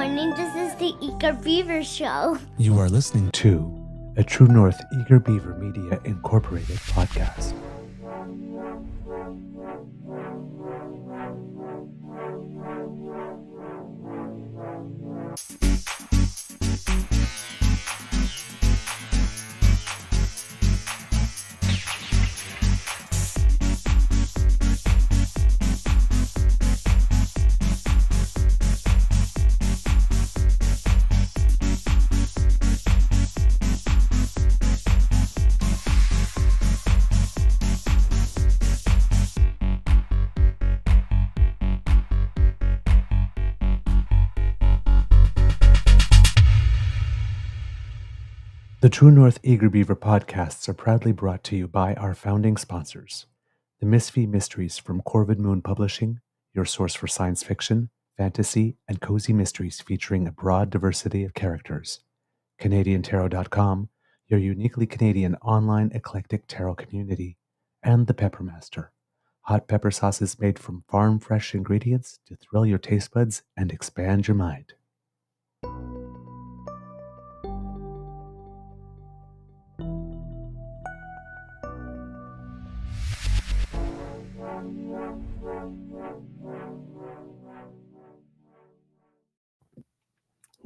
morning. This is the Eager Beaver Show. You are listening to a True North Eager Beaver Media Incorporated podcast. The True North Eager Beaver podcasts are proudly brought to you by our founding sponsors, the Misfit Mysteries from Corvid Moon Publishing, your source for science fiction, fantasy, and cozy mysteries featuring a broad diversity of characters, CanadianTarot.com, your uniquely Canadian online eclectic tarot community, and the Peppermaster, hot pepper sauces made from farm-fresh ingredients to thrill your taste buds and expand your mind.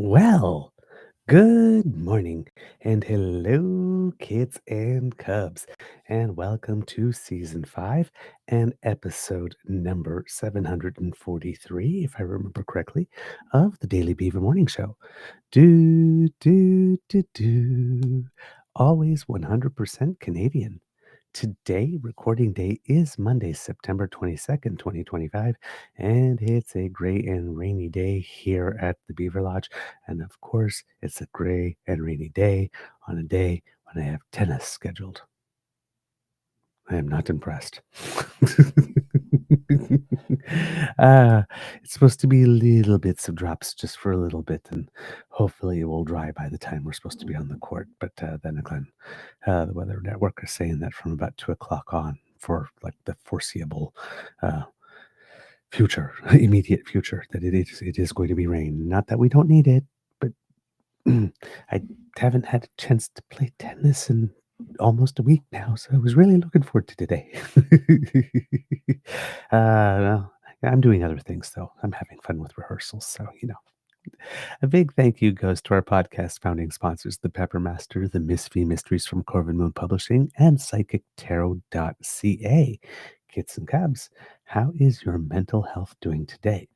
Well, good morning and hello, kids and cubs, and welcome to season 5 and episode number 743, if I remember correctly, of the Daily Beaver Morning Show. Always 100% Canadian. Today, recording day is Monday, September 22nd, 2025, and it's a gray and rainy day here at the Beaver Lodge. And of course, it's a gray and rainy day on a day when I have tennis scheduled. I am not impressed. It's supposed to be little bits of drops just for a little bit, and hopefully it will dry by the time we're supposed to be on the court. But then again, the Weather Network is saying that from about 2 o'clock on for like the foreseeable future, immediate future, that it is going to be rain. Not that we don't need it, but I haven't had a chance to play tennis in almost a week now, so I was really looking forward to today. Well, I'm doing other things though. I'm having fun with rehearsals, so a big thank you goes to our podcast founding sponsors, the Peppermaster, the Misfit Mysteries from Corvid Moon Publishing, and PsychicTarot.ca. Kids and Cubs, how is your mental health doing today?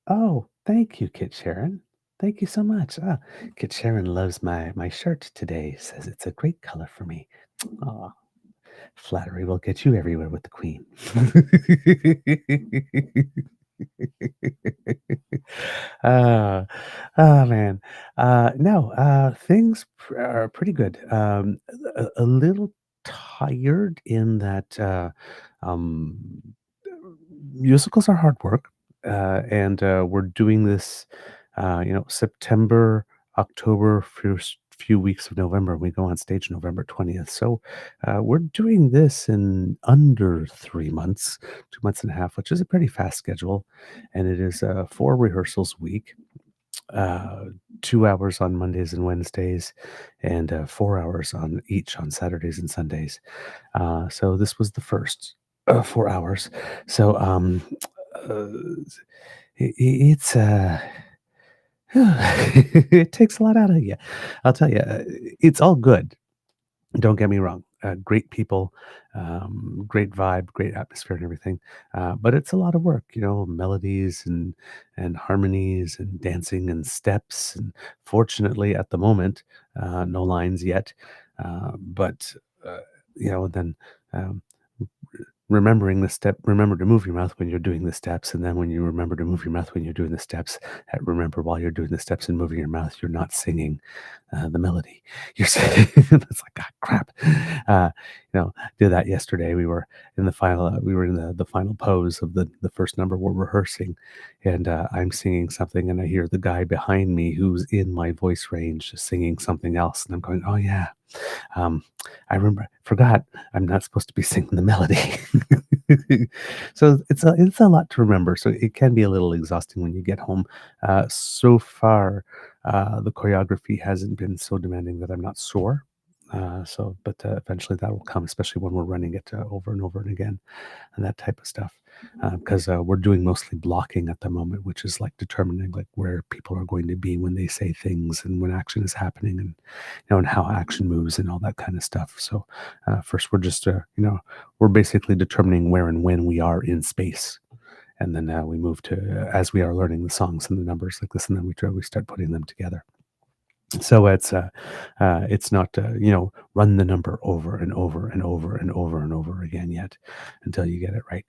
Oh, thank you, Kit Sharon. Thank you so much. Kit Sharon loves my shirt today. Says it's a great color for me. Aw, flattery will get you everywhere with the Queen. uh, oh man, no, things are pretty good. A little tired in that um, musicals are hard work, and we're doing this. September, October, first few weeks of November. We go on stage November 20th. So we're doing this in under 3 months, 2 months and a half, which is a pretty fast schedule. And it is 4 rehearsals a week, uh, 2 hours on Mondays and Wednesdays, and 4 hours on Saturdays and Sundays. So this was the first 4 hours. So uh, it's it takes a lot out of you. I'll tell you, it's all good. Don't get me wrong. Great people, great vibe, great atmosphere, and everything. But it's a lot of work, melodies and harmonies and dancing and steps. And fortunately, at the moment, no lines yet. But then. Um, Remembering the step, remember to move your mouth when you're doing the steps, and then when you remember to move your mouth when you're doing the steps, remember while you're doing the steps and moving your mouth, you're not singing the melody. You're saying it's like, ah, crap. uh did that yesterday. We were in the final pose of the first number we're rehearsing, and I'm singing something, and I hear the guy behind me who's in my voice range singing something else, and I'm going, oh yeah. I forgot I'm not supposed to be singing the melody. So it's a lot to remember. So it can be a little exhausting when you get home. So far, the choreography hasn't been so demanding that I'm not sore. But eventually that will come, especially when we're running it over and over and again and that type of stuff. Because we're doing mostly blocking at the moment, which is like determining like where people are going to be when they say things and when action is happening, and and how action moves and all that kind of stuff. So first, we're just we're basically determining where and when we are in space, and then we move to as we are learning the songs and the numbers like this, and then we start putting them together. So it's not run the number over and over and over and over and over again yet until you get it right,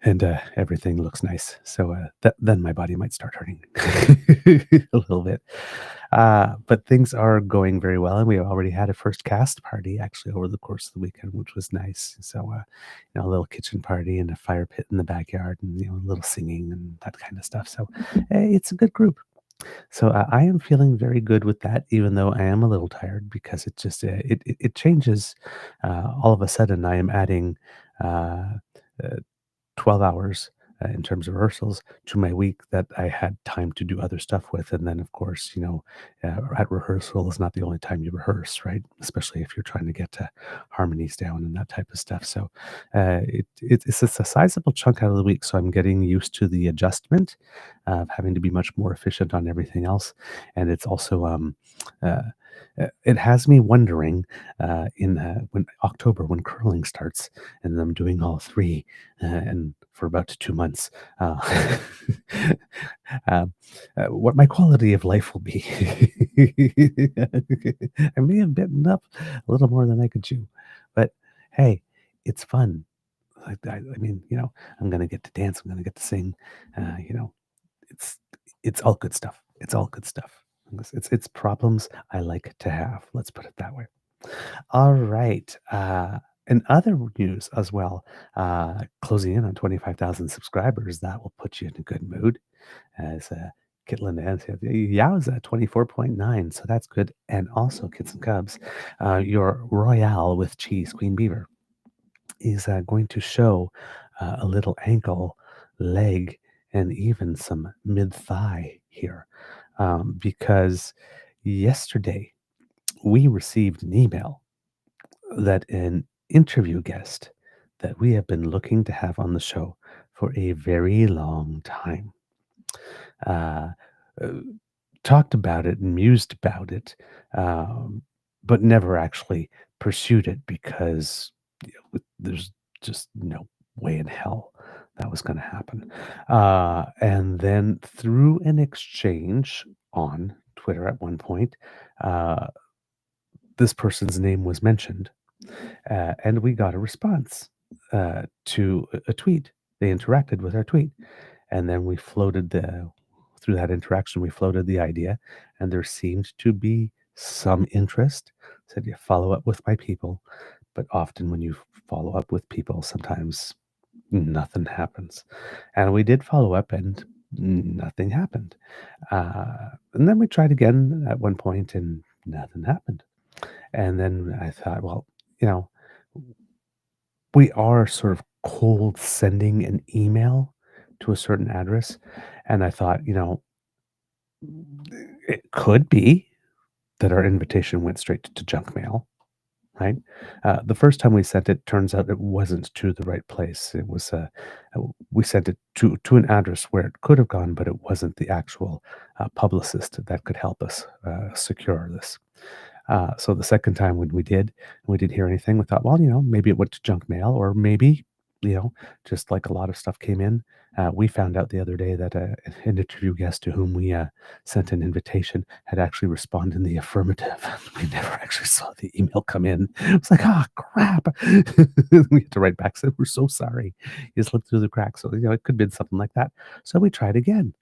and everything looks nice. So then my body might start hurting a little bit, but things are going very well, and we already had a first cast party actually over the course of the weekend, which was nice. So a little kitchen party and a fire pit in the backyard, and a little singing and that kind of stuff. So it's a good group. So I am feeling very good with that, even though I am a little tired because it changes. All of a sudden, I am adding uh, uh, 12 hours in terms of rehearsals to my week that I had time to do other stuff with. And then, of course, at rehearsal is not the only time you rehearse, right? Especially if you're trying to get harmonies down and that type of stuff. So it's a sizable chunk out of the week. So I'm getting used to the adjustment of having to be much more efficient on everything else. And it's also, uh, it has me wondering in when October, when curling starts, and I'm doing all three, and for about 2 months, uh, um, what my quality of life will be. I may have bitten up a little more than I could chew, but hey, it's fun. Like I mean, I'm gonna get to dance. I'm gonna get to sing. Uh, you know, it's it's all good stuff. It's all good stuff. It's problems I like to have. Let's put it that way. All right. In other news as well, closing in on 25,000 subscribers, that will put you in a good mood. As Kitlin and said, Yow's at 24.9, so that's good. And also, Kids and Cubs, your Royale with cheese, Queen Beaver, is going to show a little ankle, leg, and even some mid thigh here. Because yesterday we received an email that an interview guest that we have been looking to have on the show for a very long time uh, uh, talked about it and mused about it, but never actually pursued it because there's just no way in hell that was going to happen. And then through an exchange on Twitter at one point, uh, this person's name was mentioned, and we got a response to a tweet. They interacted with our tweet, and then we floated the through that interaction. We floated the idea, and there seemed to be some interest. Said, "Yeah, follow up with my people," but often when you follow up with people, sometimes nothing happens. And we did follow up, and nothing happened. And then we tried again at one point, and nothing happened. And then I thought, well, you know, we are sort of cold sending an email to a certain address. And I thought, it could be that our invitation went straight to junk mail, right? The first time we sent it, turns out it wasn't to the right place. It was we sent it to an address where it could have gone, but it wasn't the actual publicist that could help us secure this. So the second time when we didn't hear anything, we thought, well, maybe it went to junk mail, or maybe, just like a lot of stuff came in. We found out the other day that an interview guest to whom we sent an invitation had actually responded in the affirmative. We never actually saw the email come in. It was like, oh, crap. We had to write back, said, we're so sorry. You slipped through the cracks. So, it could have been something like that. So we tried again.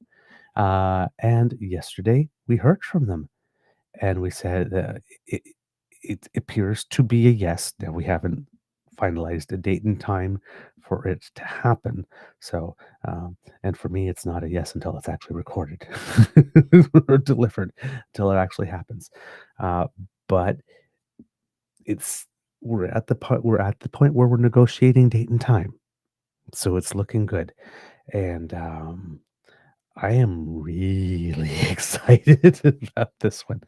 And yesterday we heard from them, and we said it, it appears to be a yes. Now we haven't finalized a date and time for it to happen. So, and for me, it's not a yes until it's actually recorded or delivered, until it actually happens. Uh, but it's we're at the point where we're negotiating date and time. So it's looking good. And I am really excited about this one.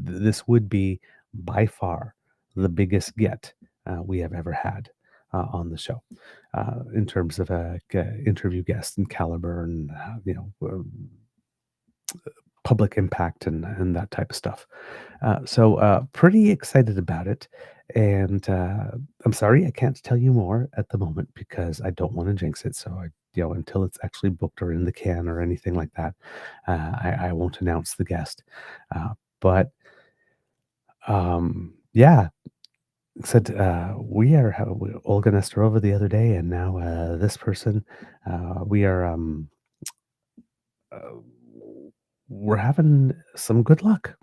This would be by far the biggest get we have ever had on the show in terms of a interview guest and caliber and public impact and that type of stuff. So pretty excited about it. And I'm sorry I can't tell you more at the moment because I don't want to jinx it. So until it's actually booked or in the can or anything like that, I won't announce the guest. But yeah, said Olga Nestorova the other day, and now this person. We are. Uh, we're having some good luck,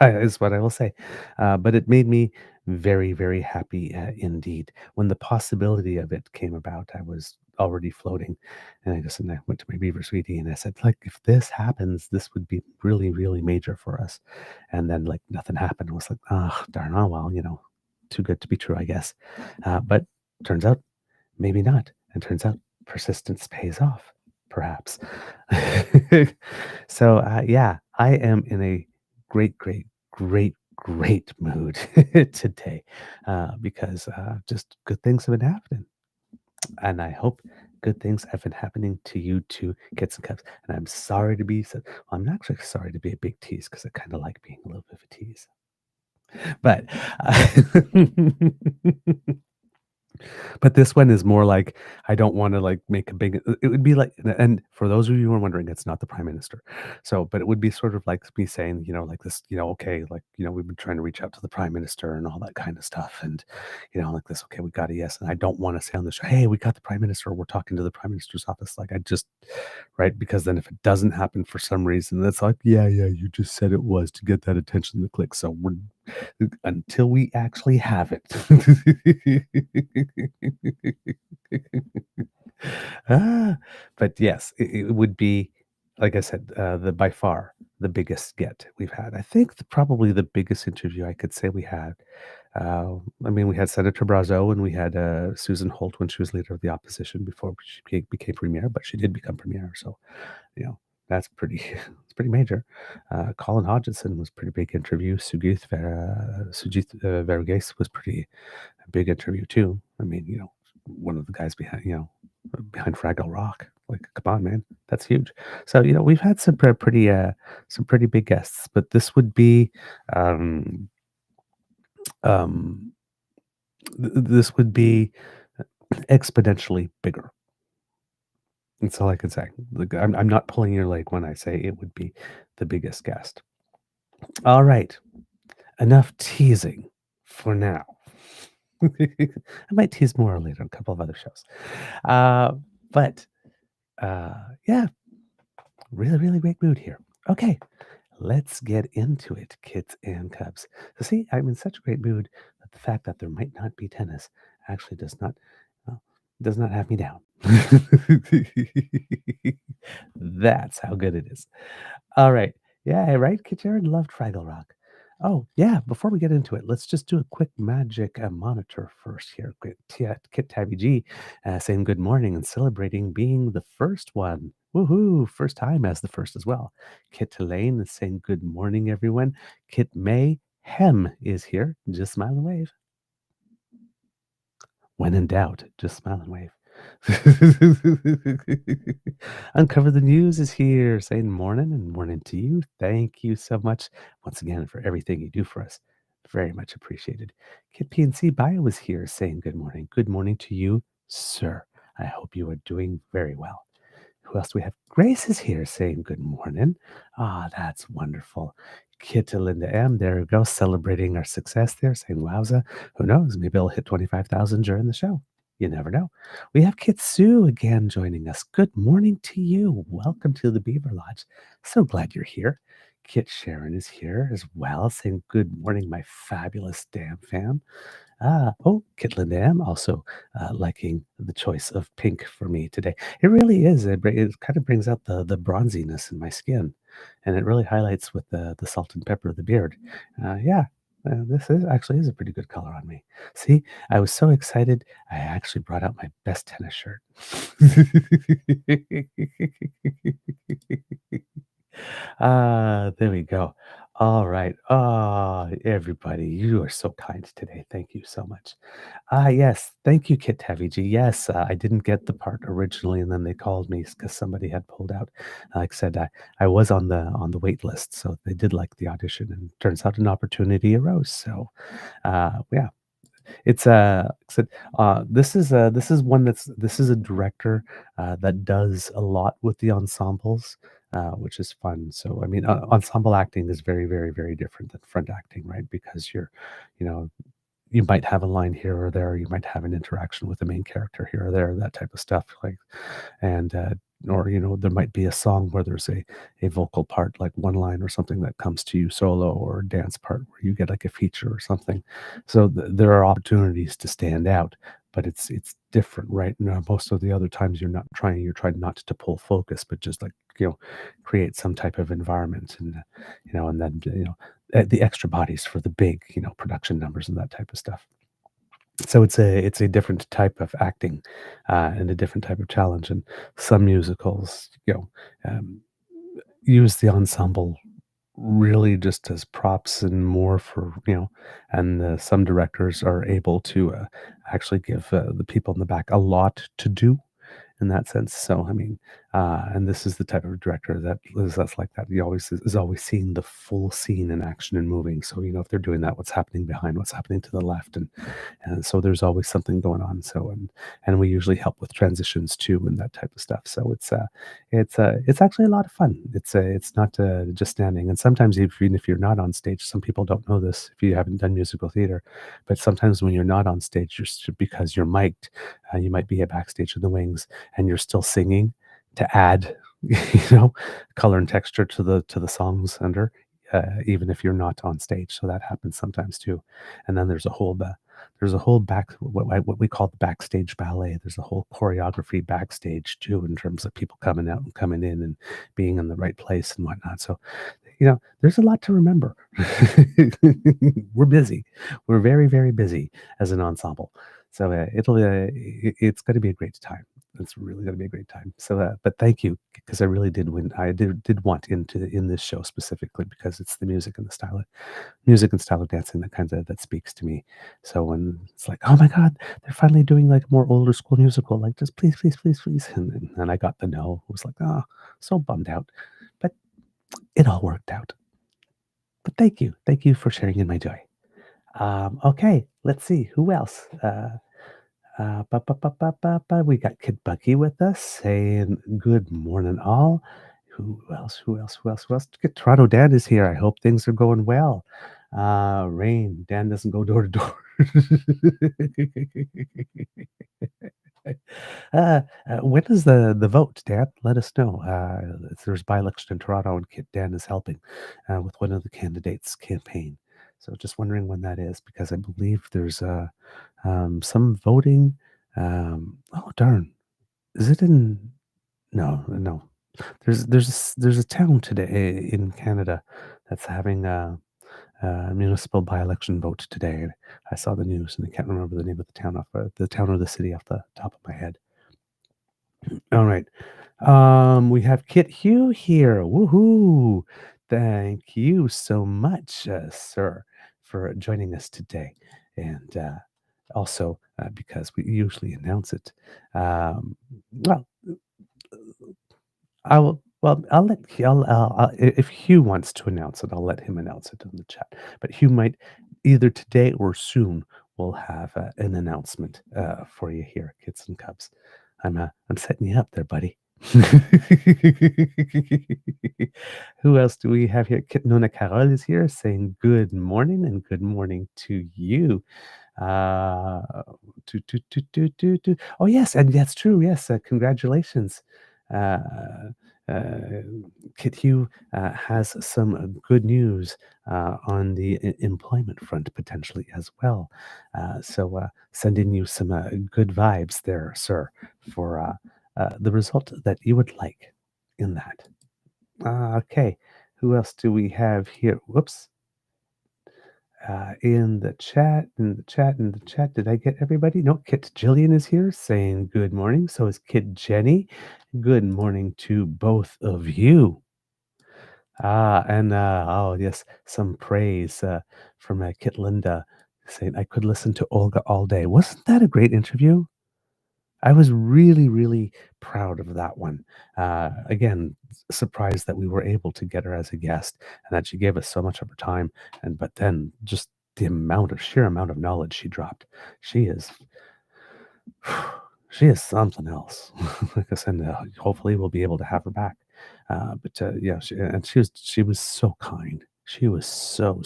is what I will say. But it made me very, very happy indeed. When the possibility of it came about, I was already floating. And I went to my beaver sweetie and I said, like, if this happens, this would be really, really major for us. And then, like, nothing happened. I was like, oh, darn, oh, well, too good to be true, I guess. But turns out maybe not. And turns out persistence pays off, perhaps. So yeah, I am in a great, great, great, great mood today because just good things have been happening. And I hope good things have been happening to you too, kids and cubs. And I'm sorry to be so, well, I'm actually sorry to be a big tease because I kind of like being a little bit of a tease. But But this one is more like, I don't wanna, like, make a big it would be like and for those of you who are wondering, it's not the prime minister. So, but it would be sort of like me saying, like this, okay, like, we've been trying to reach out to the prime minister and all that kind of stuff, and, like this, okay, we got a yes, and I don't wanna say on the show, "Hey, we got the prime minister, we're talking to the prime minister's office." Like, I just right? Because then if it doesn't happen for some reason, that's like, "Yeah, yeah, you just said it was to get that attention, the click." So we're until we actually have it. Ah, but yes, it would be, like I said, the by far the biggest get we've had. I think probably the biggest interview I could say we had. I mean, we had Senator Brazo and we had Susan Holt when she was leader of the opposition before she became premier, but she did become premier. So, you know, that's pretty, it's pretty major. Colin Hodgson was pretty big interview. Sujit Verghese was pretty big interview too. I mean, one of the guys behind Fraggle Rock. Like, come on, man, that's huge. So we've had some pretty big guests, but this would be um, um, this would be exponentially bigger. That's all I can say. Like, I'm not pulling your leg when I say it would be the biggest guest. All right, enough teasing for now. I might tease more later on a couple of other shows. Uh, but yeah, really, really great mood here. Okay, let's get into it, kids and cubs. So see, I'm in such a great mood that the fact that there might not be tennis actually well, does not have me down. That's how good it is. All right. Yeah, right. Kit Jared loved Fraggle Rock. Oh, yeah. Before we get into it, let's just do a quick magic monitor first here. Kit Tabby G saying good morning and celebrating being the first one. Woohoo! First time as the first as well. Kit Elaine is saying good morning, everyone. Kit May Hem is here. Just smile and wave. When in doubt, just smile and wave. Uncover the News is here saying morning and morning to you. Thank you so much once again for everything you do for us. Very much appreciated. Kid PNC Bio is here saying good morning. Good morning to you, sir. I hope you are doing very well. Who else do we have? Grace is here saying good morning. Ah, that's wonderful. Kid to Linda M. There we go, celebrating our success there, saying wowza. Who knows? Maybe I'll hit 25,000 during the show. You never know. We have Kit Sue again joining us. Good morning to you. Welcome to the Beaver Lodge. So glad you're here. Kit Sharon is here as well, saying good morning, my fabulous DAMFAM. Kitlin Dam also liking the choice of pink for me today. It really is. It kind of brings out the bronziness in my skin, and it really highlights with the salt and pepper of the beard. Yeah, This is actually is a pretty good color on me. See, I was so excited, I actually brought out my best tennis shirt. There we go. All right. Ah, everybody, you are so kind today. Thank you so much. Yes. Thank you, Kit G. Yes, I didn't get the part originally, and then they called me because somebody had pulled out. Like I said, I was on the wait list, so they did like the audition, and turns out an opportunity arose. So, yeah, it's like I said, this is one this is a director that does a lot with the ensembles, which is fun. So I mean, ensemble acting is very, very, very different than front acting, right? Because you know, you might have a line here or there, you might have an interaction with the main character here or there, that type of stuff. Like and or there might be a song where there's a vocal part like one line or something that comes to you solo, or a dance part where you get like a feature or something. So there are opportunities to stand out, but it's different, right? Most of the other times you're trying not to pull focus, but just like create some type of environment, and and then the extra bodies for the big production numbers and that type of stuff. So it's a different type of acting, and a different type of challenge. And some musicals, um, use the ensemble really just as props and more for and some directors are able to actually give the people in the back a lot to do in that sense. So I mean, and this is the type of director that's like that. He always is always seeing the full scene in action and moving. So if they're doing that, what's happening behind, what's happening to the left, and so there's always something going on. So and we usually help with transitions too and that type of stuff. So it's actually a lot of fun. It's not just standing. And sometimes even if you're not on stage, some people don't know this if you haven't done musical theater, but sometimes when you're not on stage, because you're mic'd, you might be a backstage in the wings and you're still singing to add color and texture to the songs under, even if you're not on stage. So that happens sometimes too. And then there's a whole what we call the backstage ballet. There's a whole choreography backstage too, in terms of people coming out and coming in and being in the right place and whatnot. So there's a lot to remember. We're busy. We're very, very busy as an ensemble. So it's going to be a great time. It's really going to be a great time. So, but thank you, because I really did win. I did want in this show specifically because it's the music and style of dancing that speaks to me. So when it's like, oh my God, they're finally doing like a more older school musical, like just please, please, please, please, and I got the no. It was like, oh, so bummed out, but it all worked out. But thank you for sharing in my joy. Okay, let's see who else. We got Kid Bucky with us saying good morning, all. Who else? Who else? Who else? Who else? Good Toronto Dan is here. I hope things are going well. Rain. Dan doesn't go door to door. When is the vote, Dan? Let us know. There's by-election in Toronto, and Kit Dan is helping with one of the candidates' campaign. So just wondering when that is, because I believe there's some voting. Oh darn! Is it in? No, no. There's a town today in Canada that's having a municipal by-election vote today. I saw the news, and I can't remember the name of the town or the city off the top of my head. All right. We have Kit Hugh here. Woohoo! Thank you so much, sir, for joining us today. And also, because we usually announce it. Well, I will. Well, I'll let if Hugh wants to announce it, I'll let him announce it in the chat. But Hugh might either today or soon will have an announcement for you here, kids and cubs. I'm setting you up there, buddy. Who else do we have here? Nona Carol is here saying good morning and good morning to you. Uh, Oh, yes, and that's true. Yes, congratulations. Uh, uh, Kit Hugh has some good news on the employment front potentially as well. So sending you some good vibes there, sir, for the result that you would like in that. Okay, who else do we have here? Whoops. in the chat, in the chat, in the chat. Did I get everybody? No, Kit Jillian is here saying good morning. So is Kit Jenny. Good morning to both of you. And oh yes, some praise from Kit Linda saying I could listen to Olga all day. Wasn't that a great interview? I was really, really proud of that one. Again, surprised that we were able to get her as a guest and that she gave us so much of her time. And but then just the sheer amount of knowledge she dropped. She is she is something else. Like I said, hopefully we'll be able to have her back. But yeah, she was so kind. She was so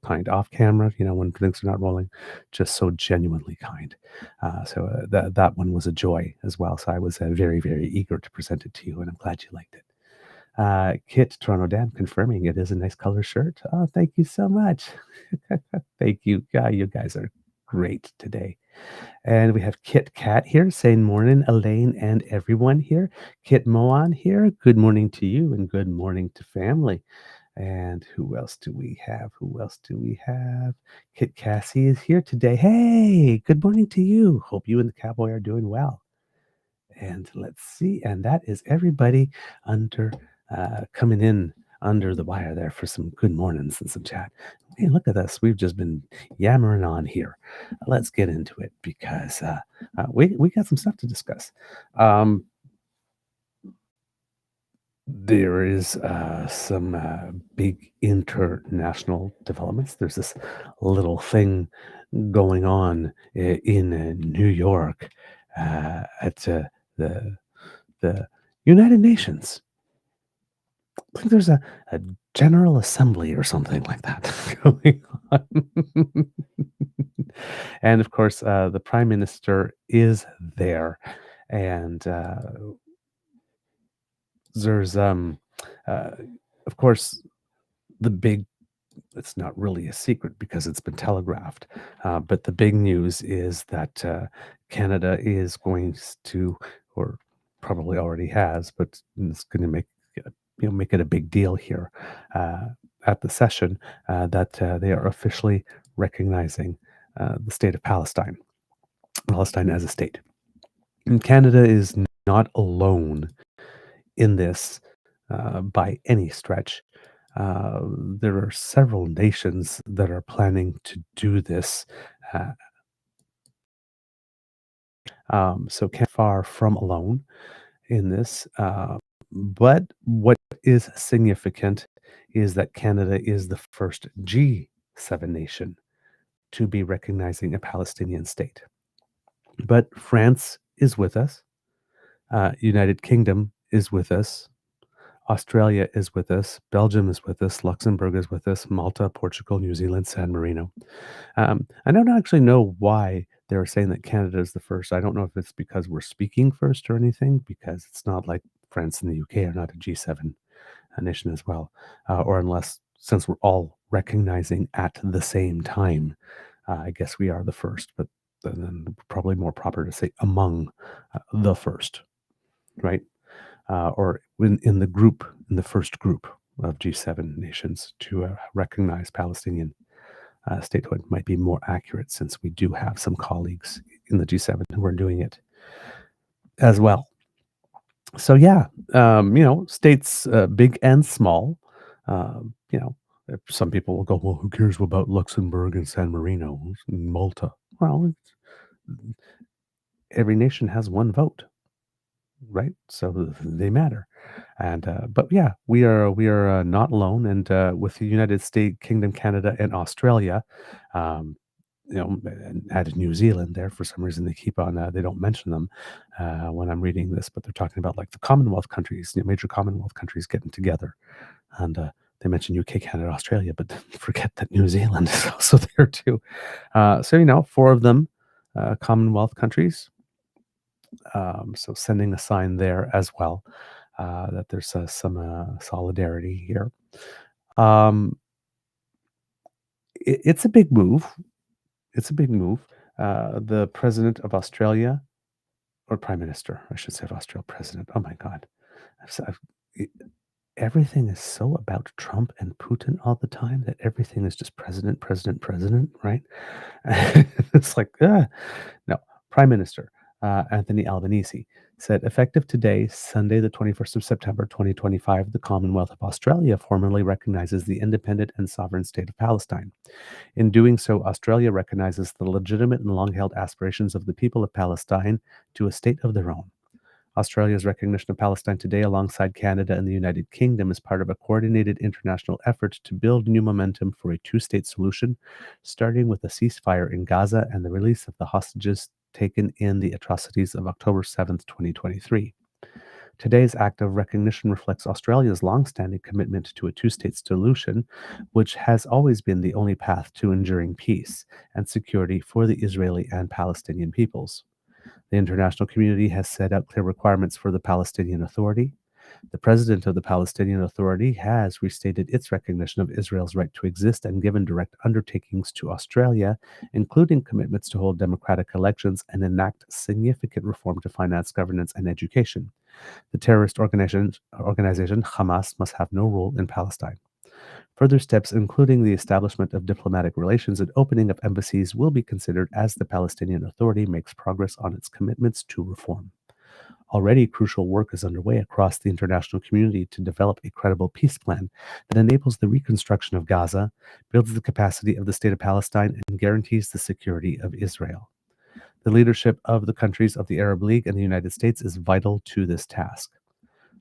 kind off camera. When things are not rolling, just so genuinely kind. So that one was a joy as well. So I was very eager to present it to you, and I'm glad you liked it. Kit Toronto Dan confirming it is a nice color shirt. Oh, thank you so much. Thank you. You guys are great today. And we have Kit Kat here saying morning, Elaine and everyone here. Kit Moan here. Good morning to you and good morning to family. And who else do we have? Who else do we have? Kit Cassie is here today. Hey, good morning to you. Hope you and the cowboy are doing well. And let's see. And that is everybody under coming in under the wire there for some good mornings and some chat. Hey, look at us. We've just been yammering on here. Let's get into it because we got some stuff to discuss. There is some big international developments. There's this little thing going on in New York at the the United Nations. I think there's a general assembly or something like that going on. And of course, the prime minister is there. And there's, uh, of course, the big it's not really a secret because it's been telegraphed. But the big news is that Canada is going to, or probably already has, but it's going to make it a big deal here at the session that they are officially recognizing the state of Palestine as a state. And Canada is not alone in this by any stretch. There are several nations that are planning to do this. Uh, so Canada far from alone in this. But what is significant is that Canada is the first G7 nation to be recognizing a Palestinian state. But France is with us. United Kingdom is with us. Australia is with us. Belgium is with us. Luxembourg is with us. Malta, Portugal, New Zealand, San Marino. I don't actually know why they were saying that Canada is the first. I don't know if it's because we're speaking first or anything, because it's not like France and the UK are not a G7 nation as well, or unless since we're all recognizing at the same time, I guess we are the first, but then probably more proper to say among the first, right? Or in the group, in the first group of G7 nations to recognize Palestinian statehood might be more accurate since we do have some colleagues in the G7 who are doing it as well. So yeah, states big and small. Some people will go, well, who cares about Luxembourg and San Marino and Malta? Well, every nation has one vote, right? So they matter. And but yeah, we are not alone. And with the United States, Kingdom, Canada, and Australia, um, and added New Zealand there for some reason they keep on they don't mention them when I'm reading this, but they're talking about like the Commonwealth countries, major Commonwealth countries getting together, and they mention UK, Canada, Australia, but forget that New Zealand is also there too. So four of them Commonwealth countries. So sending a sign there as well that there's some solidarity here. It's a big move. It's a big move. The president of Australia, or prime minister, I should say, of Australia, president. Oh my God, I've, I've, everything is so about Trump and Putin all the time that everything is just president, president, president, right? It's like, no. Prime Minister Anthony Albanese said, effective today, Sunday, the 21st of September, 2025, the Commonwealth of Australia formally recognizes the independent and sovereign state of Palestine. In doing so, Australia recognizes the legitimate and long held aspirations of the people of Palestine to a state of their own. Australia's recognition of Palestine today, alongside Canada and the United Kingdom, is part of a coordinated international effort to build new momentum for a two-state solution, starting with a ceasefire in Gaza and the release of the hostages taken in the atrocities of October 7th, 2023. Today's act of recognition reflects Australia's long-standing commitment to a two-state solution, which has always been the only path to enduring peace and security for the Israeli and Palestinian peoples. The international community has set out clear requirements for the Palestinian Authority. The president of the Palestinian Authority has restated its recognition of Israel's right to exist and given direct undertakings to Australia, including commitments to hold democratic elections and enact significant reform to finance, governance, and education. The terrorist organization Hamas must have no role in Palestine. Further steps, including the establishment of diplomatic relations and opening of embassies, will be considered as the Palestinian Authority makes progress on its commitments to reform. Already, crucial work is underway across the international community to develop a credible peace plan that enables the reconstruction of Gaza, builds the capacity of the state of Palestine, and guarantees the security of Israel. The leadership of the countries of the Arab League and the United States is vital to this task.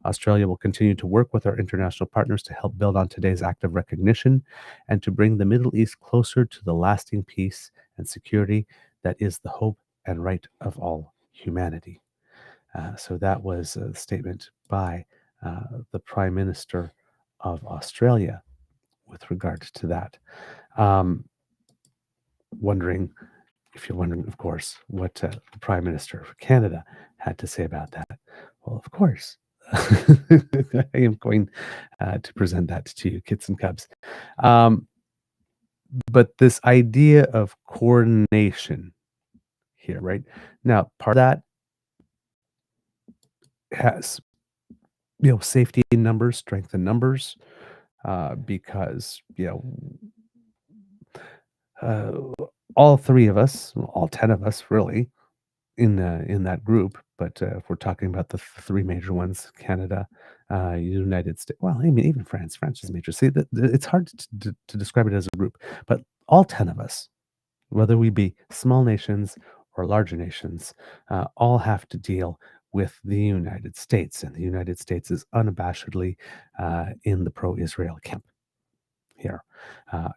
Australia will continue to work with our international partners to help build on today's act of recognition and to bring the Middle East closer to the lasting peace and security that is the hope and right of all humanity. So that was a statement by the Prime Minister of Australia with regard to that. Wondering, if you're wondering, of course, what the Prime Minister of Canada had to say about that. Well, of course, I am going to present that to you, kits and cubs. But this idea of coordination here, right? Now, part of that has, safety in numbers, strength in numbers, because, all three of us, all 10 of us really, in that group, but if we're talking about the three major ones, Canada, United States, well, I mean, even France. France is major. See, it's hard to describe it as a group, but all 10 of us, whether we be small nations or larger nations, all have to deal with the United States, and the United States is unabashedly in the pro-Israel camp here,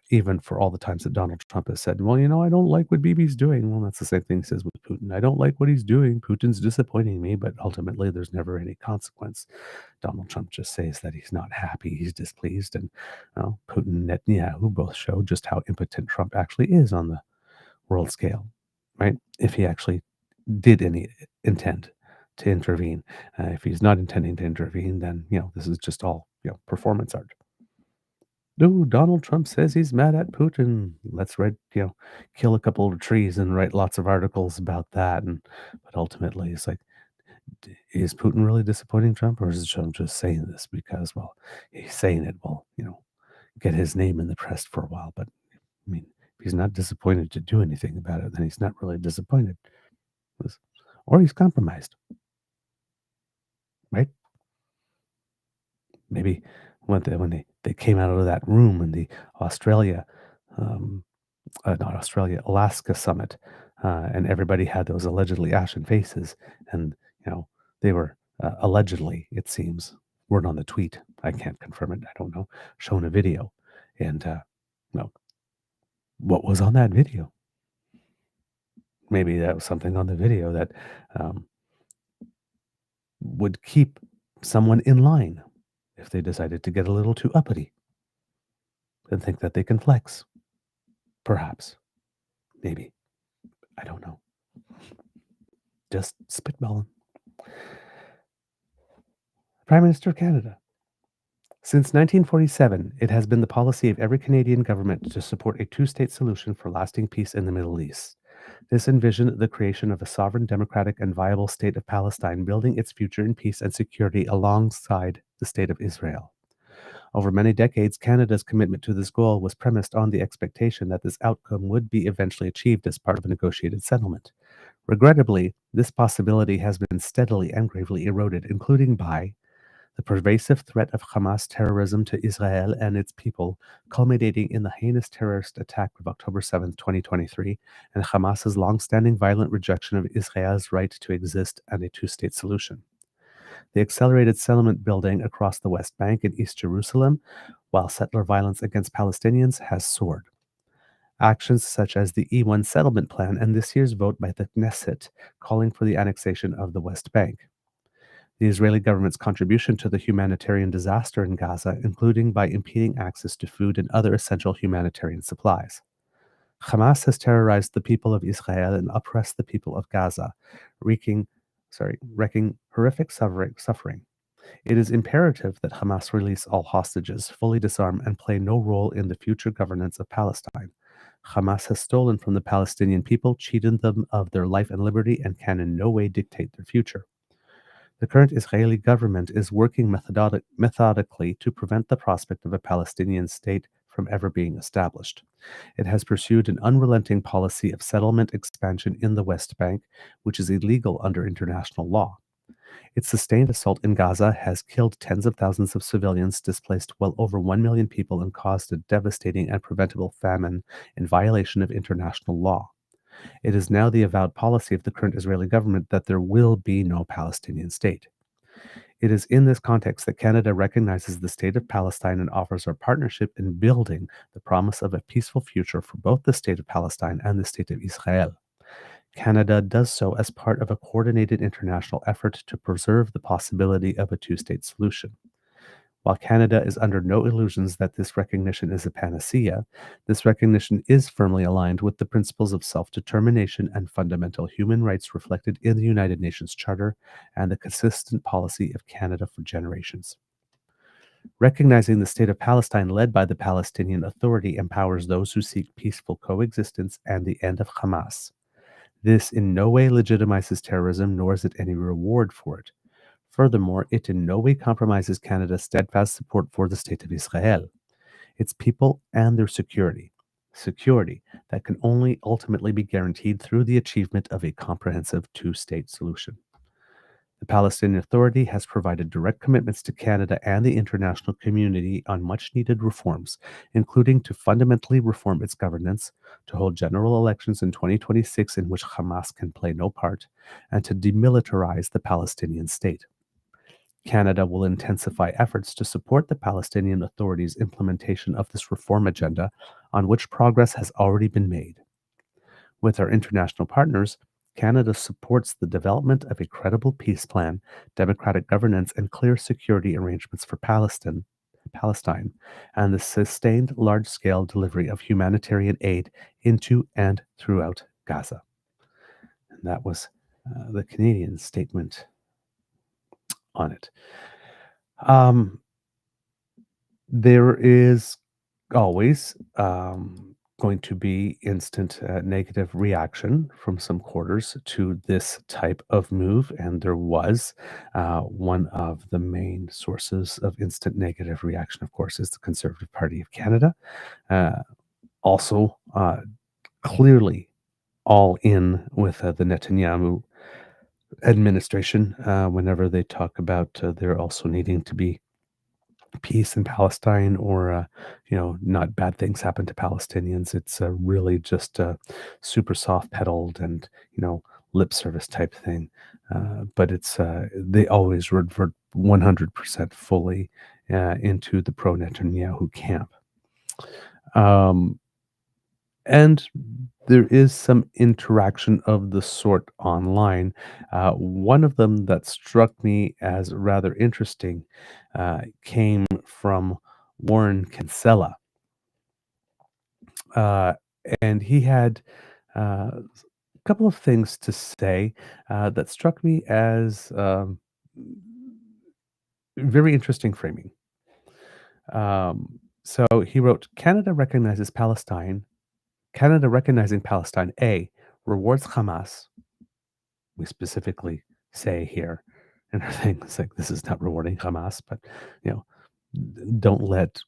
even for all the times that Donald Trump has said, well, I don't like what Bibi's doing. Well, that's the same thing he says with Putin. I don't like what he's doing. Putin's disappointing me, but ultimately there's never any consequence. Donald Trump just says that he's not happy, he's displeased, and Putin and Netanyahu both show just how impotent Trump actually is on the world scale, right? If he actually did any intend to intervene. If he's not intending to intervene, then, this is just all, performance art. No, Donald Trump says he's mad at Putin. Let's kill a couple of trees and write lots of articles about that. But ultimately, it's like, is Putin really disappointing Trump, or is Trump just saying this because, well, he's saying it will, get his name in the press for a while? But I mean, if he's not disappointed to do anything about it, then he's not really disappointed, or he's compromised, right? Maybe when they came out of that room in the Alaska summit, and everybody had those allegedly ashen faces, and they were allegedly, it seems, word on the tweet, I can't confirm it, I don't know, shown a video, and what was on that video? Maybe that was something on the video that would keep someone in line if they decided to get a little too uppity and think that they can flex. Perhaps. Maybe. I don't know. Just spitballing. Prime Minister of Canada. Since 1947, it has been the policy of every Canadian government to support a two-state solution for lasting peace in the Middle East. This envisioned the creation of a sovereign, democratic, and viable state of Palestine, building its future in peace and security alongside the state of Israel. Over many decades, Canada's commitment to this goal was premised on the expectation that this outcome would be eventually achieved as part of a negotiated settlement. Regrettably, this possibility has been steadily and gravely eroded, including by the pervasive threat of Hamas terrorism to Israel and its people, culminating in the heinous terrorist attack of October 7, 2023, and Hamas's long-standing violent rejection of Israel's right to exist and a two-state solution. The accelerated settlement building across the West Bank and East Jerusalem, while settler violence against Palestinians has soared. Actions such as the E1 settlement plan and this year's vote by the Knesset calling for the annexation of the West Bank. The Israeli government's contribution to the humanitarian disaster in Gaza, including by impeding access to food and other essential humanitarian supplies. Hamas has terrorized the people of Israel and oppressed the people of Gaza, wreaking horrific suffering. It is imperative that Hamas release all hostages, fully disarm, and play no role in the future governance of Palestine. Hamas has stolen from the Palestinian people, cheated them of their life and liberty, and can in no way dictate their future. The current Israeli government is working methodically to prevent the prospect of a Palestinian state from ever being established. It has pursued an unrelenting policy of settlement expansion in the West Bank, which is illegal under international law. Its sustained assault in Gaza has killed tens of thousands of civilians, displaced well over 1 million people, and caused a devastating and preventable famine in violation of international law. It is now the avowed policy of the current Israeli government that there will be no Palestinian state. It is in this context that Canada recognizes the state of Palestine and offers our partnership in building the promise of a peaceful future for both the state of Palestine and the state of Israel. Canada does so as part of a coordinated international effort to preserve the possibility of a two-state solution. While Canada is under no illusions that this recognition is a panacea, this recognition is firmly aligned with the principles of self-determination and fundamental human rights reflected in the United Nations Charter and the consistent policy of Canada for generations. Recognizing the state of Palestine led by the Palestinian Authority empowers those who seek peaceful coexistence and the end of Hamas. This in no way legitimizes terrorism, nor is it any reward for it. Furthermore, it in no way compromises Canada's steadfast support for the state of Israel, its people, and their security. Security that can only ultimately be guaranteed through the achievement of a comprehensive two-state solution. The Palestinian Authority has provided direct commitments to Canada and the international community on much-needed reforms, including to fundamentally reform its governance, to hold general elections in 2026 in which Hamas can play no part, and to demilitarize the Palestinian state. Canada will intensify efforts to support the Palestinian Authority's implementation of this reform agenda, on which progress has already been made. With our international partners, Canada supports the development of a credible peace plan, democratic governance, and clear security arrangements for Palestine, and the sustained large-scale delivery of humanitarian aid into and throughout Gaza. And that was the Canadian statement on it. There is always going to be instant negative reaction from some quarters to this type of move, and there was one of the main sources of instant negative reaction, of course, is the Conservative Party of Canada. Also, clearly all in with the Netanyahu administration whenever they talk about there also needing to be peace in Palestine or not bad things happen to Palestinians. It's really just super soft pedaled and lip service type thing. But it's they always revert 100% fully into the pro Netanyahu camp. And there is some interaction of the sort online. One of them that struck me as rather interesting came from Warren Kinsella. And he had a couple of things to say that struck me as very interesting framing. So he wrote, Canada recognizing Palestine, A, rewards Hamas. We specifically say here in our thing, it's like this is not rewarding Hamas, but Don't let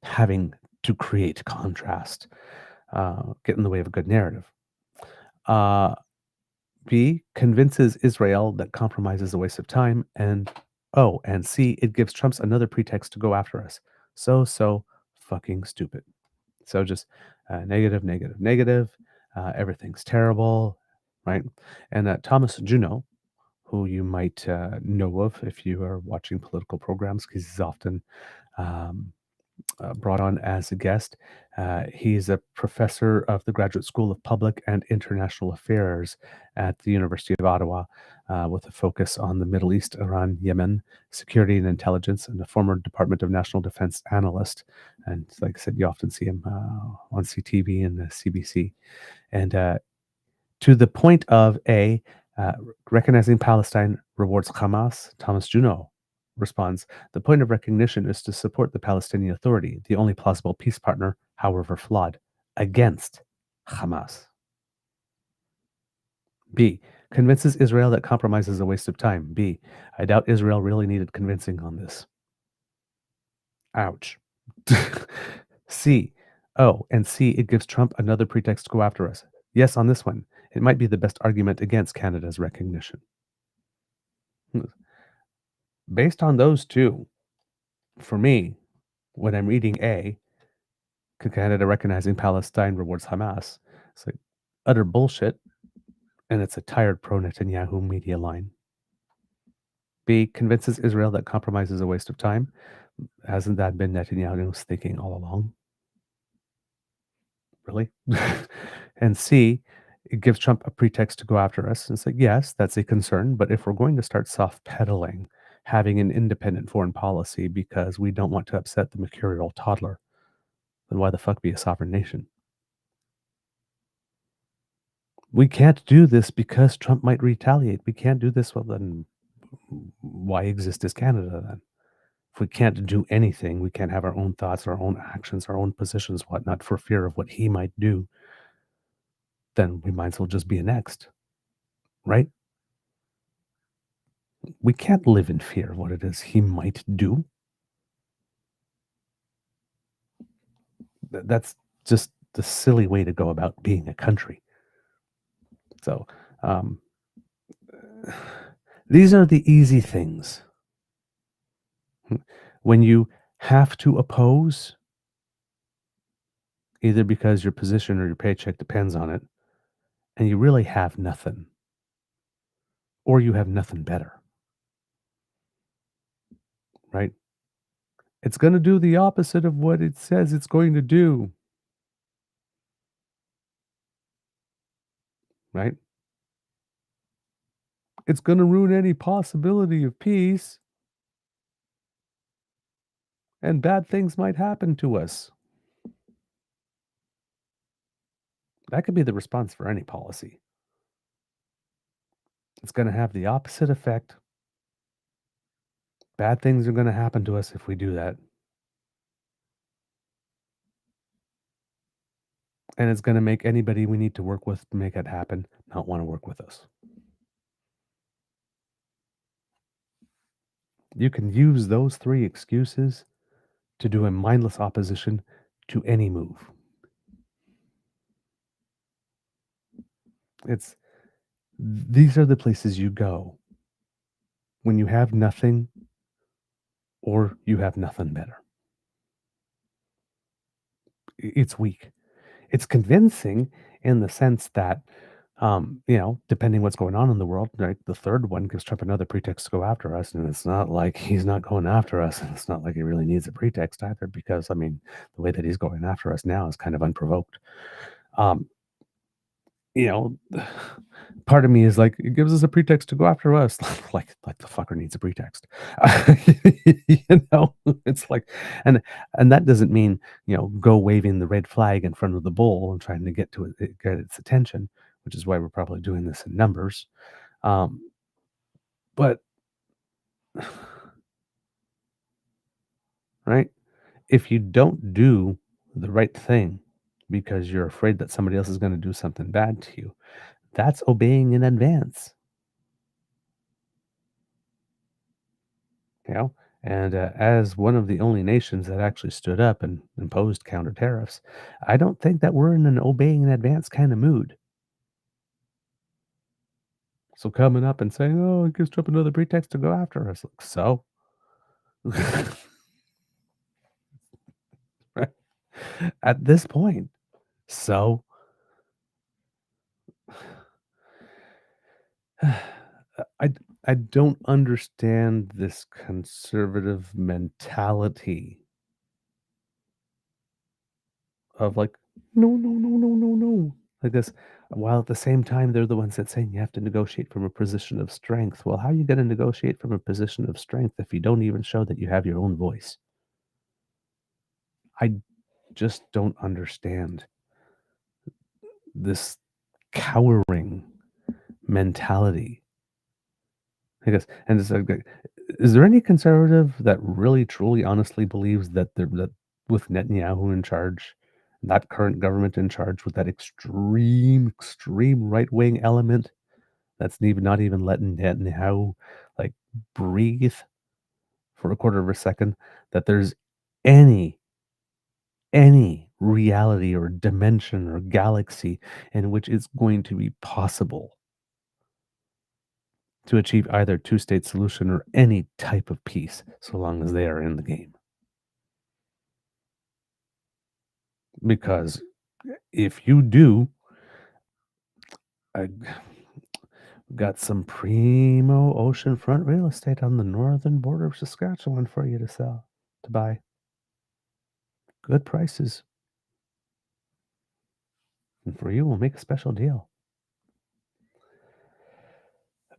having to create contrast get in the way of a good narrative. Uh, B, convinces Israel that compromise is a waste of time. And C, it gives Trump's another pretext to go after us. So fucking stupid. So just negative, negative, negative. Everything's terrible, right? And Thomas Juneau, who you might know of if you are watching political programs, because he's often um, brought on as a guest. He's a professor of the Graduate School of Public and International Affairs at the University of Ottawa, with a focus on the Middle East, Iran, Yemen, security and intelligence, and a former Department of National Defense analyst. And like I said, you often see him on CTV and the CBC. And to the point of uh, recognizing Palestine rewards Hamas, Thomas Juneau responds, the point of recognition is to support the Palestinian Authority, the only plausible peace partner, however flawed, against Hamas. B. Convinces Israel that compromise is a waste of time. B. I doubt Israel really needed convincing on this. Ouch. C. Oh, and C, it gives Trump another pretext to go after us. Yes, on this one, it might be the best argument against Canada's recognition. Based on those two, for me, when I'm reading A, Canada recognizing Palestine rewards Hamas, it's like utter bullshit, and it's a tired pro Netanyahu media line. B, convinces Israel that compromise is a waste of time. Hasn't that been Netanyahu's thinking all along? Really? And C, it gives Trump a pretext to go after us. And it's like, yes, that's a concern, but if we're going to start soft pedaling, having an independent foreign policy because we don't want to upset the mercurial toddler, then why the fuck be a sovereign nation? We can't do this because Trump might retaliate. We can't do this. Well, then why exist as Canada then? If we can't do anything, we can't have our own thoughts, our own actions, our own positions, whatnot, for fear of what he might do, then we might as well just be annexed, right? We can't live in fear of what it is he might do. That's just the silly way to go about being a country. So, um, these are the easy things. When you have to oppose, either because your position or your paycheck depends on it, and you really have nothing, or you have nothing better, right? It's going to do the opposite of what it says it's going to do, right? It's going to ruin any possibility of peace, and bad things might happen to us. That could be the response for any policy. It's going to have the opposite effect. Bad things are going to happen to us if we do that. And it's going to make anybody we need to work with to make it happen not want to work with us. You can use those three excuses to do a mindless opposition to any move. These are the places you go when you have nothing or you have nothing better. It's weak. It's convincing in the sense that, depending what's going on in the world, right? The third one gives Trump another pretext to go after us, and it's not like he's not going after us, and it's not like he really needs a pretext either, because I mean, the way that he's going after us now is kind of unprovoked. Um, you know, part of me is like, it gives us a pretext to go after us. like the fucker needs a pretext. It's like, and that doesn't mean, go waving the red flag in front of the bull and trying to get its attention, which is why we're probably doing this in numbers. But right, if you don't do the right thing because you're afraid that somebody else is going to do something bad to you, that's obeying in advance. You know, And as one of the only nations that actually stood up and imposed counter tariffs, I don't think that we're in an obeying in advance kind of mood. So coming up and saying, "Oh, it gives Trump another pretext to go after us," like, so right? At this point, so I I don't understand this conservative mentality of like, no, no, no, no, no, no, like this. While at the same time, they're the ones that saying you have to negotiate from a position of strength. Well, how are you going to negotiate from a position of strength if you don't even show that you have your own voice? I just don't understand this cowering mentality. I guess, and it's like, is there any conservative that really, truly, honestly believes that that with Netanyahu in charge, that current government in charge, with that extreme, extreme right wing element that's even not even letting Netanyahu like breathe for a quarter of a second, that there's any reality or dimension or galaxy in which it's going to be possible to achieve either two-state solution or any type of peace so long as they are in the game. Because if you do, I got some primo oceanfront real estate on the northern border of Saskatchewan for you to sell, to buy. Good prices. And for you, we'll make a special deal.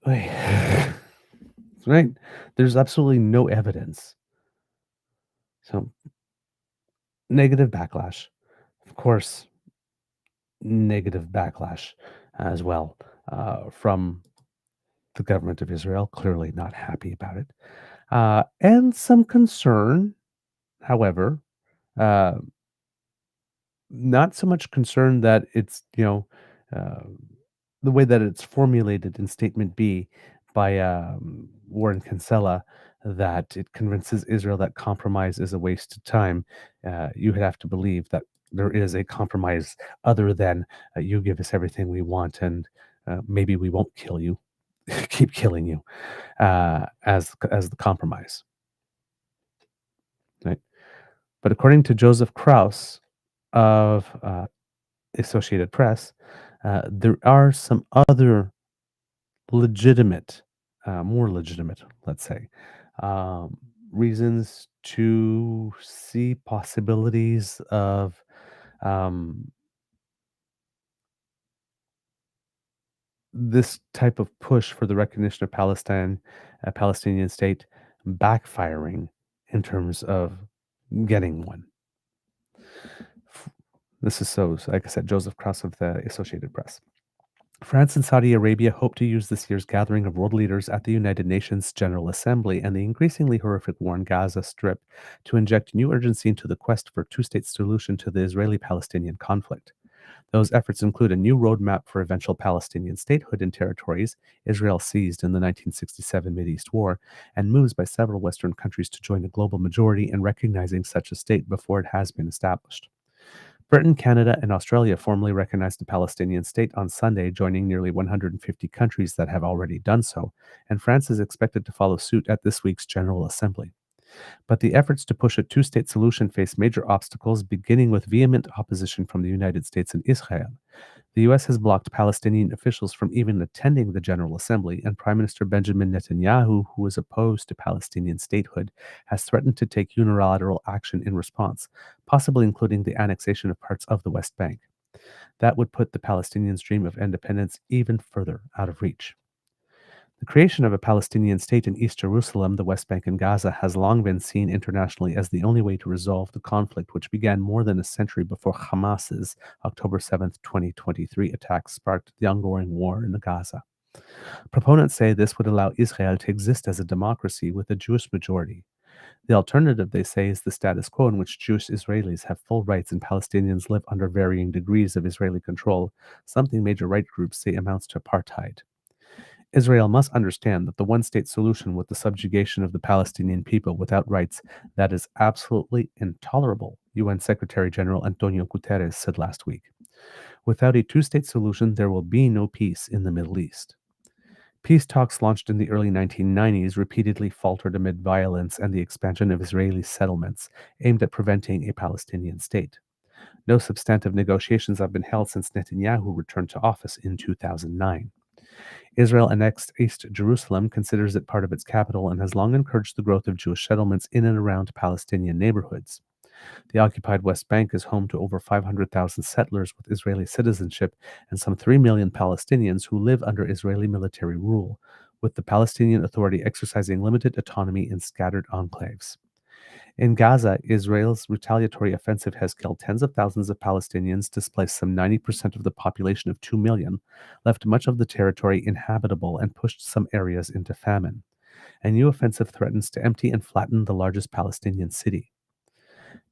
Oy. That's right. There's absolutely no evidence. So, negative backlash. Of course, negative backlash as well from the government of Israel, clearly not happy about it. And some concern, however, uh, not so much concern that it's, uh, the way that it's formulated in Statement B by Warren Kinsella, that it convinces Israel that compromise is a waste of time. You would have to believe that there is a compromise other than you give us everything we want and maybe we won't kill you, keep killing you as the compromise, right? But according to Joseph Krauss of Associated Press, there are some other legitimate, more legitimate, let's say, um, reasons to see possibilities of um, this type of push for the recognition of Palestine, a Palestinian state, backfiring in terms of getting one. This is like I said, Joseph Krauss of the Associated Press. France and Saudi Arabia hope to use this year's gathering of world leaders at the United Nations General Assembly and the increasingly horrific war in Gaza Strip to inject new urgency into the quest for a two-state solution to the Israeli-Palestinian conflict. Those efforts include a new roadmap for eventual Palestinian statehood in territories Israel seized in the 1967 Mideast War, and moves by several Western countries to join a global majority in recognizing such a state before it has been established. Britain, Canada, and Australia formally recognized the Palestinian state on Sunday, joining nearly 150 countries that have already done so, and France is expected to follow suit at this week's General Assembly. But the efforts to push a two state solution face major obstacles, beginning with vehement opposition from the United States and Israel. The U.S. has blocked Palestinian officials from even attending the General Assembly, and Prime Minister Benjamin Netanyahu, who is opposed to Palestinian statehood, has threatened to take unilateral action in response, possibly including the annexation of parts of the West Bank. That would put the Palestinians' dream of independence even further out of reach. The creation of a Palestinian state in East Jerusalem, the West Bank, and Gaza has long been seen internationally as the only way to resolve the conflict, which began more than a century before Hamas's October 7th, 2023 attacks sparked the ongoing war in Gaza. Proponents say this would allow Israel to exist as a democracy with a Jewish majority. The alternative, they say, is the status quo in which Jewish Israelis have full rights and Palestinians live under varying degrees of Israeli control, something major right groups say amounts to apartheid. Israel must understand that the one state solution with the subjugation of the Palestinian people without rights, that is absolutely intolerable, UN Secretary General Antonio Guterres said last week. Without a two-state solution, there will be no peace in the Middle East. Peace talks launched in the early 1990s repeatedly faltered amid violence and the expansion of Israeli settlements aimed at preventing a Palestinian state. No substantive negotiations have been held since Netanyahu returned to office in 2009. Israel annexed East Jerusalem, considers it part of its capital, and has long encouraged the growth of Jewish settlements in and around Palestinian neighborhoods. The occupied West Bank is home to over 500,000 settlers with Israeli citizenship and some 3 million Palestinians who live under Israeli military rule, with the Palestinian Authority exercising limited autonomy in scattered enclaves. In Gaza, Israel's retaliatory offensive has killed tens of thousands of Palestinians, displaced some 90% of the population of 2 million, left much of the territory inhabitable, and pushed some areas into famine. A new offensive threatens to empty and flatten the largest Palestinian city.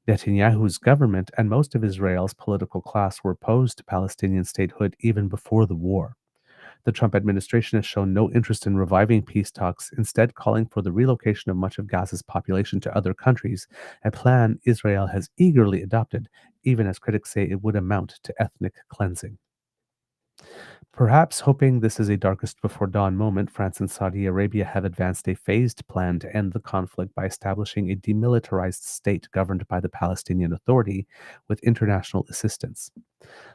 Netanyahu's government and most of Israel's political class were opposed to Palestinian statehood even before the war. The Trump administration has shown no interest in reviving peace talks, instead calling for the relocation of much of Gaza's population to other countries, a plan Israel has eagerly adopted, even as critics say it would amount to ethnic cleansing. Perhaps hoping this is a darkest before dawn moment, France and Saudi Arabia have advanced a phased plan to end the conflict by establishing a demilitarized state governed by the Palestinian Authority with international assistance.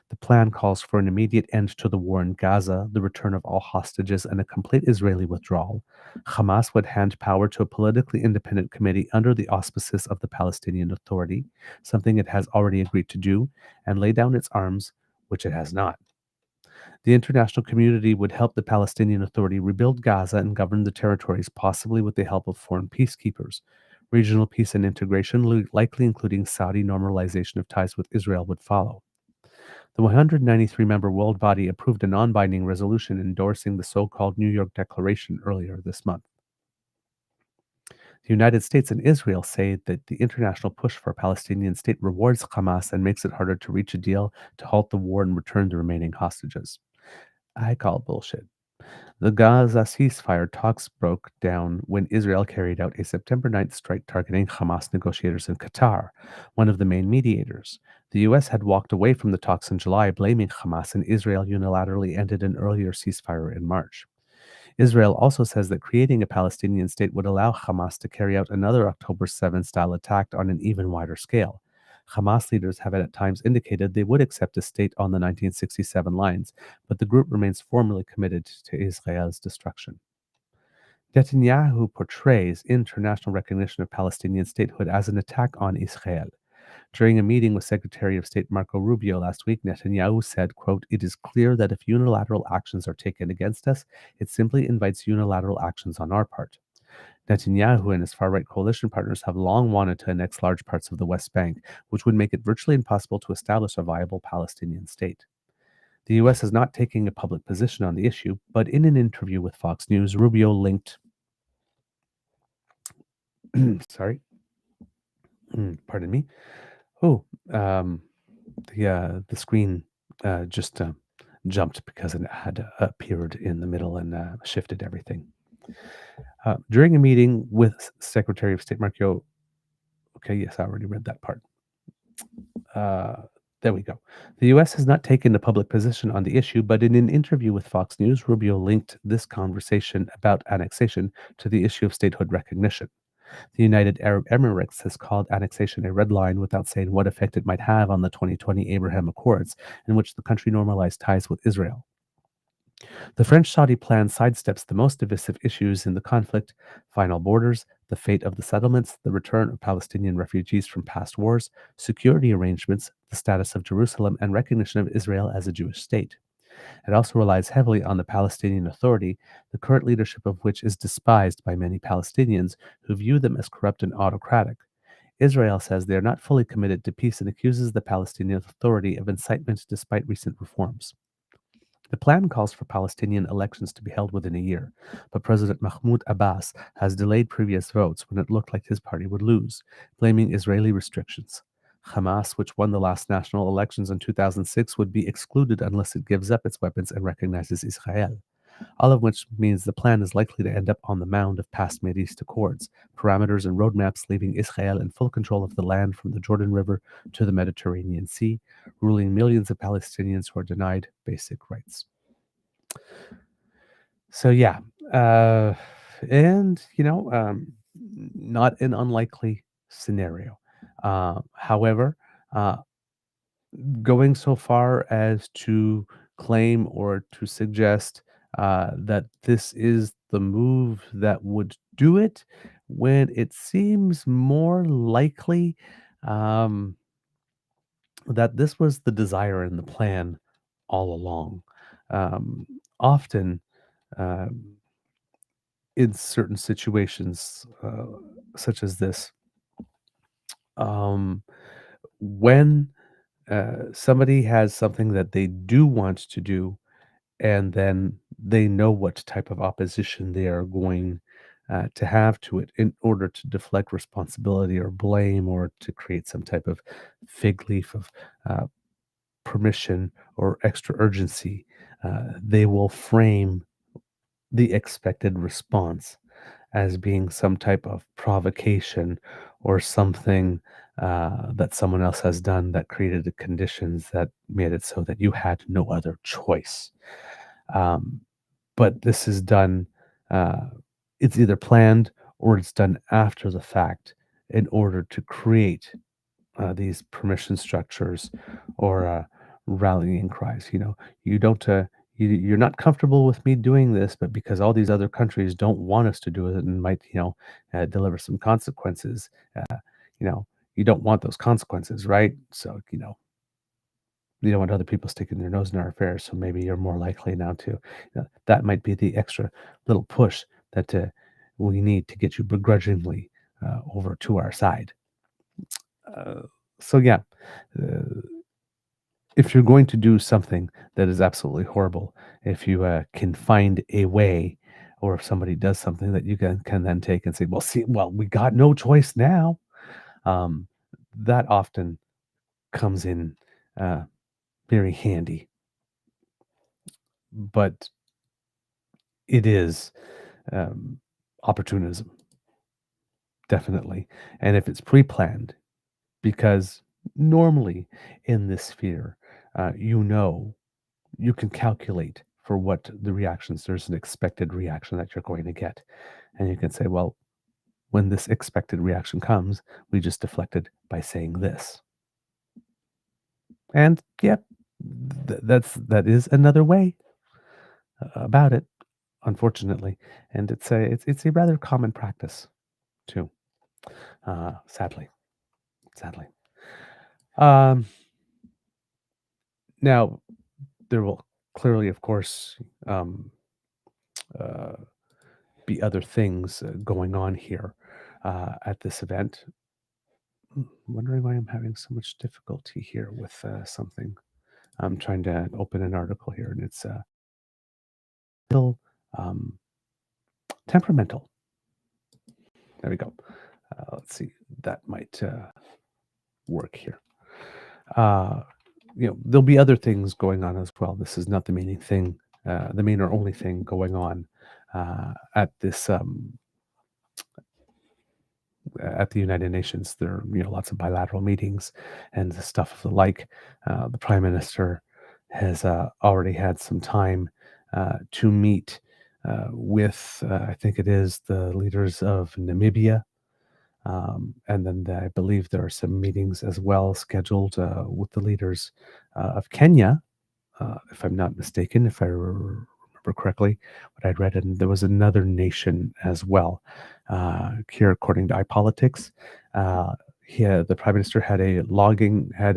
The plan calls for an immediate end to the war in Gaza, the return of all hostages, and a complete Israeli withdrawal. Hamas would hand power to a politically independent committee under the auspices of the Palestinian Authority, something it has already agreed to do, and lay down its arms, which it has not. The international community would help the Palestinian Authority rebuild Gaza and govern the territories, possibly with the help of foreign peacekeepers. Regional peace and integration, likely including Saudi normalization of ties with Israel, would follow. The 193-member world body approved a non-binding resolution endorsing the so-called New York Declaration earlier this month. The United States and Israel say that the international push for a Palestinian state rewards Hamas and makes it harder to reach a deal to halt the war and return the remaining hostages. I call bullshit. The Gaza ceasefire talks broke down when Israel carried out a September 9th strike targeting Hamas negotiators in Qatar, one of the main mediators. The U.S. had walked away from the talks in July, blaming Hamas, and Israel unilaterally ended an earlier ceasefire in March. Israel also says that creating a Palestinian state would allow Hamas to carry out another October 7 style attack on an even wider scale. Hamas leaders have at times indicated they would accept a state on the 1967 lines, but the group remains formally committed to Israel's destruction. Netanyahu portrays international recognition of Palestinian statehood as an attack on Israel. During a meeting with Secretary of State Marco Rubio last week, Netanyahu said, quote, "It is clear that if unilateral actions are taken against us, it simply invites unilateral actions on our part." Netanyahu and his far-right coalition partners have long wanted to annex large parts of the West Bank, which would make it virtually impossible to establish a viable Palestinian state. The U.S. is not taking a public position on the issue, but in an interview with Fox News, Rubio linked, sorry, pardon me. Oh, the screen just jumped because it had appeared in the middle and shifted everything. During a meeting with Secretary of State Marco, okay, yes, I already read that part. There we go. The U.S. has not taken a public position on the issue, but in an interview with Fox News, Rubio linked this conversation about annexation to the issue of statehood recognition. The United Arab Emirates has called annexation a red line without saying what effect it might have on the 2020 Abraham Accords, in which the country normalized ties with Israel. The French-Saudi plan sidesteps the most divisive issues in the conflict: final borders, the fate of the settlements, the return of Palestinian refugees from past wars, security arrangements, the status of Jerusalem, and recognition of Israel as a Jewish state. It also relies heavily on the Palestinian Authority, the current leadership of which is despised by many Palestinians who view them as corrupt and autocratic. Israel says they are not fully committed to peace and accuses the Palestinian Authority of incitement despite recent reforms. The plan calls for Palestinian elections to be held within a year, but President Mahmoud Abbas has delayed previous votes when it looked like his party would lose, blaming Israeli restrictions. Hamas, which won the last national elections in 2006, would be excluded unless it gives up its weapons and recognizes Israel. all of which means the plan is likely to end up on the mound of past Mideast accords, parameters and roadmaps leaving Israel in full control of the land from the Jordan River to the Mediterranean Sea, ruling millions of Palestinians who are denied basic rights. So yeah, uh, and not an unlikely scenario. However, uh, going so far as to claim or to suggest that this is the move that would do it, when it seems more likely um, that this was the desire and the plan all along. Um, Often, um, in certain situations such as this, um, when somebody has something that they do want to do, and then they know what type of opposition they are going to have to it in order to deflect responsibility or blame or to create some type of fig leaf of uh, permission or extra urgency, they will frame the expected response as being some type of provocation or something that someone else has done that created the conditions that made it so that you had no other choice. Um, but this is done, uh, it's either planned or it's done after the fact in order to create these permission structures or rallying cries. You don't. You're not comfortable with me doing this, but because all these other countries don't want us to do it and might, deliver some consequences. You know, you don't want those consequences, right? So, you don't want other people sticking their nose in our affairs. So maybe you're more likely now to. That might be the extra little push that we need to get you begrudgingly over to our side. Uh, so yeah, uh, if you're going to do something that is absolutely horrible, if you can find a way, or if somebody does something that you can then take and say, well, see, well, we got no choice now. Um, that often comes in uh, very handy, but it is um, opportunism, definitely. And if it's pre-planned, because normally in this sphere, you know you can calculate for what the reactions there's an expected reaction that you're going to get, and you can say, well, when this expected reaction comes, we just deflected by saying this. And yep, that is another way about it, unfortunately. And it's a rather common practice too, sadly. um Now, there will clearly, of course, um uh be other things going on here at this event. Wondering why I'm having so much difficulty here with something. I'm trying to open an article here, and it's still um, temperamental. There we go. Let's see. That might work here. Uh, there'll be other things going on as well. This is not the main thing, the main or only thing going on at this at the United Nations. There are lots of bilateral meetings and the stuff of the like. The Prime Minister has already had some time to meet with, I think it is the leaders of Namibia. And then I believe there are some meetings as well scheduled with the leaders of Kenya, if I'm not mistaken, if I remember correctly, what I'd read, and there was another nation as well. Here, according to iPolitics, the Prime Minister had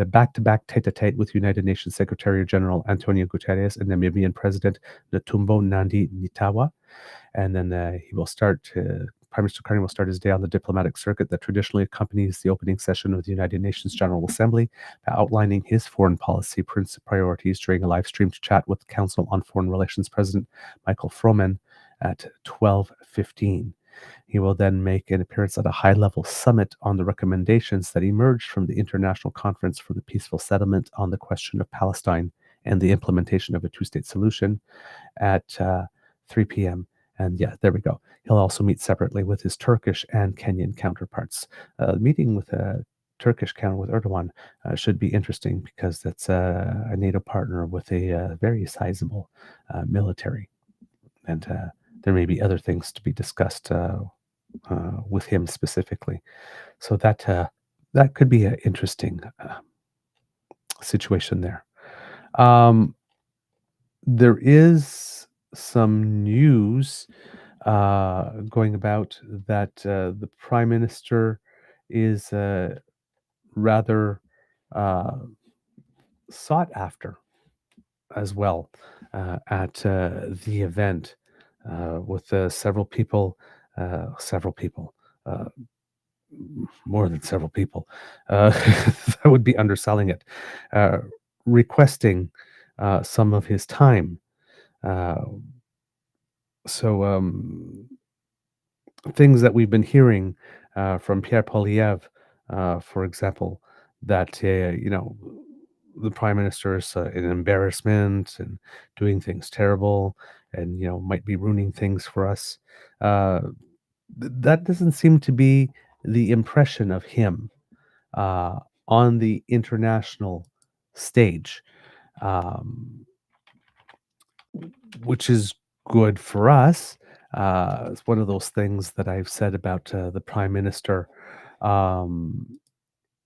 a back-to-back tete-a-tete with United Nations Secretary General Antonio Guterres and Namibian President Netumbo Nandi-Ndaitwah. And then he will start. Prime Minister Carney will start his day on the diplomatic circuit that traditionally accompanies the opening session of the United Nations General Assembly, outlining his foreign policy priorities during a live-streamed chat with Council on Foreign Relations President Michael Froman at 12:15. He will then make an appearance at a high-level summit on the recommendations that emerged from the International Conference for the Peaceful Settlement on the Question of Palestine and the implementation of a two-state solution at 3 p.m. And yeah, there we go. He'll also meet separately with his Turkish and Kenyan counterparts. Meeting with a Turkish counter with Erdogan should be interesting because that's a NATO partner with a very sizable military. And there may be other things to be discussed with him specifically. So that could be an interesting situation there. Um, there is some news going about that the prime minister is rather uh, sought after as well at the event with several people, uh, more than several people. That would be underselling it. Uh, Requesting some of his time. Uh, so things that we've been hearing from Pierre Poliev, for example, that the prime minister is an embarrassment and doing things terrible, and might be ruining things for us. Uh, that doesn't seem to be the impression of him uh, on the international stage. Um, which is good for us. It's one of those things that I've said about the prime minister. Um,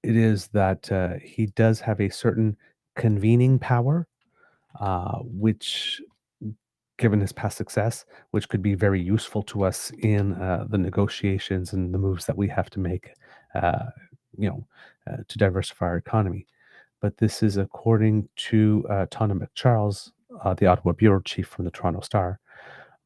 it is that he does have a certain convening power, which, given his past success, which could be very useful to us in the negotiations and the moves that we have to make, uh, to diversify our economy. But this is according to Tana McCharles, the Ottawa bureau chief from the Toronto Star.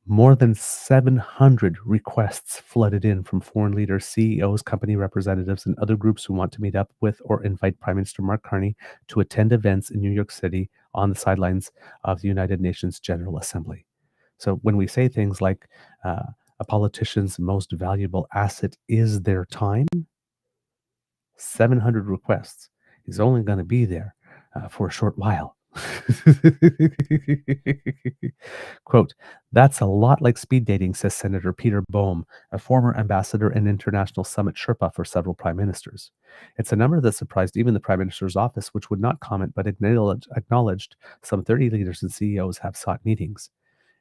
More than 700 requests flooded in from foreign leaders, CEOs, company representatives, and other groups who want to meet up with or invite Prime Minister Mark Carney to attend events in New York City on the sidelines of the United Nations General Assembly. So when we say things like a politician's most valuable asset is their time, 700 requests. He's only going to be there for a short while. Quote, that's a lot like speed dating, says Senator Peter Boehm, a former ambassador and international summit Sherpa for several prime ministers. It's a number that surprised even the prime minister's office, which would not comment but acknowledged some 30 leaders and CEOs have sought meetings.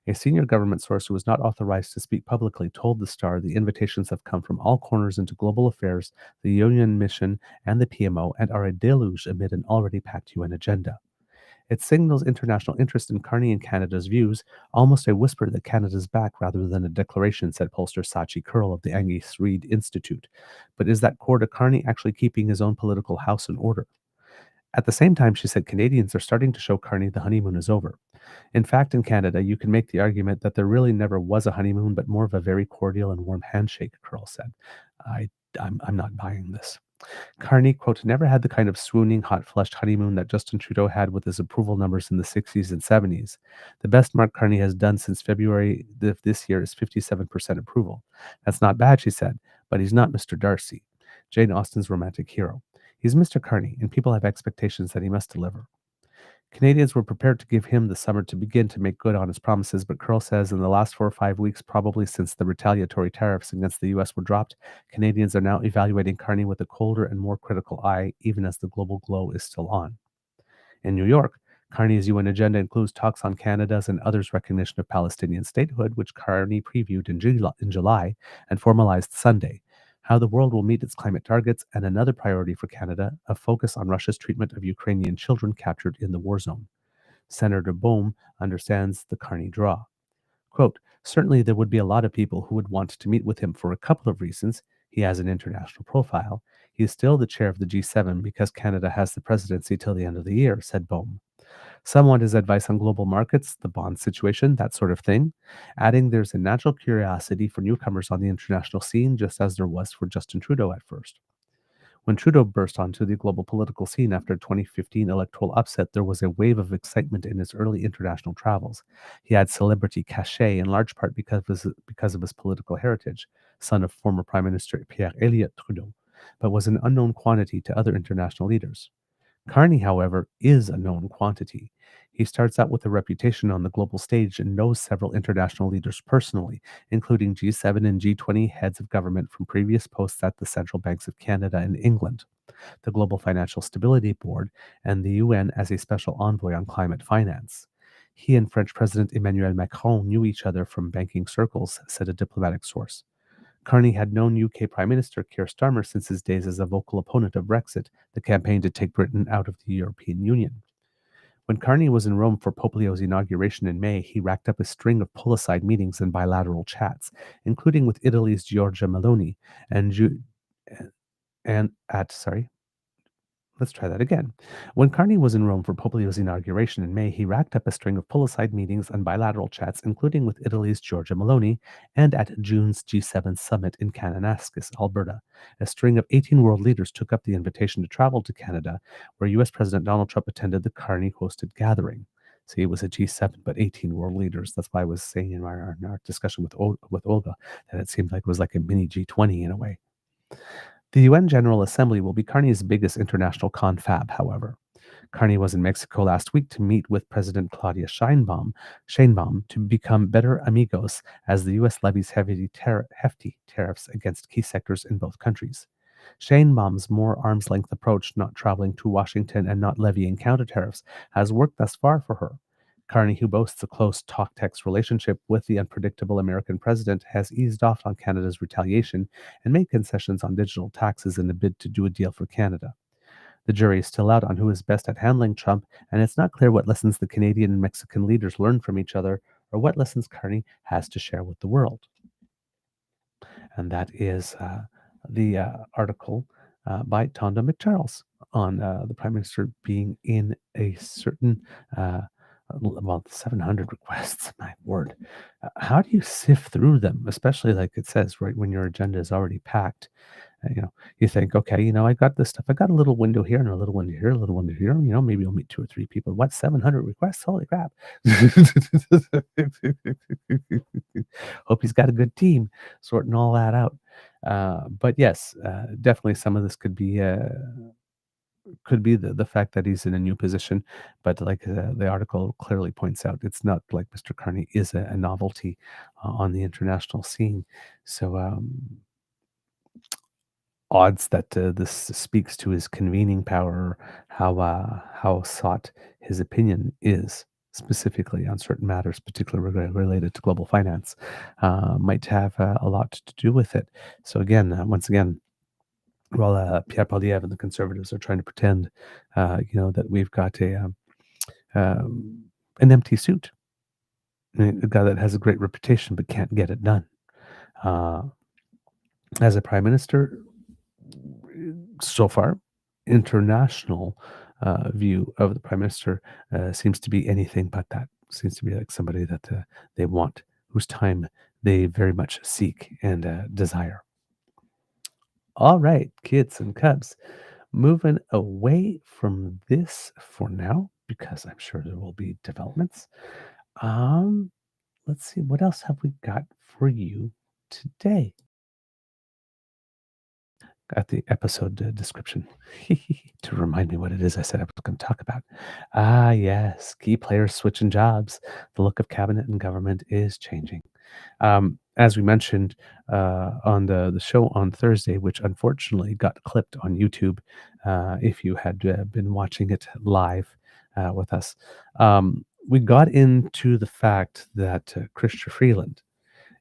A senior government source who was not authorized to speak publicly told the Star the invitations have come from all corners into global affairs, the UN mission, and the PMO, and are a deluge amid an already packed UN agenda. It signals international interest in Carney and Canada's views, almost a whisper that Canada's back rather than a declaration, said pollster Sachi Curl of the Angus Reid Institute. But is that core to Carney actually keeping his own political house in order? At the same time, she said Canadians are starting to show Carney the honeymoon is over. In fact, in Canada, you can make the argument that there really never was a honeymoon, but more of a very cordial and warm handshake, Curl said. I'm not buying this. Carney, quote, never had the kind of swooning, hot-flushed honeymoon that Justin Trudeau had with his approval numbers in the 60s and 70s. The best Mark Carney has done since February of this year is 57% approval. That's not bad, she said, but he's not Mr. Darcy, Jane Austen's romantic hero. He's Mr. Carney, and people have expectations that he must deliver. Canadians were prepared to give him the summer to begin to make good on his promises, but Curl says in the last 4 or 5 weeks, probably since the retaliatory tariffs against the U.S. were dropped, Canadians are now evaluating Carney with a colder and more critical eye, even as the global glow is still on. In New York, Carney's UN agenda includes talks on Canada's and others' recognition of Palestinian statehood, which Carney previewed in July and formalized Sunday. How the world will meet its climate targets, and another priority for Canada, a focus on Russia's treatment of Ukrainian children captured in the war zone. Senator Boehm understands the Carney draw. Quote, certainly there would be a lot of people who would want to meet with him for a couple of reasons. He has an international profile. He is still the chair of the G7 because Canada has the presidency till the end of the year, said Boehm. Some want his advice on global markets, the bond situation, that sort of thing, adding there's a natural curiosity for newcomers on the international scene, just as there was for Justin Trudeau at first. When Trudeau burst onto the global political scene after the 2015 electoral upset, there was a wave of excitement in his early international travels. He had celebrity cachet, in large part because of his political heritage, son of former Prime Minister Pierre Trudeau, but was an unknown quantity to other international leaders. Carney, however, is a known quantity. He starts out with a reputation on the global stage and knows several international leaders personally, including G7 and G20 heads of government from previous posts at the central banks of Canada and England, the Global Financial Stability Board, and the UN as a special envoy on climate finance. He and French President Emmanuel Macron knew each other from banking circles, said a diplomatic source. Carney had known UK Prime Minister Keir Starmer since his days as a vocal opponent of Brexit, the campaign to take Britain out of the European Union. When Carney was in Rome for Pope Leo's inauguration in May, he racked up a string of pull-aside meetings and bilateral chats, including with Italy's Giorgia Meloni and and at sorry, let's try that again. When Carney was in Rome for Pope Leo's inauguration in May, he racked up a string of pull-aside meetings and bilateral chats, including with Italy's Giorgia Meloni and at June's G7 summit in Kananaskis, Alberta. A string of 18 world leaders took up the invitation to travel to Canada, where U.S. President Donald Trump attended the Carney-hosted gathering. See, it was a G7, but 18 world leaders. That's why I was saying in our discussion with Olga that it seemed like it was like a mini G20 in a way. The UN General Assembly will be Carney's biggest international confab, however. Carney was in Mexico last week to meet with President Claudia Sheinbaum to become better amigos as the U.S. levies hefty tariffs against key sectors in both countries. Sheinbaum's more arm's length approach, not traveling to Washington and not levying counter tariffs, has worked thus far for her. Carney, who boasts a close talk-text relationship with the unpredictable American president, has eased off on Canada's retaliation and made concessions on digital taxes in a bid to do a deal for Canada. The jury is still out on who is best at handling Trump, and it's not clear what lessons the Canadian and Mexican leaders learned from each other or what lessons Carney has to share with the world. And that is the article by Tonda McCharles on the Prime Minister being in a certain, 700 requests, my word. How do you sift through them, especially like it says, right, when your agenda is already packed? You think, okay, I got this stuff. I got a little window here and a little window here, a little window here. Maybe I'll meet 2 or 3 people. What, 700 requests? Holy crap. Hope he's got a good team sorting all that out. But yes, definitely some of this could be the fact that he's in a new position. But like the article clearly points out, it's not like Mr. Carney is a novelty on the international scene. So, odds that this speaks to his convening power, how sought his opinion is specifically on certain matters, particularly related to global finance, might have a lot to do with it. So again, once again, while Pierre Poilievre and the Conservatives are trying to pretend, that we've got an empty suit, a guy that has a great reputation but can't get it done. As a prime minister, so far, international view of the prime minister seems to be anything but that. Seems to be like somebody that they want, whose time they very much seek and desire. All right, kids and cubs, moving away from this for now, because I'm sure there will be developments. Um, let's see, what else have we got for you today? Got the episode description to remind me what it is I said I was going to talk about. Ah, yes, key players switching jobs. The look of cabinet and government is changing. As we mentioned on the show on Thursday, which unfortunately got clipped on YouTube, if you had been watching it live with us, we got into the fact that Chrystia Freeland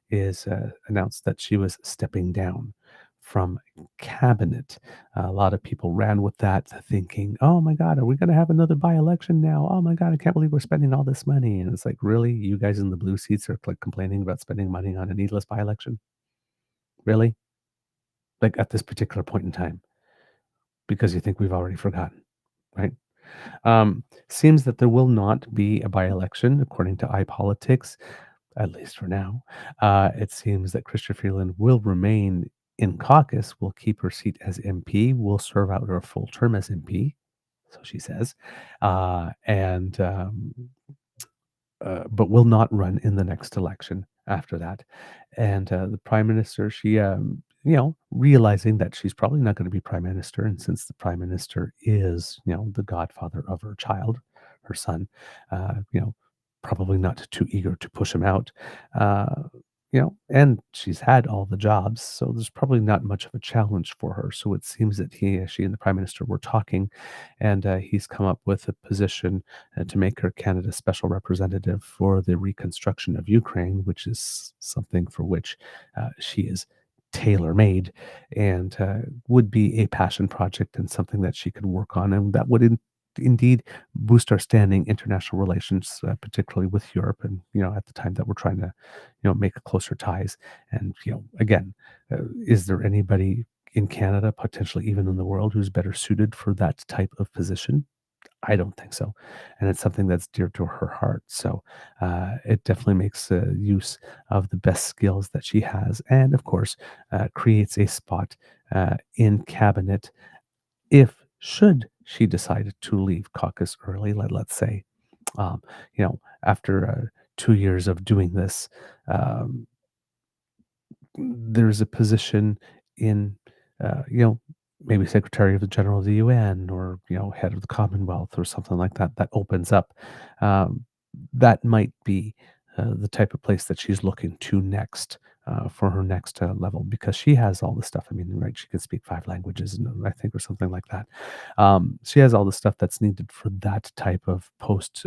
is announced that she was stepping down from cabinet. A lot of people ran with that, thinking, "Oh my God, are we going to have another by-election now? Oh my God, I can't believe we're spending all this money." And it's like, really, you guys in the blue seats are like complaining about spending money on a needless by-election? Really? Like at this particular point in time, because you think we've already forgotten, right? Seems that there will not be a by-election according to iPolitics, at least for now. It seems that Chrystia Freeland will remain in caucus, will keep her seat as MP, will serve out her full term as MP, so she says, but will not run in the next election after that. And the prime minister, she realizing that she's probably not going to be prime minister, and since the prime minister is, the godfather of her child, her son, probably not too eager to push him out. Uh, and she's had all the jobs, so there's probably not much of a challenge for her. So it seems that she and the prime minister were talking, and he's come up with a position to make her Canada's special representative for the reconstruction of Ukraine, which is something for which she is tailor made, and would be a passion project and something that she could work on, and that would indeed boost our standing international relations, particularly with Europe. And, at the time that we're trying to, make closer ties. And, again, is there anybody in Canada, potentially even in the world, who's better suited for that type of position? I don't think so. And it's something that's dear to her heart. So it definitely makes use of the best skills that she has. And of course, creates a spot in cabinet if should she decide to leave caucus early, let's say, um, after 2 years of doing this, um, there's a position in, maybe Secretary of the General of the UN, or, head of the Commonwealth or something like that, that opens up. Um, that might be the type of place that she's looking to next. For her next level, because she has all the stuff. I mean, right? She can speak 5 languages, and I think, or something like that. She has all the stuff that's needed for that type of post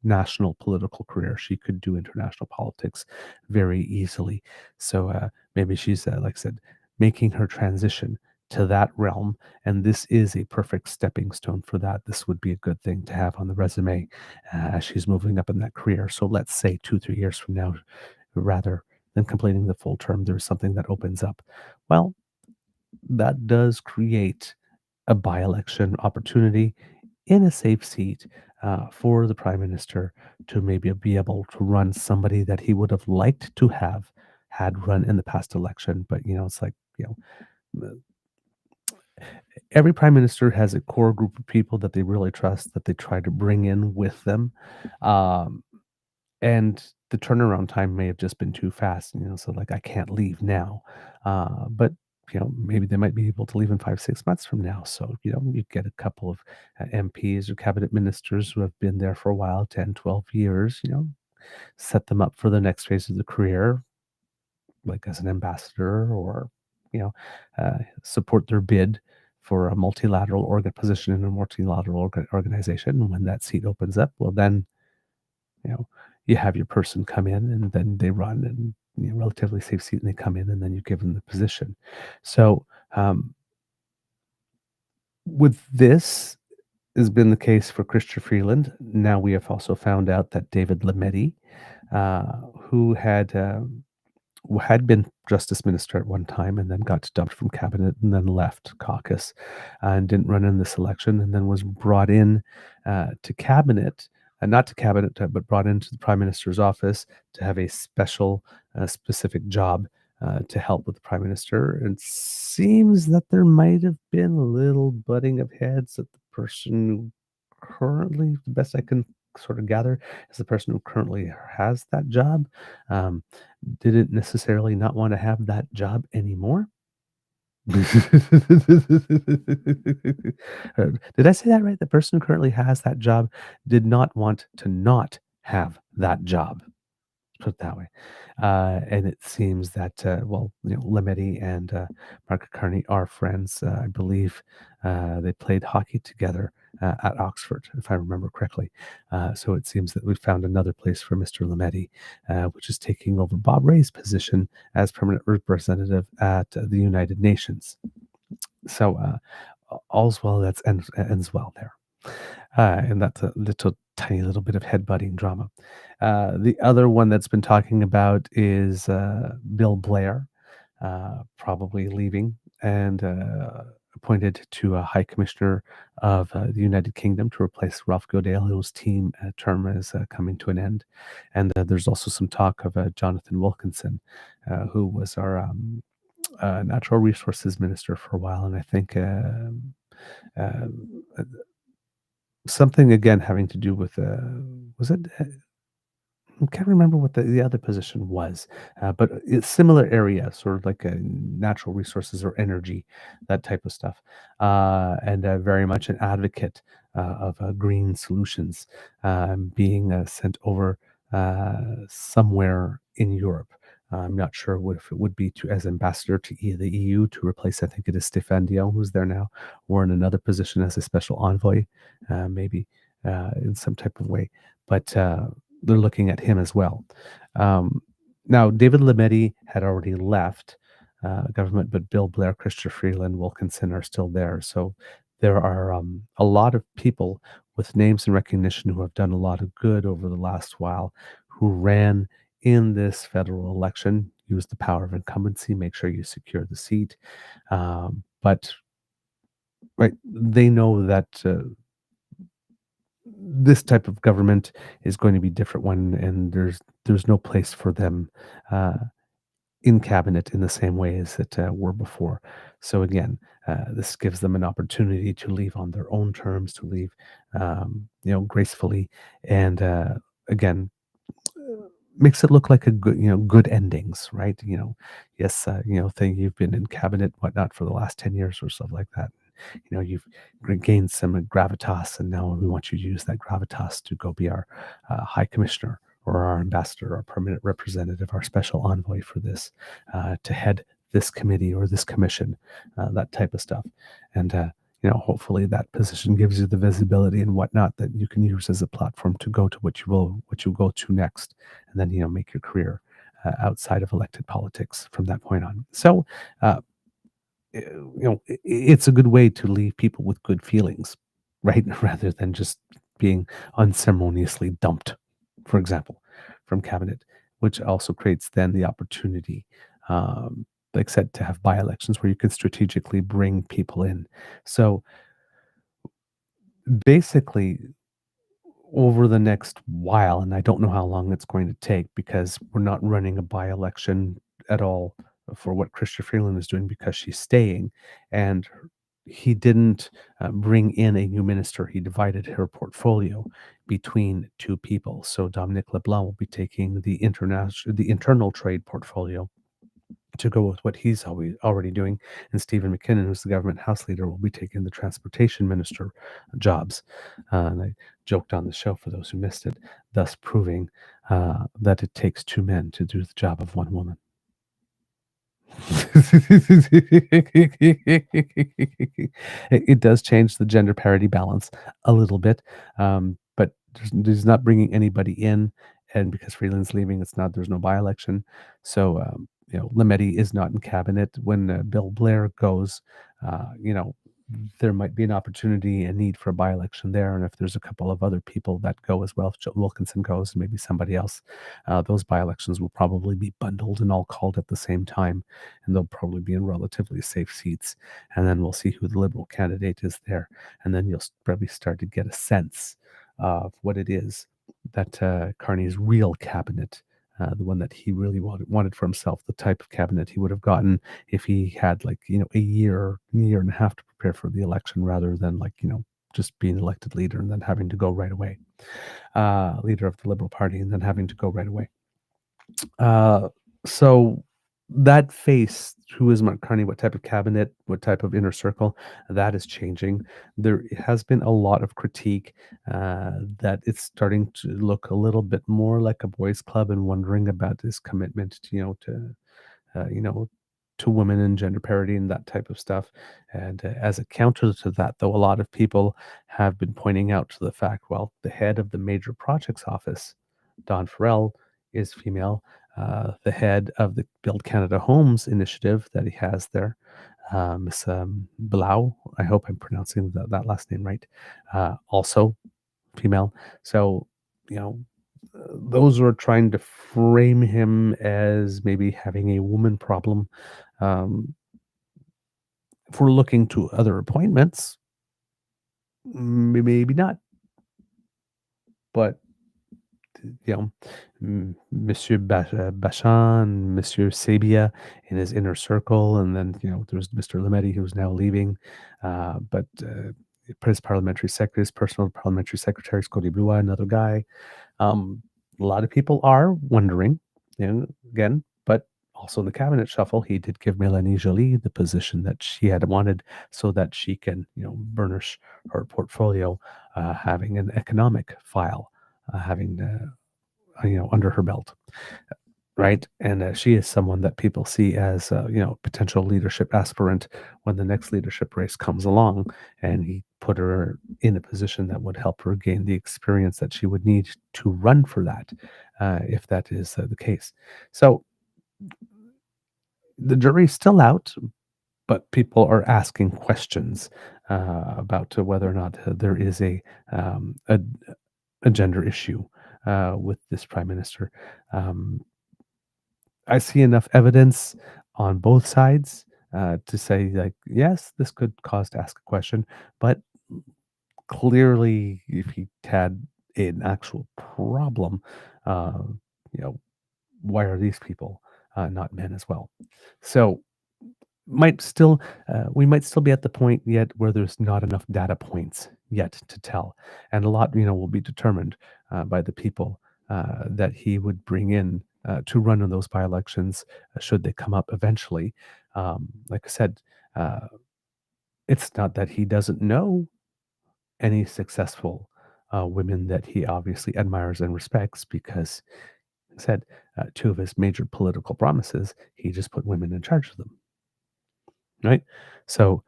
national political career. She could do international politics very easily. So maybe she's, like I said, making her transition to that realm, and this is a perfect stepping stone for that. This would be a good thing to have on the resume as she's moving up in that career. So let's say 2, 3 years from now, rather than completing the full term, there's something that opens up. Well, that does create a by-election opportunity in a safe seat for the prime minister to maybe be able to run somebody that he would have liked to have had run in the past election. But it's like, every prime minister has a core group of people that they really trust, that they try to bring in with them. Um, and the turnaround time may have just been too fast, so like, I can't leave now. But maybe they might be able to leave in 5, 6 months from now. So you get a couple of MPs or cabinet ministers who have been there for a while, 10, 12 years, set them up for the next phase of the career, like as an ambassador, or you know support their bid for a multilateral position in a multilateral organization. And when that seat opens up, well, then you know, you have your person come in, and then they run, and relatively safe seat, and they come in, and then you give them the position. So with this has been the case for Christopher Freeland. Now we have also found out that David Lametti, who had been justice minister at one time, and then got dumped from cabinet, and then left caucus, and didn't run in this election, and then was brought in to cabinet, not to cabinet, but brought into the prime minister's office to have a special, specific job to help with the prime minister. And it seems that there might have been a little butting of heads, that the person who currently, the best I can sort of gather, is the person who currently has that job, um, didn't necessarily not want to have that job anymore. Did I say that right? The person who currently has that job did not want to not have that job. Put it that way. And it seems that, well, Lametti and Mark Carney are friends. I believe they played hockey together at Oxford, if I remember correctly. So it seems that we found another place for Mr. Lametti, which is taking over Bob Ray's position as permanent representative at the United Nations. So all's well that ends well there. And that's a little tiny little bit of headbutting drama. The other one that's been talking about is Bill Blair, probably leaving, and appointed to a High Commissioner of the United Kingdom to replace Ralph Goodale, whose term is coming to an end. And there's also some talk of Jonathan Wilkinson, who was our natural resources minister for a while, and I think uh, something again having to do with was it I can't remember what the other position was, but it's similar area, sort of like natural resources or energy, that type of stuff, and very much an advocate of green solutions, being sent over somewhere in Europe. I'm not sure if it would be to as ambassador to the EU to replace, I think it is Stéphane Dion, who's there now, or in another position as a special envoy, maybe in some type of way. But they're looking at him as well. Um, Now, David Lametti had already left government, but Bill Blair, Christopher Freeland, Wilkinson are still there. So there are a lot of people with names and recognition who have done a lot of good over the last while, who ran in this federal election, use the power of incumbency, make sure you secure the seat. But right, they know that this type of government is going to be different one, and there's no place for them uh, in cabinet in the same way as it were before. So again, this gives them an opportunity to leave on their own terms, to leave, gracefully, and again, makes it look like a good, good endings, right? Yes, thing you've been in cabinet, whatnot, for the last 10 years or stuff like that. You've gained some gravitas, and now we want you to use that gravitas to go be our high commissioner or our ambassador, our permanent representative, our special envoy for this, to head this committee or this commission, that type of stuff. And hopefully that position gives you the visibility and whatnot that you can use as a platform to go to what you go to next, and then make your career outside of elected politics from that point on. So it's a good way to leave people with good feelings, right? Rather than just being unceremoniously dumped, for example, from cabinet, which also creates then the opportunity, like I said, to have by-elections where you can strategically bring people in. So basically, over the next while, and I don't know how long it's going to take because we're not running a by-election at all for what Chrystia Freeland is doing because she's staying, and he didn't bring in a new minister. He divided her portfolio between two people. So Dominic LeBlanc will be taking the internal trade portfolio to go with what he's already doing. And Stephen McKinnon, who's the government house leader, will be taking the transportation minister jobs. And I joked on the show for those who missed it, thus proving that it takes two men to do the job of one woman. It does change the gender parity balance a little bit, but there's not bringing anybody in, and because Freeland's leaving, there's no by-election. So Lametti is not in cabinet when Bill Blair goes. There might be an opportunity, a need for a by-election there, and if there's a couple of other people that go as well, if Joe Wilkinson goes and maybe somebody else, those by-elections will probably be bundled and all called at the same time, and they'll probably be in relatively safe seats. And then we'll see who the Liberal candidate is there, and then you'll probably start to get a sense of what it is that Carney's real cabinet, the one that he really wanted for himself, the type of cabinet he would have gotten if he had a year and a half to prepare for the election, rather than just being elected leader and then having to go right away, leader of the Liberal Party, and then having to go right away. So that face, who is Mark Carney, what type of cabinet, what type of inner circle, that is changing. There has been a lot of critique that it's starting to look a little bit more like a boys' club, and wondering about his commitment uh, you know, to women and gender parity and that type of stuff. And as a counter to that, though, a lot of people have been pointing out to the fact, well, the head of the major projects office, Don Farrell, is female. The head of the Build Canada Homes initiative that he has there, Miss Blau, I hope I'm pronouncing that last name right, also female. So, you know, those are trying to frame him as maybe having a woman problem. Um, if we're looking to other appointments, maybe not. But Monsieur Bachan, Monsieur Sabia in his inner circle, and then there's Mr. Lametti, who's now leaving, but his parliamentary secretary, his personal parliamentary secretary, Scotty Blua, another guy. A lot of people are wondering, again, but also in the cabinet shuffle, he did give Mélanie Joly the position that she had wanted so that she can, burnish her portfolio, having an economic file, having, under her belt. Right, and, she is someone that people see as, potential leadership aspirant when the next leadership race comes along, and he put her in a position that would help her gain the experience that she would need to run for that, if that is, the case. So, the jury's still out, but people are asking questions, about whether or not, there is um, a a gender issue, with this prime minister. Um I see enough evidence on both sides, to say, like, yes, this could cause to ask a question, but clearly, if he had an actual problem, uh, you know, why are these people not men as well? So, might still we might still be at the point yet where there's not enough data points yet to tell, and a lot will be determined by the people that he would bring in to run in those by-elections, should they come up eventually. Like I said, uh, it's not that he doesn't know any successful women that he obviously admires and respects, because like I said, two of his major political promises, he just put women in charge of them, right? So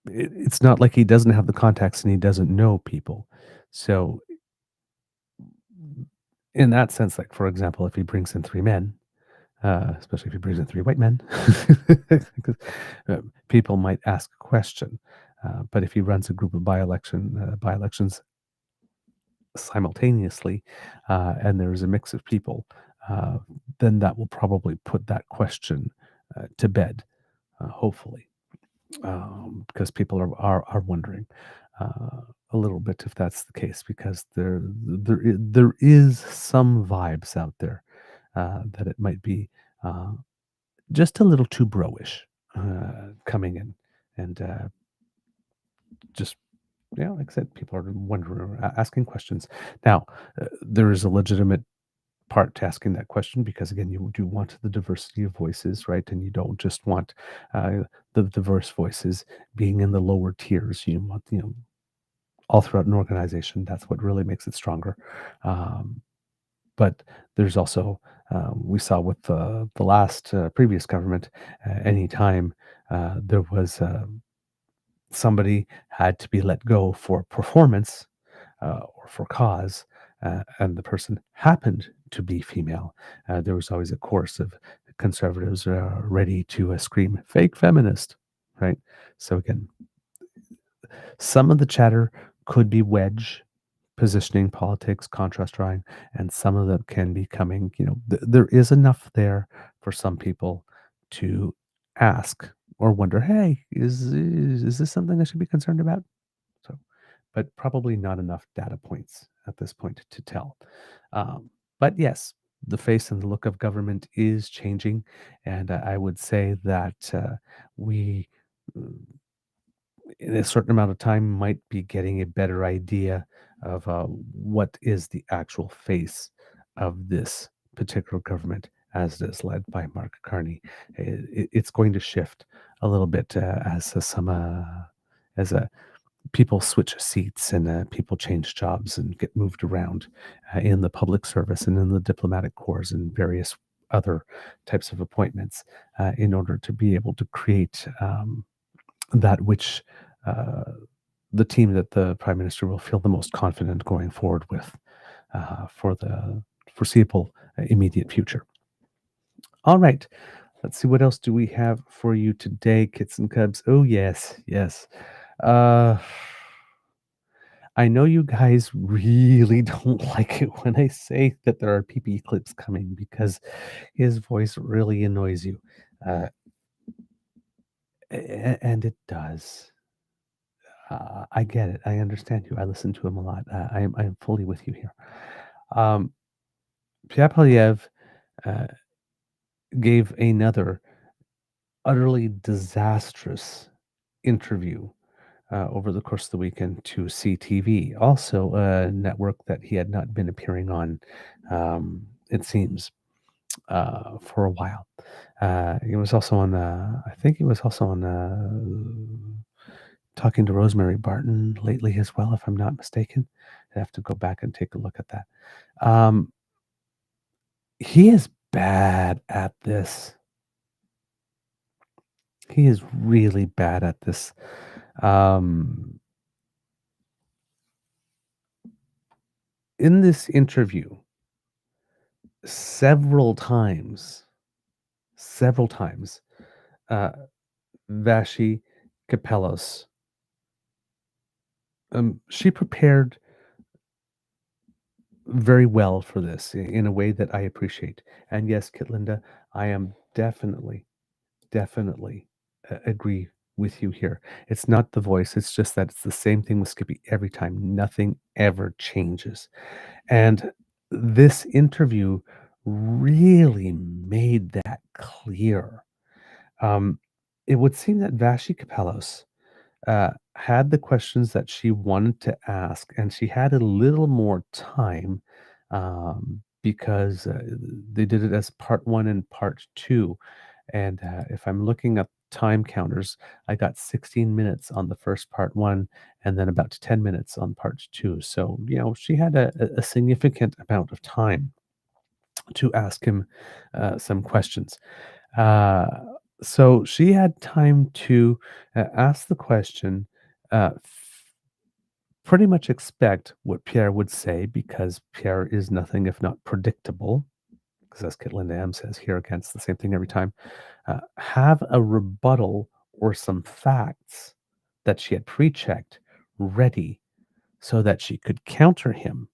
it's not like he doesn't have the contacts and he doesn't know people. So in that sense, like, for example, if he brings in 3 men, especially if he brings in 3 white men, 'cause, people might ask a question. But if he runs a group of by-elections simultaneously, and there's a mix of people, uh, then that will probably put that question, to bed, hopefully. Because people are wondering a little bit if that's the case, because there is some vibes out there that it might be uh, just a little too bro-ish coming in, and just like I said, people are wondering, asking questions. Now, there is a legitimate part to asking that question, because again, you do want the diversity of voices, right? And you don't just want uh, the diverse voices being in the lower tiers. You want all throughout an organization. That's what really makes it stronger. um, but there's also, we saw with the last previous government, anytime there was somebody had to be let go for performance, or for cause, and the person happened to be female, there was always a chorus of conservatives ready to scream "fake feminist," right? So again, some of the chatter could be wedge positioning, politics, contrast drawing, and some of them can be coming. There is enough there for some people to ask or wonder, "Hey, is this something I should be concerned about?" So, but probably not enough data points at this point to tell. But yes, the face and the look of government is changing, and I would say that we, mm, in a certain amount of time, might be getting a better idea of what is the actual face of this particular government, as it is led by Mark Carney. It's going to shift a little bit as some as people switch seats, and people change jobs and get moved around in the public service and in the diplomatic corps and various other types of appointments, in order to be able to create that which uh, the team that the prime minister will feel the most confident going forward with for the foreseeable immediate future. All right. Let's see, what else do we have for you today, kits and cubs? Oh, yes, yes. Uh, I know you guys really don't like it when I say that there are PP clips coming, because his voice really annoys you. Uh, and it does. I get it. I understand you. I listen to him a lot. I am fully with you here. Um, Pierre uh, gave another utterly disastrous interview over the course of the weekend to CTV, also a network that he had not been appearing on, it seems, for a while. He was also on, I think he was also on Talking to Rosemary Barton lately as well, if I'm not mistaken. I have to go back and take a look at that. Um, he is bad at this. He is really bad at this. Um, in this interview, several times, several times, uh, Vashi Capellos, she prepared very well for this in a way that I appreciate. And yes, Kitlinda, I am definitely agree with you here. It's not the voice, it's just that it's the same thing with Skippy every time. Nothing ever changes. And this interview really made that clear. Um, it would seem that Vashi Capellos had the questions that she wanted to ask, and she had a little more time because they did it as part one and part two. And if I'm looking at time counters, I got 16 minutes on the first part one and then about 10 minutes on part two. So, she had a significant amount of time to ask him some questions. Uh, so she had time to ask the question, pretty much expect what Pierre would say because Pierre is nothing if not predictable. Because as Kitlinda M says here again, it's the same thing every time. Have a rebuttal or some facts that she had pre-checked ready so that she could counter him.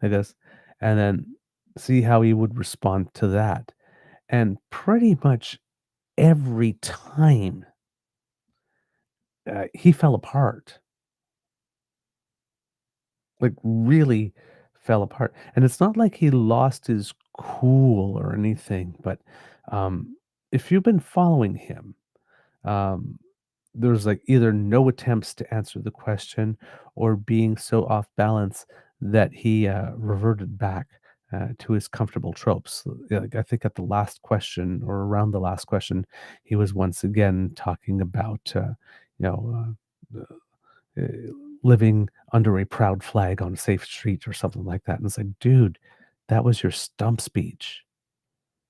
I guess, and then see how he would respond to that. And pretty much every time he fell apart, like really fell apart. And it's not like he lost his cool or anything, but if you've been following him, um, there's like either no attempts to answer the question or being so off balance that he reverted back to his comfortable tropes. Like I think at the last question or around the last question, he was once again talking about, uh, living under a proud flag on a safe street or something like that. And it's like, dude, that was your stump speech.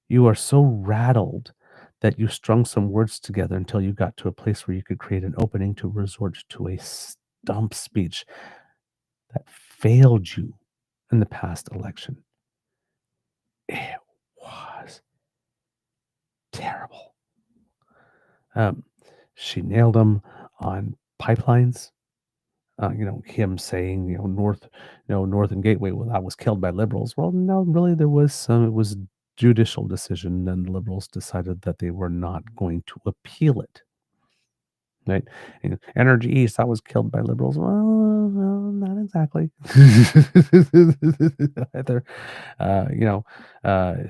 You are so rattled that you strung some words together until you got to a place where you could create an opening to resort to a stump speech that failed you in the past election. It was terrible. Um, she nailed him on pipelines. Him saying, Northern Gateway, well, that was killed by liberals. Well, no, really, there was some, it was judicial decision, and the liberals decided that they were not going to appeal it. Right? Energy East, that was killed by liberals. Well, not exactly. Either,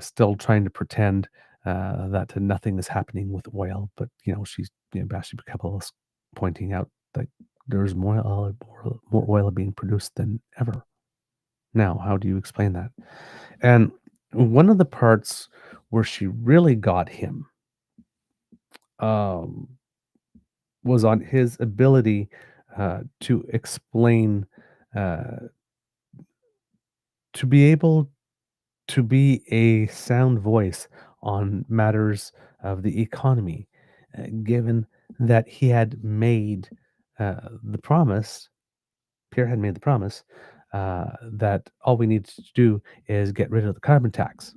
still trying to pretend that nothing is happening with oil, but she's Bashi Kapalos pointing out that there's more oil being produced than ever. Now, how do you explain that? And one of the parts where she really got him um, was on his ability to explain, uh, to be able to be a sound voice on matters of the economy, given that he had made the promise, Pierre had made the promise that all we need to do is get rid of the carbon tax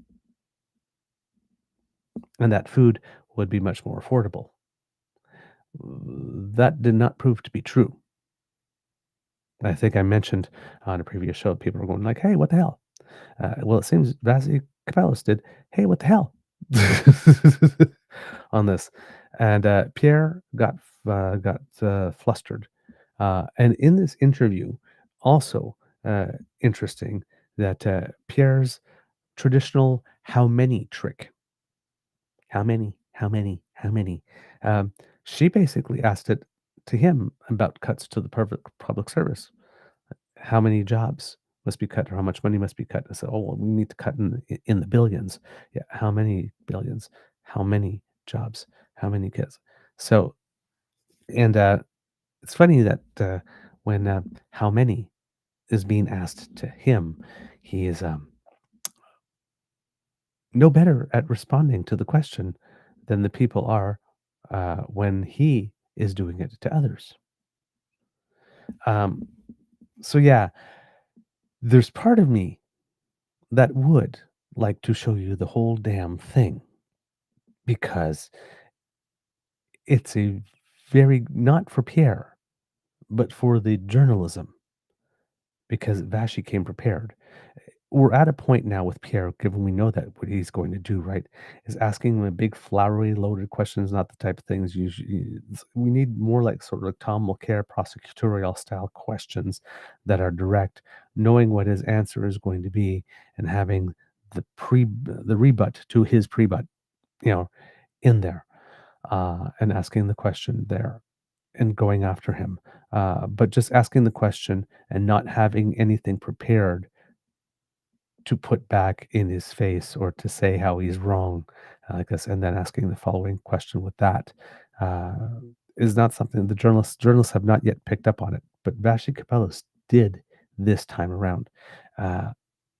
and that food would be much more affordable. That did not prove to be true. I think I mentioned on a previous show, people were going like, "Hey, what the hell?" Well, it seems Vasi Capelos did, "Hey, what the hell?" on this, and Pierre got flustered. And in this interview, also interesting that Pierre's traditional "how many" trick, how many, how many, how many. Um, she basically asked it to him about cuts to the public service. How many jobs must be cut or how much money must be cut? I said, oh, well, we need to cut in the billions. Yeah, how many billions? How many jobs? How many kids? So, and it's funny that when how many is being asked to him, he is no better at responding to the question than the people are when he is doing it to others. Um, so, yeah, there's part of me that would like to show you the whole damn thing because it's a very, not for Pierre, but for the journalism, because Vashi came prepared. We're at a point now with Pierre, given we know that what he's going to do, right, is asking him a big, flowery, loaded questions, not the type of things usually. We need more like sort of like Tom Mulcair prosecutorial style questions that are direct, knowing what his answer is going to be, and having the rebut to his prebut, you know, in there, and asking the question there and going after him. But just asking the question and not having anything prepared to put back in his face or to say how he's wrong, like this, and then asking the following question with that, uh, is not something the journalists have not yet picked up on it. But Vashi Kapelos did this time around, uh,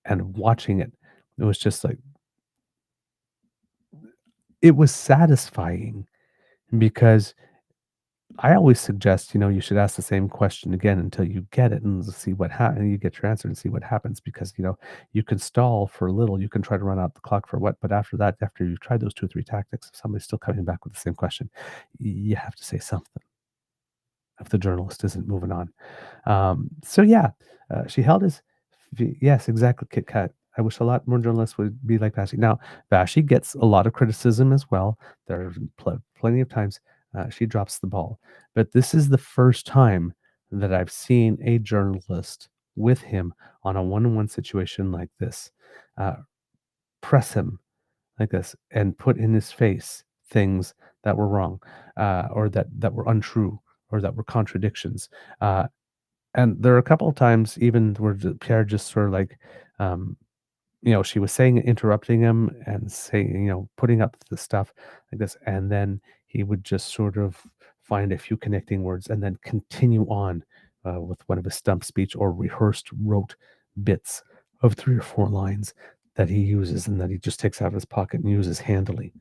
and watching it, it was just like it was satisfying because I always suggest, you should ask the same question again until you get it and see what happens. You get your answer and see what happens because, you can stall for a little. You can try to run out the clock for what, but after that, after you've tried those 2 or 3 tactics, if somebody's still coming back with the same question, you have to say something if the journalist isn't moving on. So yeah, she held his, yes, exactly, Kit Kat. I wish a lot more journalists would be like Vashi. Now, Vashi gets a lot of criticism as well. There are plenty of times she drops the ball. But this is the first time that I've seen a journalist with him on a one-on-one situation like this, press him like this and put in his face things that were wrong, or that were untrue, or that were contradictions. And there are a couple of times even where Pierre just sort of like, um, she was saying, interrupting him and saying, putting up the stuff like this. And then he would just sort of find a few connecting words and then continue on with one of his stump speech or wrote bits of 3 or 4 lines that he uses and that he just takes out of his pocket and uses handily,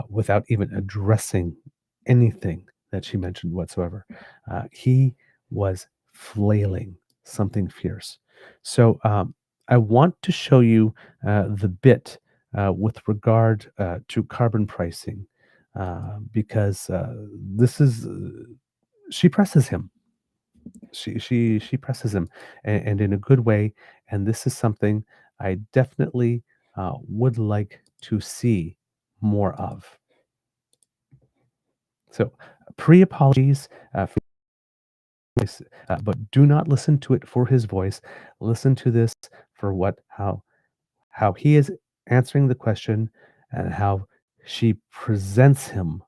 without even addressing anything that she mentioned whatsoever. He was flailing something fierce. So, I want to show you the bit with regard to carbon pricing, because this is she presses him. She presses him, and in a good way. And this is something I definitely would like to see more of. So, pre-apologies for voice, but do not listen to it for his voice. Listen to this for how he is answering the question and how she presents him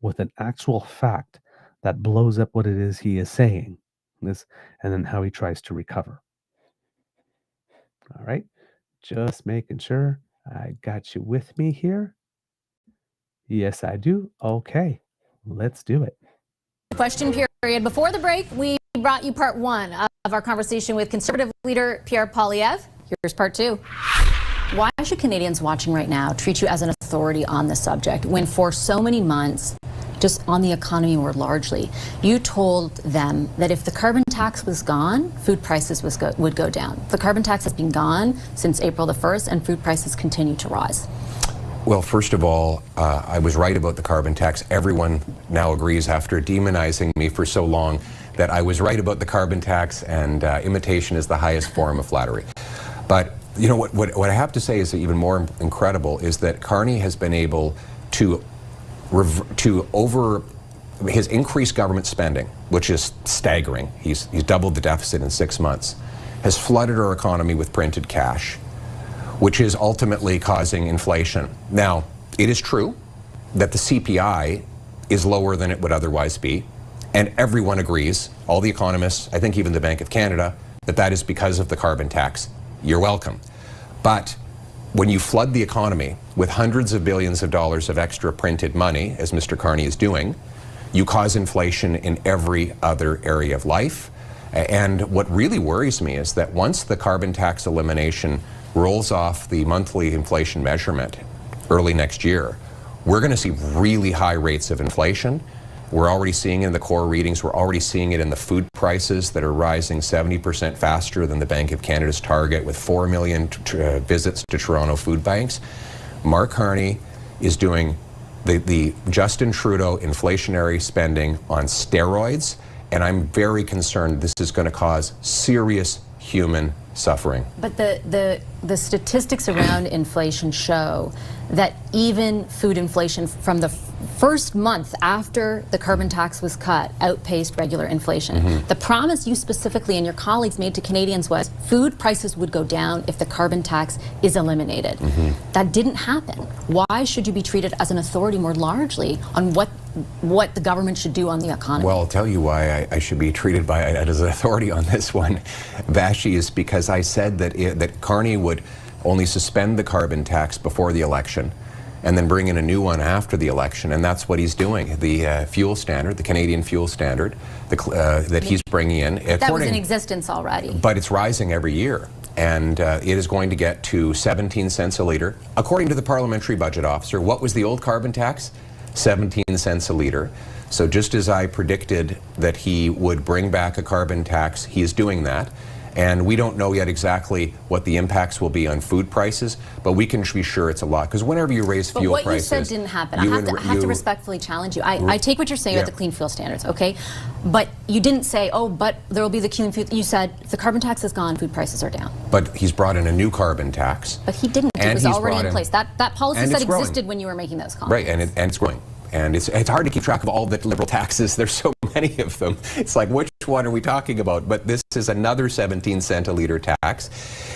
with an actual fact that blows up what it is he is saying. This, and then how he tries to recover. All right. Just making sure I got you with me here. Yes, I do. Okay. Let's do it. Question period. Before the break, we brought you part 1 of our conversation with Conservative leader Pierre Poilievre. Here's part 2. Why should Canadians watching right now treat you as an authority on this subject when for so many months, just on the economy more largely, you told them that if the carbon tax was gone, food prices would go down? The carbon tax has been gone since April the 1st and food prices continue to rise. Well, first of all, I was right about the carbon tax. Everyone now agrees after demonizing me for so long that I was right about the carbon tax, and imitation is the highest form of flattery. But what I have to say is even more incredible is that Carney has been able to over his increased government spending, which is staggering. He's doubled the deficit in 6 months, has flooded our economy with printed cash, which is ultimately causing inflation. Now, it is true that the CPI is lower than it would otherwise be, And everyone agrees, all the economists, I think even the Bank of Canada, that that is because of the carbon tax. You're welcome. But when you flood the economy with hundreds of billions of dollars of extra printed money, as Mr. Carney is doing, you cause inflation in every other area of life. And what really worries me is that once the carbon tax elimination rolls off the monthly inflation measurement early next year, we're going to see really high rates of inflation. We're already seeing it in the core readings. We're already seeing it in the food prices that are rising 70% faster than the Bank of Canada's target, with 4 million visits to Toronto food banks. Mark Carney is doing the Justin Trudeau inflationary spending on steroids, and I'm very concerned this is going to cause serious human suffering. But the statistics around inflation show that even food inflation from the first month after the carbon tax was cut outpaced regular inflation. The promise you specifically and your colleagues made to Canadians was food prices would go down if the carbon tax is eliminated. That didn't happen. Why should you be treated as an authority more largely on what the government should do on the economy? Well, I'll tell you why I should be treated as an authority on this one, Vashi, is because I said that Carney would only suspend the carbon tax before the election and then bring in a new one after the election, and that's what he's doing. The fuel standard, the Canadian fuel standard, that he's bringing in. That was in existence already. But it's rising every year, and it is going to get to 17 cents a litre. According to the parliamentary budget officer, what was the old carbon tax? 17 cents a litre. So just as I predicted that he would bring back a carbon tax, he is doing that. And we don't know yet exactly what the impacts will be on food prices, but we can be sure it's a lot. Because whenever you raise fuel prices... But what you said didn't happen. I have to respectfully challenge you. I take what you're saying about the clean fuel standards, okay? But you didn't say, oh, but there will be the clean fuel... You said, if the carbon tax is gone, food prices are down. But he's brought in a new carbon tax. But he didn't. It was already in place. That policy set existed when you were making those comments. Right, and it's growing. And it's hard to keep track of all the liberal taxes. There's so many of them. It's like, which one are we talking about? But this is another 17 cent a litre tax.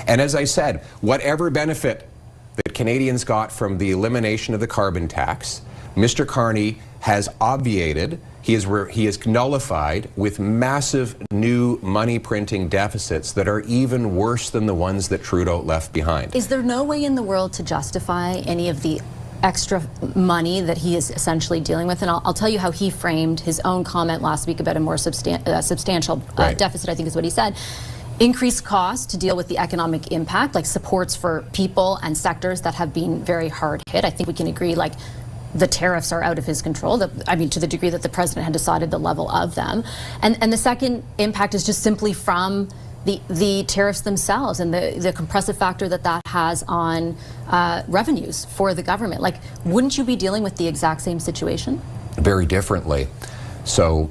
And as I said, whatever benefit that Canadians got from the elimination of the carbon tax, Mr. Carney has obviated, he is nullified with massive new money printing deficits that are even worse than the ones that Trudeau left behind. Is there no way in the world to justify any of the extra money that he is essentially dealing with? And I'll tell you how he framed his own comment last week about a more substantial deficit, I think is what he said. Increased costs to deal with the economic impact, like supports for people and sectors that have been very hard hit. I think we can agree, like, the tariffs are out of his control. I mean, to the degree that the president had decided the level of them. And the second impact is just simply from the tariffs themselves and the compressive factor that has on revenues for the government. Like, wouldn't you be dealing with the exact same situation? Very differently. So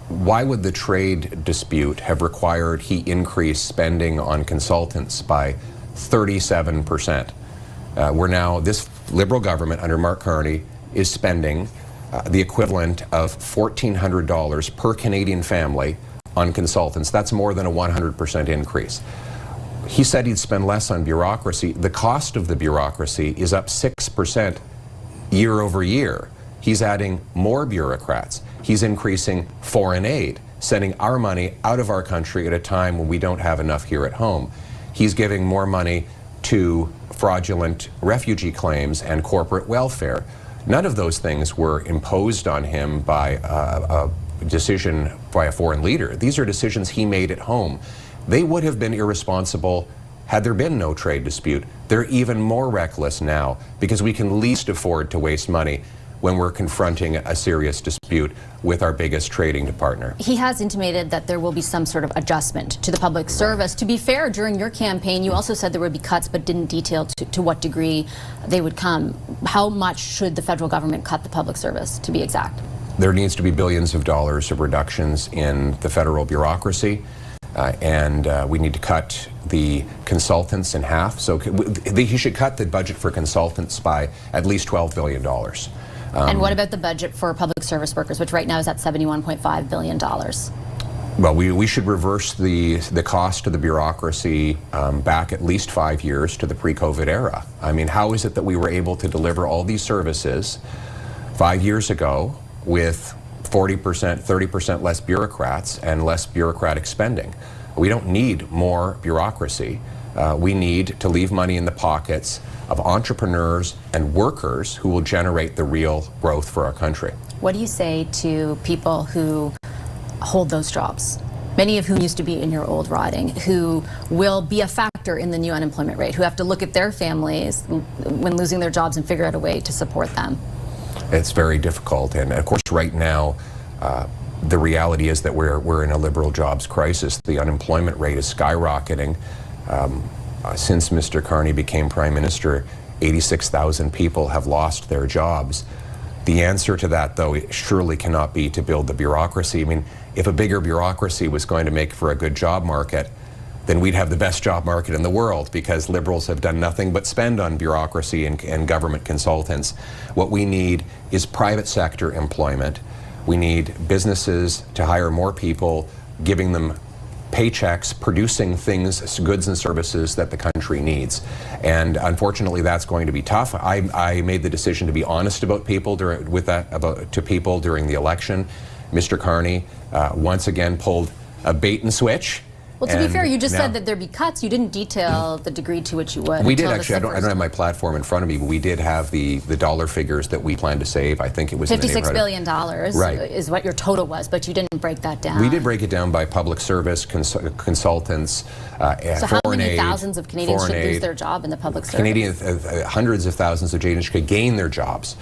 why would the trade dispute have required he increase spending on consultants by 37%? We're now, this Liberal government under Mark Carney is spending the equivalent of $1,400 per Canadian family on consultants. That's more than a 100% increase. He said he'd spend less on bureaucracy. The cost of the bureaucracy is up 6% year over year. He's adding more bureaucrats. He's increasing foreign aid, sending our money out of our country at a time when we don't have enough here at home. He's giving more money to fraudulent refugee claims and corporate welfare. None of those things were imposed on him by a decision by a foreign leader. These are decisions he made at home. They would have been irresponsible had there been no trade dispute. They're even more reckless now because we can least afford to waste money when we're confronting a serious dispute with our biggest trading partner. He has intimated that there will be some sort of adjustment to the public service. To be fair, during your campaign, you also said there would be cuts, but didn't detail to what degree they would come. How much should the federal government cut the public service, to be exact? There needs to be billions of dollars of reductions in the federal bureaucracy, and we need to cut the consultants in half. So he should cut the budget for consultants by at least $12 billion. And what about the budget for public service workers, which right now is at $71.5 billion? Well, we should reverse the cost of the bureaucracy back at least 5 years to the pre-COVID era. I mean, how is it that we were able to deliver all these services 5 years ago with 40%, 30% less bureaucrats and less bureaucratic spending. We don't need more bureaucracy. We need to leave money in the pockets of entrepreneurs and workers who will generate the real growth for our country. What do you say to people who hold those jobs, many of whom used to be in your old riding, who will be a factor in the new unemployment rate, who have to look at their families when losing their jobs and figure out a way to support them? It's very difficult, and of course right now the reality is that we're in a liberal jobs crisis. The unemployment rate is skyrocketing. Since Mr. Carney became Prime Minister, 86,000 people have lost their jobs. The answer to that, though, surely cannot be to build the bureaucracy. I mean, if a bigger bureaucracy was going to make for a good job market, then we'd have the best job market in the world, because Liberals have done nothing but spend on bureaucracy and government consultants. What we need is private sector employment. We need businesses to hire more people, giving them paychecks, producing things, goods and services that the country needs. And unfortunately, that's going to be tough. I made the decision to be honest about people during the election. Mr. Carney once again pulled a bait and switch. Well, to be fair, you just said that there'd be cuts. You didn't detail the degree to which you would. We did actually. I don't have my platform in front of me, but we did have the dollar figures that we plan to save. I think it was $56 billion right. is what your total was, but you didn't break that down. We did break it down by public service, consultants, so how many thousands of Canadians should lose their job in the public service? Hundreds of thousands of Canadians should gain their jobs,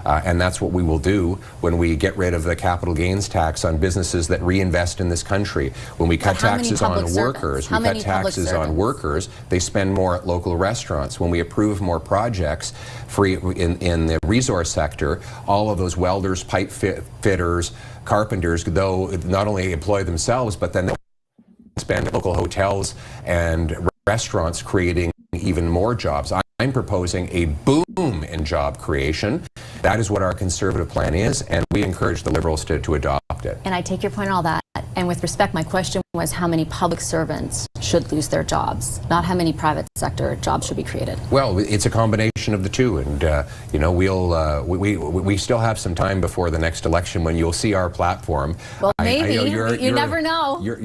and that's what we will do when we get rid of the capital gains tax on businesses that reinvest in this country. When we cut taxes on workers, they spend more at local restaurants. When we approve more projects in the resource sector, all of those welders, pipe fitters, carpenters, though not only employ themselves, but then they spend at local hotels and restaurants, creating even more jobs. I'm proposing a boom in job creation. That is what our Conservative plan is, and we encourage the Liberals to adopt it. And I take your point on all that. And with respect, my question was how many public servants should lose their jobs, not how many private sector jobs should be created. Well, it's a combination of the two, and you know, we still have some time before the next election when you'll see our platform. Well, maybe you never know. You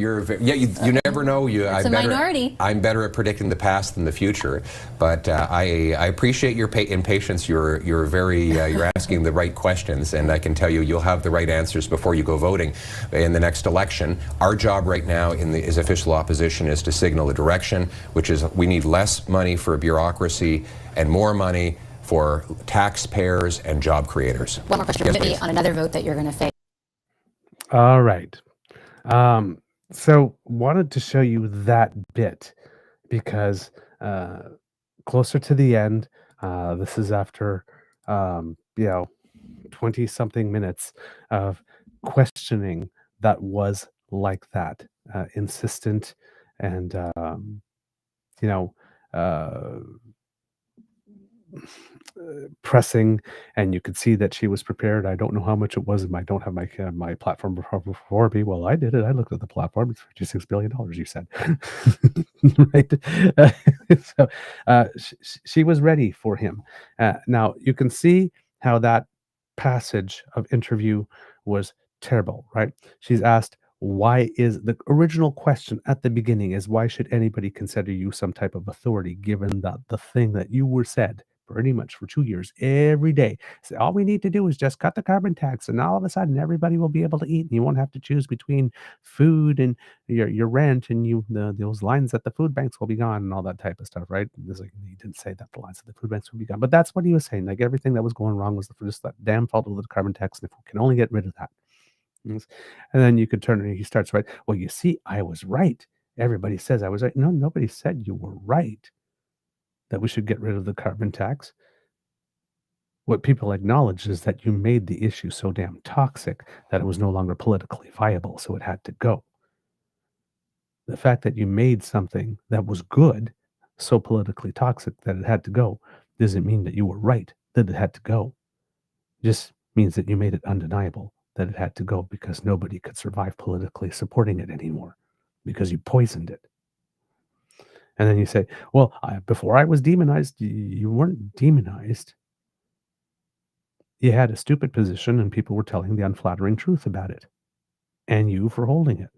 never know. It's a minority. I'm better at predicting the past than the future, but I appreciate your impatience. You're asking the right questions, and I can tell you you'll have the right answers before you go voting in the next election. Our job right now as official opposition is to signal a direction, which is we need less money for bureaucracy and more money for taxpayers and job creators. One more question on another vote that you're going to face. All right. So wanted to show you that bit because closer to the end, this is after 20-something minutes of questioning that was like that, insistent and pressing, and you could see that she was prepared. I don't know how much it was. I don't have my platform before me. Well, I did it. I looked at the platform. It's $56 billion, you said. Right? She was ready for him. Now, you can see how that passage of interview was terrible, right? She's asked, why is the original question at the beginning is why should anybody consider you some type of authority given that the thing that you were said pretty much for 2 years every day. So all we need to do is just cut the carbon tax and all of a sudden everybody will be able to eat and you won't have to choose between food and your rent and those lines at the food banks will be gone and all that type of stuff, right? It's like, he didn't say that the lines at the food banks will be gone, but that's what he was saying. Like everything that was going wrong was just that damn fault of the carbon tax, and if we can only get rid of that. And then you could turn and he starts, right? Well, you see, I was right. Everybody says I was right. No, nobody said you were right that we should get rid of the carbon tax. What people acknowledge is that you made the issue so damn toxic that it was no longer politically viable, so it had to go. The fact that you made something that was good so politically toxic that it had to go doesn't mean that you were right that it had to go. It just means that you made it undeniable that it had to go because nobody could survive politically supporting it anymore because you poisoned it. And then you say, well, before I was demonized, you weren't demonized. You had a stupid position and people were telling the unflattering truth about it, and you for holding it.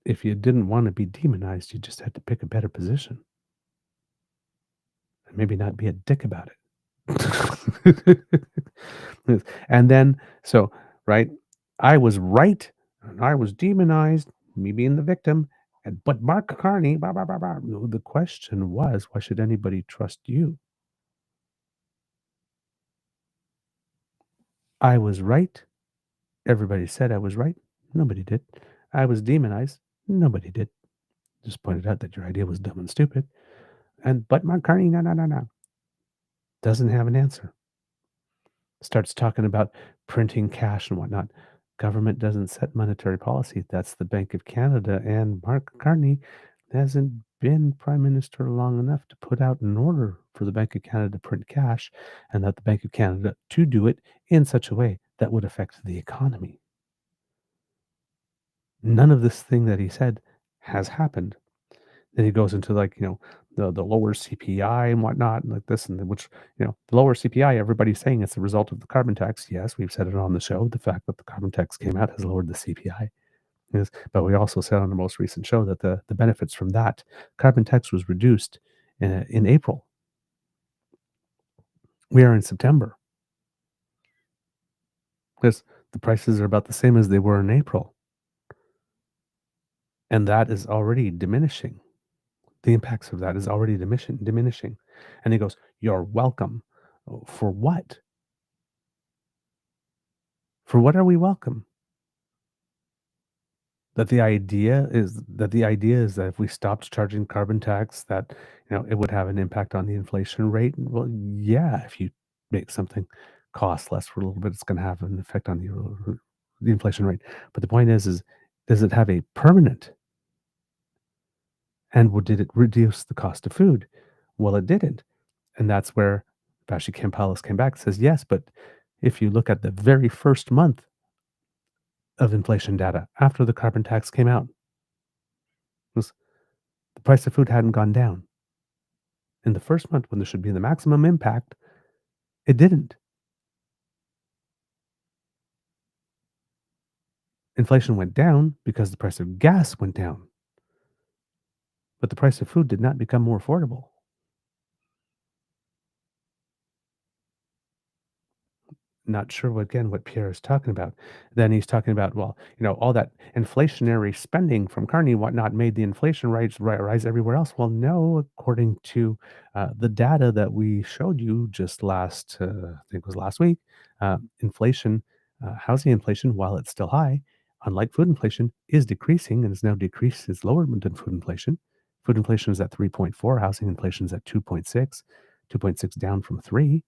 If you didn't want to be demonized, you just had to pick a better position and maybe not be a dick about it. And then, so, right, I was right and I was demonized, me being the victim, but Mark Carney, blah, blah, blah, blah. The question was, why should anybody trust you? I was right. Everybody said I was right. Nobody did. I was demonized. Nobody did. Just pointed out that your idea was dumb and stupid. But Mark Carney, no. Doesn't have an answer. Starts talking about printing cash and whatnot. Government doesn't set monetary policy. That's the Bank of Canada. And Mark Carney hasn't been Prime Minister long enough to put out an order for the Bank of Canada to print cash and that the Bank of Canada to do it in such a way that would affect the economy. None of this thing that he said has happened. Then he goes into the lower CPI and whatnot, and like this and which the lower CPI. Everybody's saying it's the result of the carbon tax. Yes, we've said it on the show. The fact that the carbon tax came out has lowered the CPI. Yes, but we also said on the most recent show that the benefits from that carbon tax was reduced in April. We are in September. Because the prices are about the same as they were in April, and that is already diminishing. The impacts of that is already diminishing. And he goes, "You're welcome." For what? For what are we welcome? The idea is that if we stopped charging carbon tax, that it would have an impact on the inflation rate. Well, yeah, if you make something cost less for a little bit, it's going to have an effect on the inflation rate. But the point is does it have a permanent? And did it reduce the cost of food? Well, it didn't. And that's where Bashi Kampalis came back and says, yes, but if you look at the very first month of inflation data after the carbon tax came out, the price of food hadn't gone down. In the first month, when there should be the maximum impact, it didn't. Inflation went down because the price of gas went down. But the price of food did not become more affordable. Not sure what Pierre is talking about. Then he's talking about, well, all that inflationary spending from Carney and whatnot made the inflation rates rise everywhere else. Well, no, according to the data that we showed you just I think it was last week, inflation, housing inflation, while it's still high, unlike food inflation, is decreasing and is now decreased. It's lower than food inflation. Food inflation is at 3.4. Housing inflation is at 2.6. 2.6 down from 3.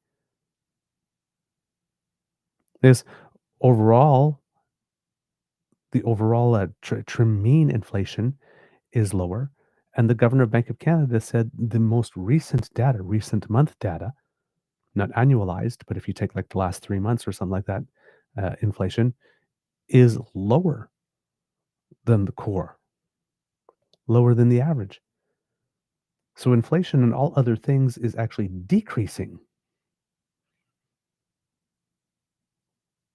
Is overall, the overall trim mean inflation is lower. And the governor of Bank of Canada said the most recent month data, not annualized, but if you take like the last 3 months or something like that, inflation is lower than the core, lower than the average. So inflation and all other things is actually decreasing.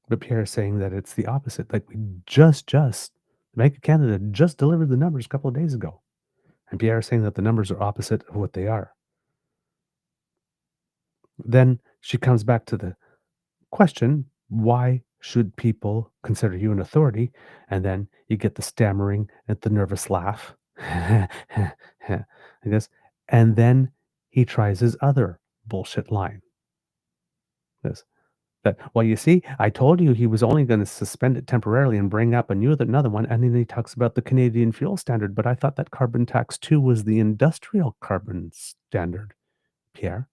But Pierre is saying that it's the opposite. Like the Bank of Canada just delivered the numbers a couple of days ago. And Pierre is saying that the numbers are opposite of what they are. Then she comes back to the question, why should people consider you an authority? And then you get the stammering and the nervous laugh. I guess. And then he tries his other bullshit line. This. That, well, you see, I told you he was only going to suspend it temporarily and bring up another one. And then he talks about the Canadian fuel standard. But I thought that carbon tax 2 was the industrial carbon standard, Pierre.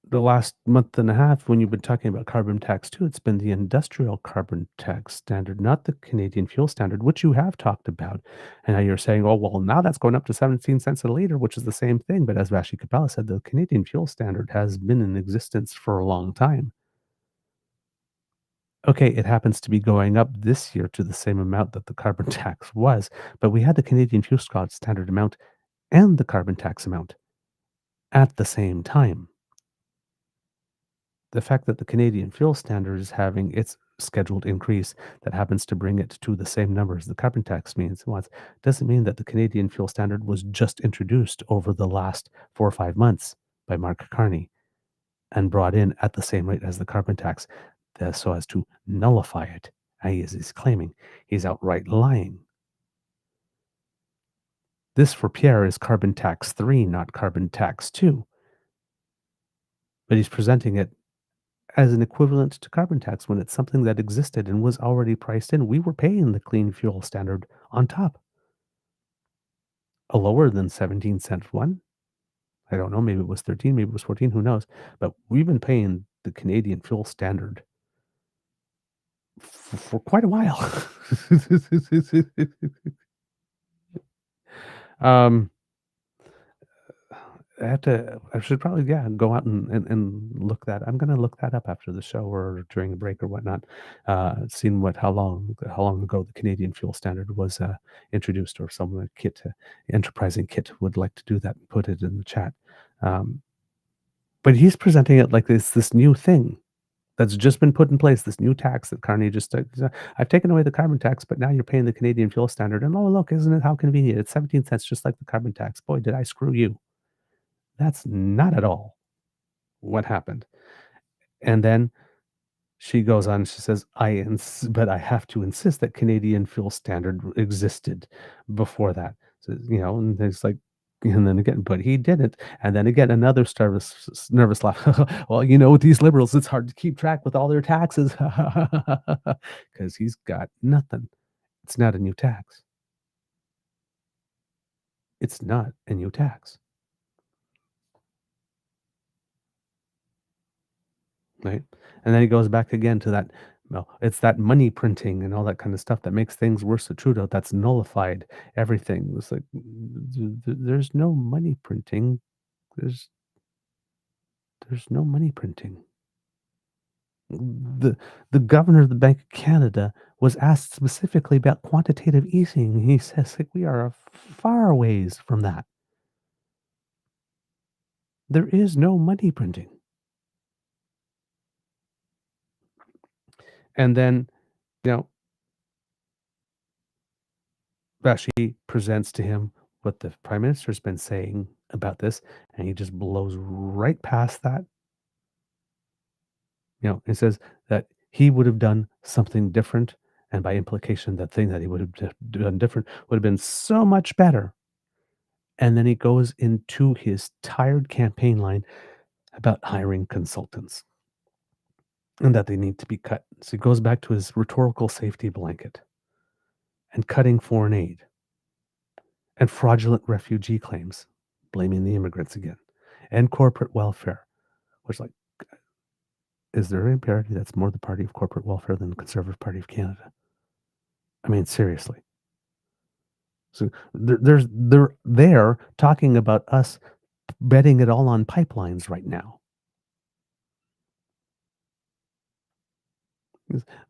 The last month and a half, when you've been talking about carbon tax 2, it's been the industrial carbon tax standard, not the Canadian fuel standard, which you have talked about. And now you're saying, oh, well, now that's going up to 17 cents a liter, which is the same thing. But as Vashi Kapala said, the Canadian fuel standard has been in existence for a long time. Okay, it happens to be going up this year to the same amount that the carbon tax was, but we had the Canadian fuel standard amount and the carbon tax amount. At the same time, the fact that the Canadian fuel standard is having its scheduled increase that happens to bring it to the same number as the carbon tax means doesn't mean that the Canadian fuel standard was just introduced over the last 4 or 5 months by Mark Carney and brought in at the same rate as the carbon tax, so as to nullify it, as he's claiming. He's outright lying. This for Pierre is carbon tax 3, not carbon tax 2. But he's presenting it as an equivalent to carbon tax when it's something that existed and was already priced in. We were paying the clean fuel standard on top. A lower than 17-cent one. I don't know, maybe it was 13, maybe it was 14, who knows? But we've been paying the Canadian fuel standard for quite a while. I should probably, go out and look that. I'm gonna look that up after the show or during a break or whatnot. Seeing how long ago the Canadian fuel standard was introduced, or someone enterprising Kit would like to do that and put it in the chat. But he's presenting it like this new thing that's just been put in place, this new tax that Carney just I've taken away the carbon tax, but now you're paying the Canadian fuel standard. And oh, look, isn't it how convenient? It's 17 cents, just like the carbon tax. Boy, did I screw you. That's not at all what happened. And then she goes on, she says, but I have to insist that Canadian fuel standard existed before that. So, and it's like, and then again, but he didn't. And then again, another nervous laugh. Well, with these liberals, it's hard to keep track with all their taxes because he's got nothing. It's not a new tax. It's not a new tax. Right? And then he goes back again to that, it's that money printing and all that kind of stuff that makes things worse at Trudeau. That's nullified everything. It's like, there's no money printing. There's no money printing. The governor of the Bank of Canada was asked specifically about quantitative easing. He says, like, we are far ways from that. There is no money printing. And then, Vashi presents to him what the prime minister's been saying about this, and he just blows right past that. It says that he would have done something different, and by implication, that thing that he would have done different would have been so much better. And then he goes into his tired campaign line about hiring consultants and that they need to be cut. So he goes back to his rhetorical safety blanket and cutting foreign aid and fraudulent refugee claims, blaming the immigrants again, and corporate welfare, which, like, is there any party that's more the party of corporate welfare than the Conservative Party of Canada? I mean, seriously. So they're talking about us betting it all on pipelines right now.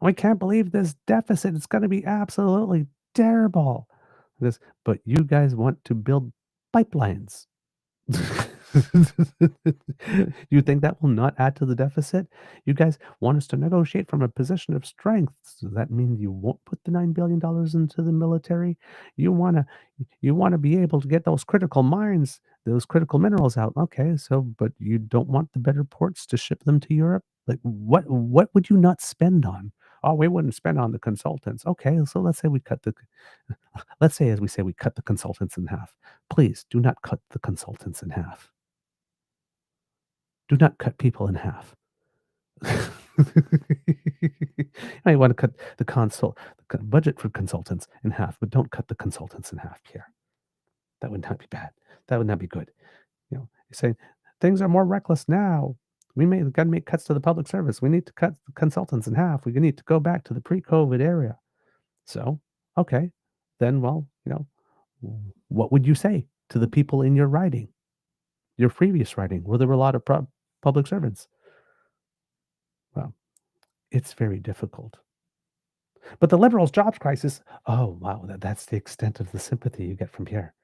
I can't believe this deficit. It's going to be absolutely terrible. But you guys want to build pipelines. You think that will not add to the deficit? You guys want us to negotiate from a position of strength. Does that mean you won't put the $9 billion into the military? You want to be able to get those critical mines, those critical minerals out. Okay, but you don't want the better ports to ship them to Europe? Like, what would you not spend on? Oh, we wouldn't spend on the consultants. Okay, so let's say, as we say, we cut the consultants in half. Please do not cut the consultants in half. Do not cut people in half. You want to cut the budget for consultants in half, but don't cut the consultants in half, Pierre. That would not be bad. That would not be good. You're saying things are more reckless now. We got to make cuts to the public service. We need to cut the consultants in half. We need to go back to the pre-COVID era. So, okay, then, what would you say to the people in your riding, your previous riding, where there were a lot of public servants? Well, it's very difficult. But the Liberals' jobs crisis, oh, wow, that's the extent of the sympathy you get from Pierre.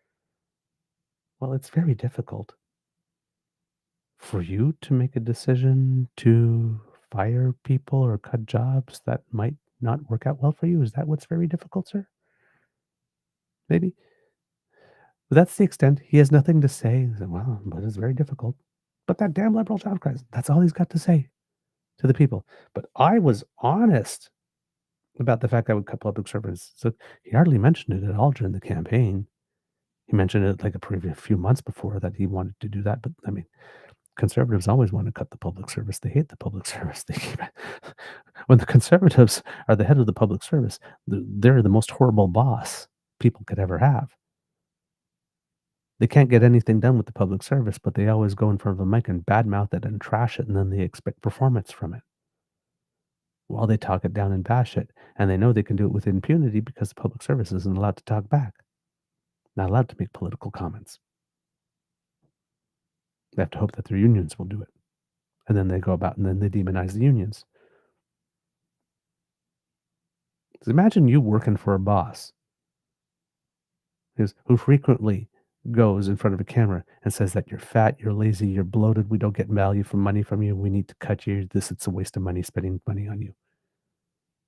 Well, it's very difficult. for you to make a decision to fire people or cut jobs that might not work out well for you? Is that what's very difficult, sir? Maybe. But that's the extent. He has nothing to say. He said, well, but it's very difficult. But that damn liberal job crisis, that's all he's got to say to the people. But I was honest about the fact I would cut public service. So he hardly mentioned it at all during the campaign. He mentioned it like a previous few months before that he wanted to do that. But I mean, conservatives always want to cut the public service. They hate the public service. They keep it. When the conservatives are the head of the public service, they're the most horrible boss people could ever have. They can't get anything done with the public service, but they always go in front of a mic and badmouth it and trash it, and then they expect performance from it. While they talk it down and bash it, and they know they can do it with impunity because the public service isn't allowed to talk back, not allowed to make political comments. They have to hope that their unions will do it. And then they go about and then they demonize the unions. So imagine you working for a boss who frequently goes in front of a camera and says that you're fat, you're lazy, you're bloated, we don't get value from money from you, we need to cut you, it's a waste of money spending money on you.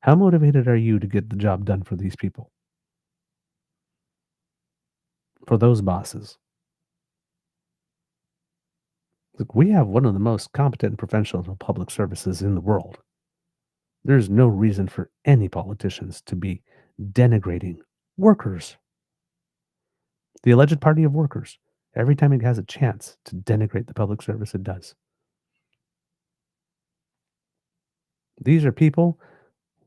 How motivated are you to get the job done for these people? For those bosses? Look, we have one of the most competent and professional public services in the world. There's no reason for any politicians to be denigrating workers. The alleged party of workers, every time it has a chance to denigrate the public service, it does. These are people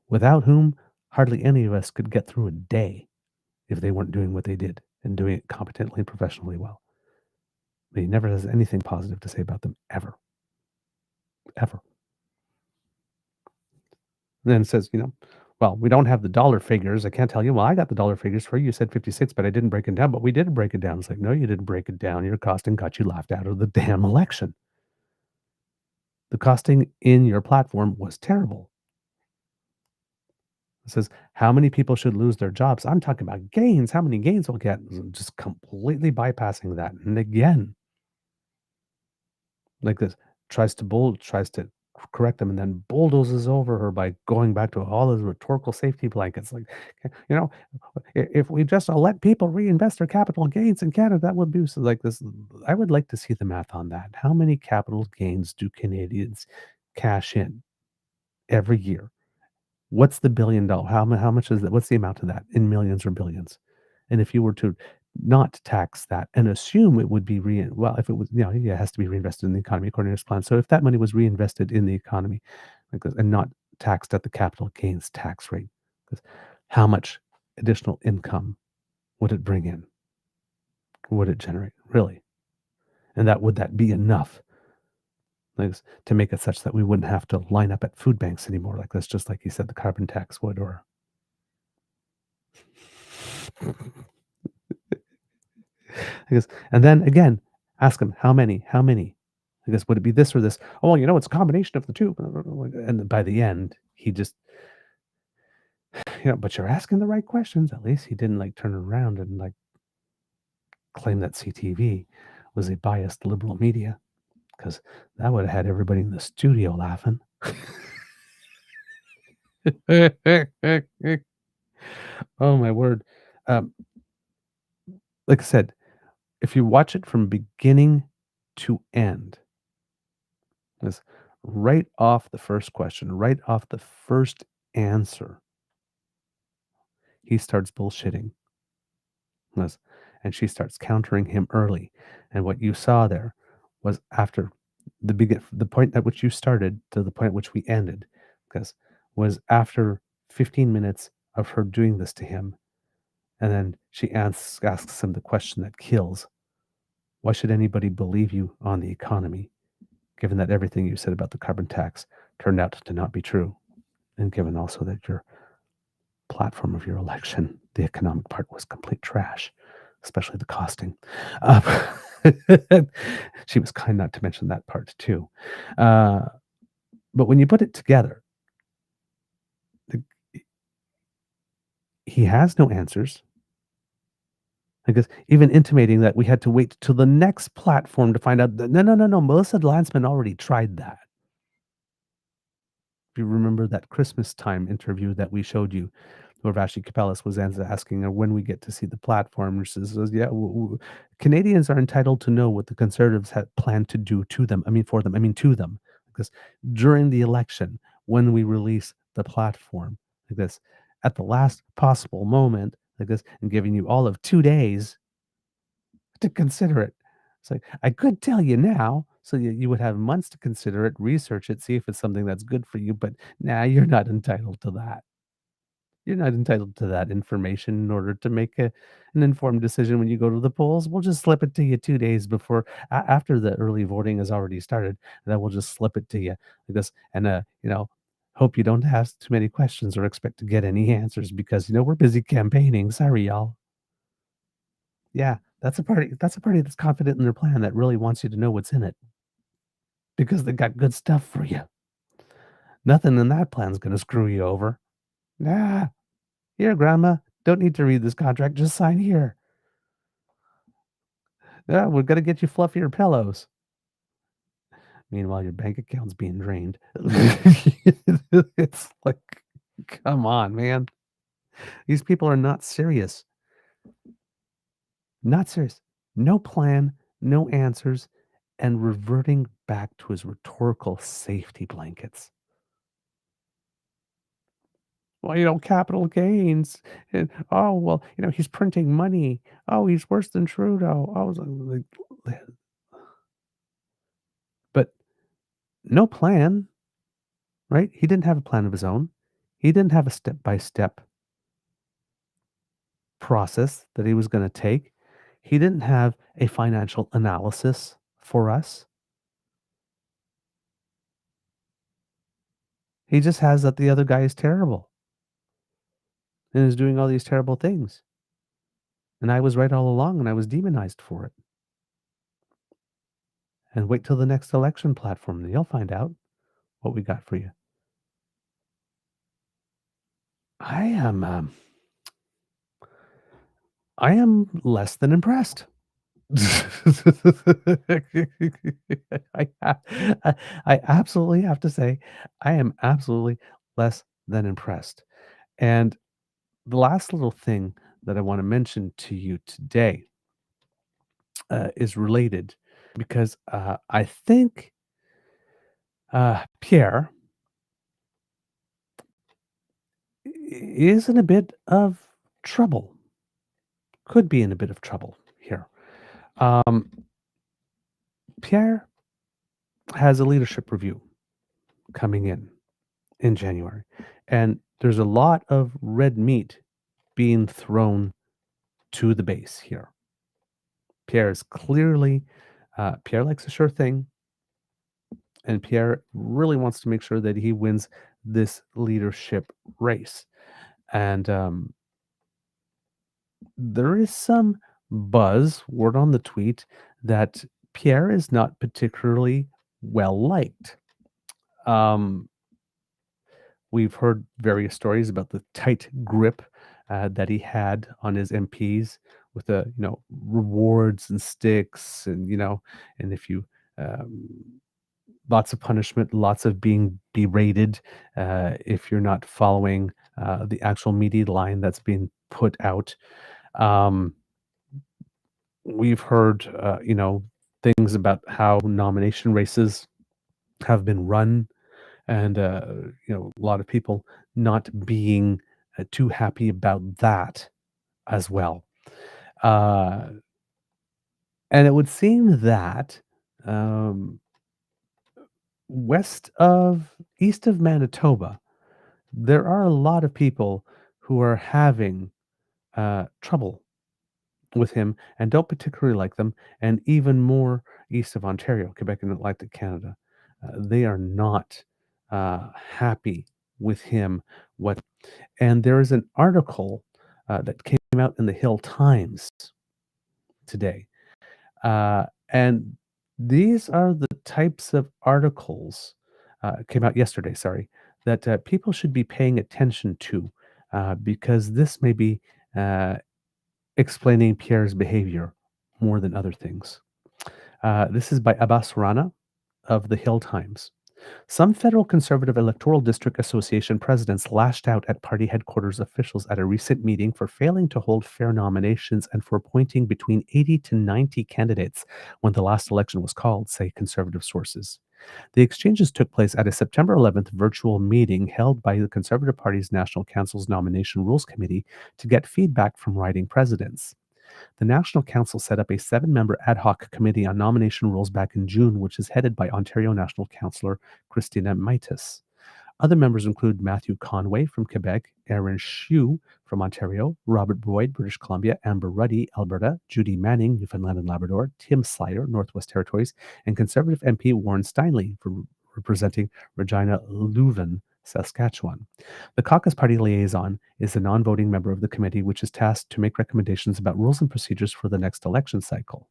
without whom hardly any of us could get through a day if they weren't doing what they did and doing it competently and professionally well. But he never has anything positive to say about them, ever. Ever. And then it says, well, we don't have the dollar figures. I can't tell you. Well, I got the dollar figures for you. You said 56, but I didn't break it down. But we did break it down. It's like, no, you didn't break it down. Your costing got you laughed out of the damn election. The costing in your platform was terrible. It says, how many people should lose their jobs? I'm talking about gains. How many gains we'll get? Just completely bypassing that. And again, like this, tries to correct them and then bulldozes over her by going back to all those rhetorical safety blankets. Like, if we just let people reinvest their capital gains in Canada, that would be so like this. I would like to see the math on that. How many capital gains do Canadians cash in every year? What's the $1 billion? How much is that? What's the amount of that in millions or billions? And if you were to not tax that and assume it would be if it was, it has to be reinvested in the economy according to this plan. So if that money was reinvested in the economy like this, and not taxed at the capital gains tax rate, how much additional income would it bring in? Would it generate really? And would that be enough to make it such that we wouldn't have to line up at food banks anymore like this, just like he said the carbon tax would, or and then again, ask him how many. I guess would it be this or this? Oh, well, it's a combination of the two. And by the end, he just, but you're asking the right questions. At least he didn't turn around and claim that CTV was a biased liberal media, because that would have had everybody in the studio laughing. Oh my word. Like I said, if you watch it from beginning to end, right off the first question, right off the first answer, he starts bullshitting. And she starts countering him early. And what you saw there was after the point at which you started to the point at which we ended, was after 15 minutes of her doing this to him. And then she asks him the question that kills. Why should anybody believe you on the economy, given that everything you said about the carbon tax turned out to not be true? And given also that your platform of your election, the economic part, was complete trash, especially the costing. She was kind not to mention that part too. But when you put it together, he has no answers. I guess even intimating that we had to wait till the next platform to find out that no, Melissa Landsman already tried that. If you remember that Christmas time interview that we showed you, where Vashi Kapelas was asking her when we get to see the platform. She says, "Yeah, Canadians are entitled to know what the Conservatives had planned to do to them. I mean, for them. I mean, to them, because during the election, when we release the platform, like this, at the last possible moment, like this, and giving you all of 2 days to consider it. It's like, I could tell you now, so you would have months to consider it, research it, see if it's something that's good for you, but nah, you're not entitled to that. You're not entitled to that information in order to make an informed decision when you go to the polls. We'll just slip it to you 2 days before, after the early voting has already started. Then we'll just slip it to you like this, and hope you don't ask too many questions or expect to get any answers because we're busy campaigning. Sorry, y'all. Yeah, that's a party. That's a party that's confident in their plan that really wants you to know what's in it because they got good stuff for you. Nothing in that plan's going to screw you over. Nah, here, Grandma. Don't need to read this contract. Just sign here. Yeah, we're gonna get you fluffier pillows. Meanwhile, your bank account's being drained. It's like, come on, man. These people are not serious. Not serious. No plan, no answers, and reverting back to his rhetorical safety blankets. Well, capital gains. And, oh, well, he's printing money. Oh, he's worse than Trudeau. I was like, but no plan, right? He didn't have a plan of his own. He didn't have a step-by-step process that he was going to take. He didn't have a financial analysis for us. He just has that the other guy is terrible and is doing all these terrible things. And I was right all along and I was demonized for it. And wait till the next election platform and you'll find out what we got for you. I am less than impressed. I, I absolutely have to say, I am absolutely less than impressed. And the last little thing that I want to mention to you today is related because I think Pierre is in a bit of trouble, could be in a bit of trouble here. Pierre has a leadership review coming in January, and there's a lot of red meat being thrown to the base here. Pierre is clearly, Pierre likes a sure thing, and Pierre really wants to make sure that he wins this leadership race. And there is some buzz, word on the tweet, that Pierre is not particularly well liked. We've heard various stories about the tight grip that he had on his MPs with the rewards and sticks and if you lots of punishment, lots of being berated if you're not following the actual media line that's being put out. We've heard things about how nomination races have been run and a lot of people not being too happy about that as well. And it would seem that east of Manitoba, there are a lot of people who are having trouble with him and don't particularly like them, and even more east of Ontario, Quebec, and Atlantic Canada. They are not happy with him. And there is an article that came out in the Hill Times today. And these are the types of articles, came out yesterday, sorry, that people should be paying attention to because this may be explaining Pierre's behavior more than other things. This is by Abbas Rana of the Hill Times. Some federal conservative electoral district association presidents lashed out at party headquarters officials at a recent meeting for failing to hold fair nominations and for appointing between 80 to 90 candidates when the last election was called, say conservative sources. The exchanges took place at a September 11th virtual meeting held by the Conservative Party's National Council's Nomination Rules Committee to get feedback from riding presidents. The National Council set up a 7-member ad hoc committee on nomination rules back in June, which is headed by Ontario National Councillor Christina Maitis. Other members include Matthew Conway from Quebec, Aaron Shue from Ontario, Robert Boyd, British Columbia, Amber Ruddy, Alberta, Judy Manning, Newfoundland and Labrador, Tim Slyer, Northwest Territories, and Conservative MP Warren Steinley representing Regina Leuven, Saskatchewan. The caucus party liaison is a non-voting member of the committee, which is tasked to make recommendations about rules and procedures for the next election cycle.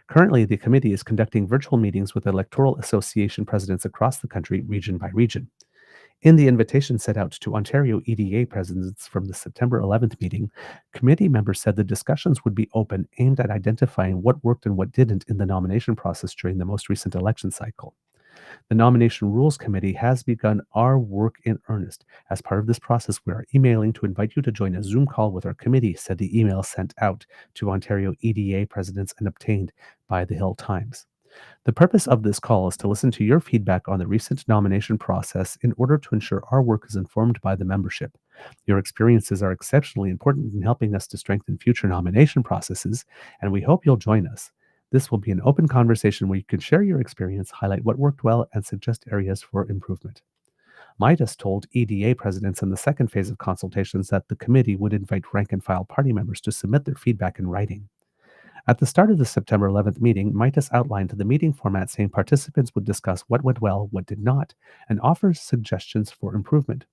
Currently, the committee is conducting virtual meetings with electoral association presidents across the country, region by region. In the invitation sent out to Ontario EDA presidents from the September 11th meeting, committee members said the discussions would be open, aimed at identifying what worked and what didn't in the nomination process during the most recent election cycle. The Nomination Rules Committee has begun our work in earnest. As part of this process, we are emailing to invite you to join a Zoom call with our committee, said the email sent out to Ontario EDA presidents and obtained by the Hill Times. The purpose of this call is to listen to your feedback on the recent nomination process in order to ensure our work is informed by the membership. Your experiences are exceptionally important in helping us to strengthen future nomination processes, and we hope you'll join us. This will be an open conversation where you can share your experience, highlight what worked well, and suggest areas for improvement. Midas told EDA presidents in the second phase of consultations that the committee would invite rank-and-file party members to submit their feedback in writing. At the start of the September 11th meeting, Midas outlined the meeting format, saying participants would discuss what went well, what did not, and offer suggestions for improvement.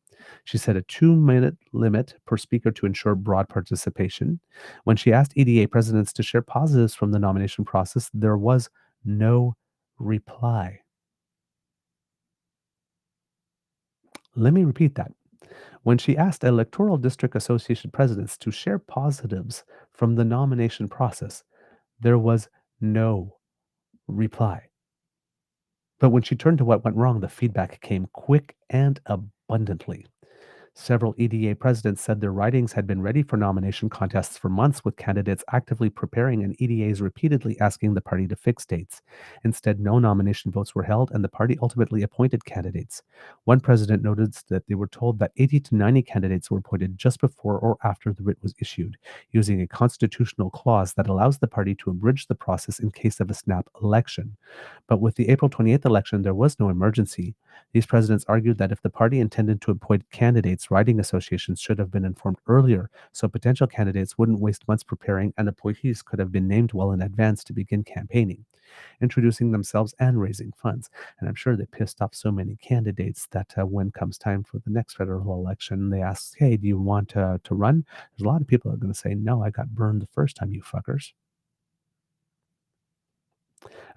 She set a 2-minute limit per speaker to ensure broad participation. When she asked EDA presidents to share positives from the nomination process, there was no reply. Let me repeat that. When she asked electoral district association presidents to share positives from the nomination process, there was no reply. But when she turned to what went wrong, the feedback came quick and abundantly. Several EDA presidents said their ridings had been ready for nomination contests for months, with candidates actively preparing and EDAs repeatedly asking the party to fix dates. Instead, no nomination votes were held, and the party ultimately appointed candidates. One president noted that they were told that 80 to 90 candidates were appointed just before or after the writ was issued, using a constitutional clause that allows the party to abridge the process in case of a snap election. But with the April 28th election, there was no emergency. These presidents argued that if the party intended to appoint candidates, riding associations should have been informed earlier so potential candidates wouldn't waste months preparing and appointees could have been named well in advance to begin campaigning, introducing themselves and raising funds. And I'm sure they pissed off so many candidates that when comes time for the next federal election, they ask, hey, do you want to run? There's a lot of people that are going to say, no, I got burned the first time, you fuckers.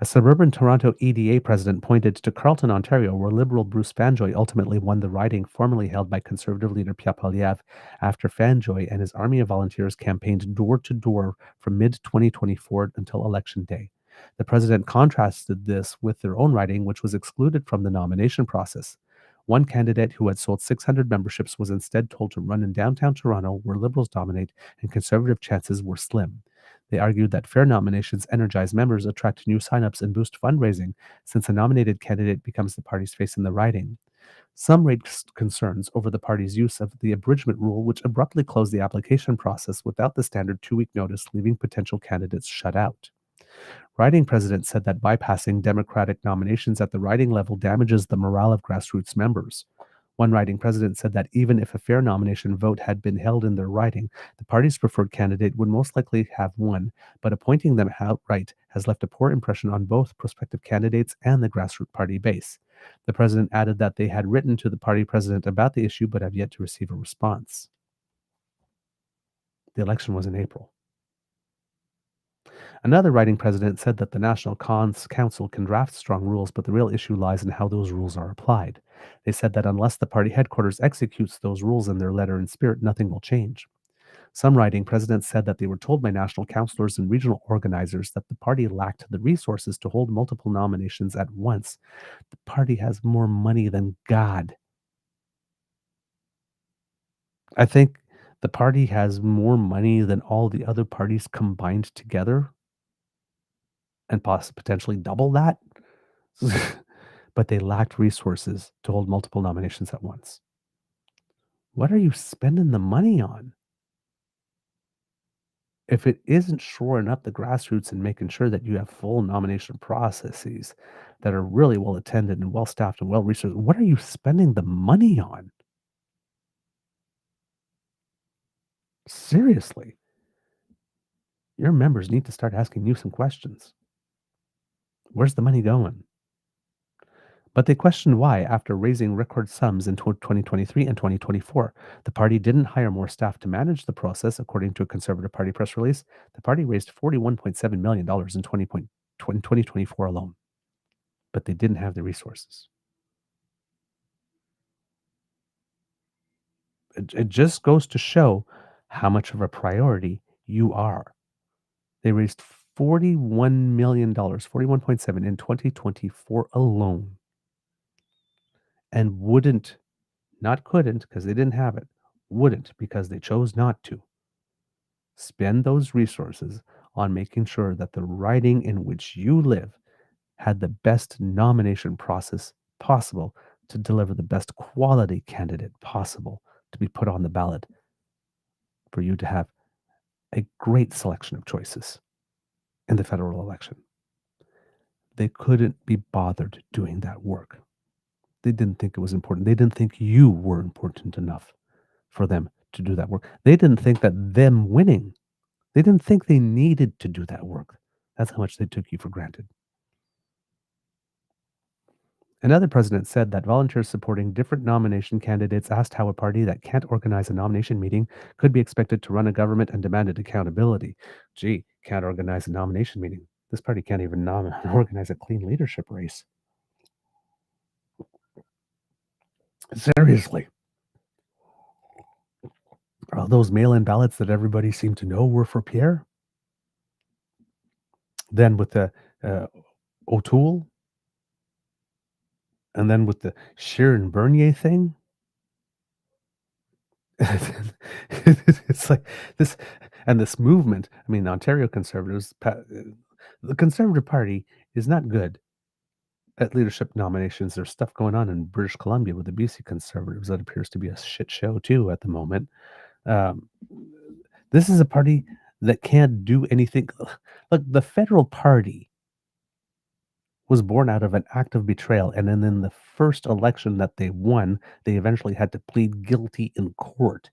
A suburban Toronto EDA president pointed to Carleton, Ontario, where Liberal Bruce Fanjoy ultimately won the riding formerly held by Conservative leader Pierre Polyev after Fanjoy and his army of volunteers campaigned door-to-door from mid-2024 until Election Day. The president contrasted this with their own riding, which was excluded from the nomination process. One candidate who had sold 600 memberships was instead told to run in downtown Toronto, where Liberals dominate and Conservative chances were slim. They argued that fair nominations energize members, attract new signups, and boost fundraising, since a nominated candidate becomes the party's face in the riding. Some raised concerns over the party's use of the abridgment rule, which abruptly closed the application process without the standard 2-week notice, leaving potential candidates shut out. Riding president said that bypassing Democratic nominations at the riding level damages the morale of grassroots members. One riding president said that even if a fair nomination vote had been held in their riding, the party's preferred candidate would most likely have won, but appointing them outright has left a poor impression on both prospective candidates and the grassroots party base. The president added that they had written to the party president about the issue but have yet to receive a response. The election was in April. Another riding president said that the National Council can draft strong rules, but the real issue lies in how those rules are applied. They said that unless the party headquarters executes those rules in their letter and spirit, nothing will change. Some writing, presidents said that they were told by national councillors and regional organizers that the party lacked the resources to hold multiple nominations at once. The party has more money than God. I think the party has more money than all the other parties combined together and potentially double that. But they lacked resources to hold multiple nominations at once. What are you spending the money on? If it isn't shoring up the grassroots and making sure that you have full nomination processes that are really well attended and well staffed and well researched, what are you spending the money on? Seriously, your members need to start asking you some questions. Where's the money going? But they questioned why, after raising record sums in 2023 and 2024, the party didn't hire more staff to manage the process. According to a Conservative Party press release, the party raised $41.7 million in 2024 alone, but they didn't have the resources. It just goes to show how much of a priority you are. They raised $41 million, 41.7 in 2024 alone, and not couldn't because they didn't have it, wouldn't because they chose not to spend those resources on making sure that the riding in which you live had the best nomination process possible to deliver the best quality candidate possible to be put on the ballot for you to have a great selection of choices in the federal election. They couldn't be bothered doing that work. They didn't think it was important. They didn't think you were important enough for them to do that work. They didn't think that them winning, they didn't think they needed to do that work. That's how much they took you for granted. Another president said that volunteers supporting different nomination candidates asked how a party that can't organize a nomination meeting could be expected to run a government and demanded accountability. Gee, can't organize a nomination meeting. This party can't even organize a clean leadership race. Seriously. All those mail-in ballots that everybody seemed to know were for Pierre. Then with the O'Toole. And then with the Sharon Bernier thing. It's like this, and this movement. I mean, the Ontario Conservatives, the Conservative Party is not good at leadership nominations. There's stuff going on in British Columbia with the BC Conservatives that appears to be a shit show too at the moment. This is a party that can't do anything. Look, the federal party was born out of an act of betrayal, and then in the first election that they won, they eventually had to plead guilty in court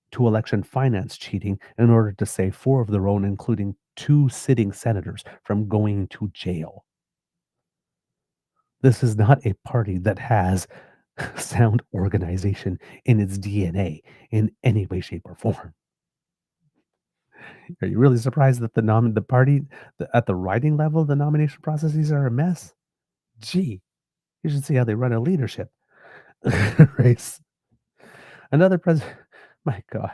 to election finance cheating in order to save 4 of their own, including 2 sitting senators, from going to jail. This is not a party that has sound organization in its DNA in any way, shape, or form. Are you really surprised that the party at the riding level, the nomination processes are a mess? Gee, you should see how they run a leadership race. Another president, my God.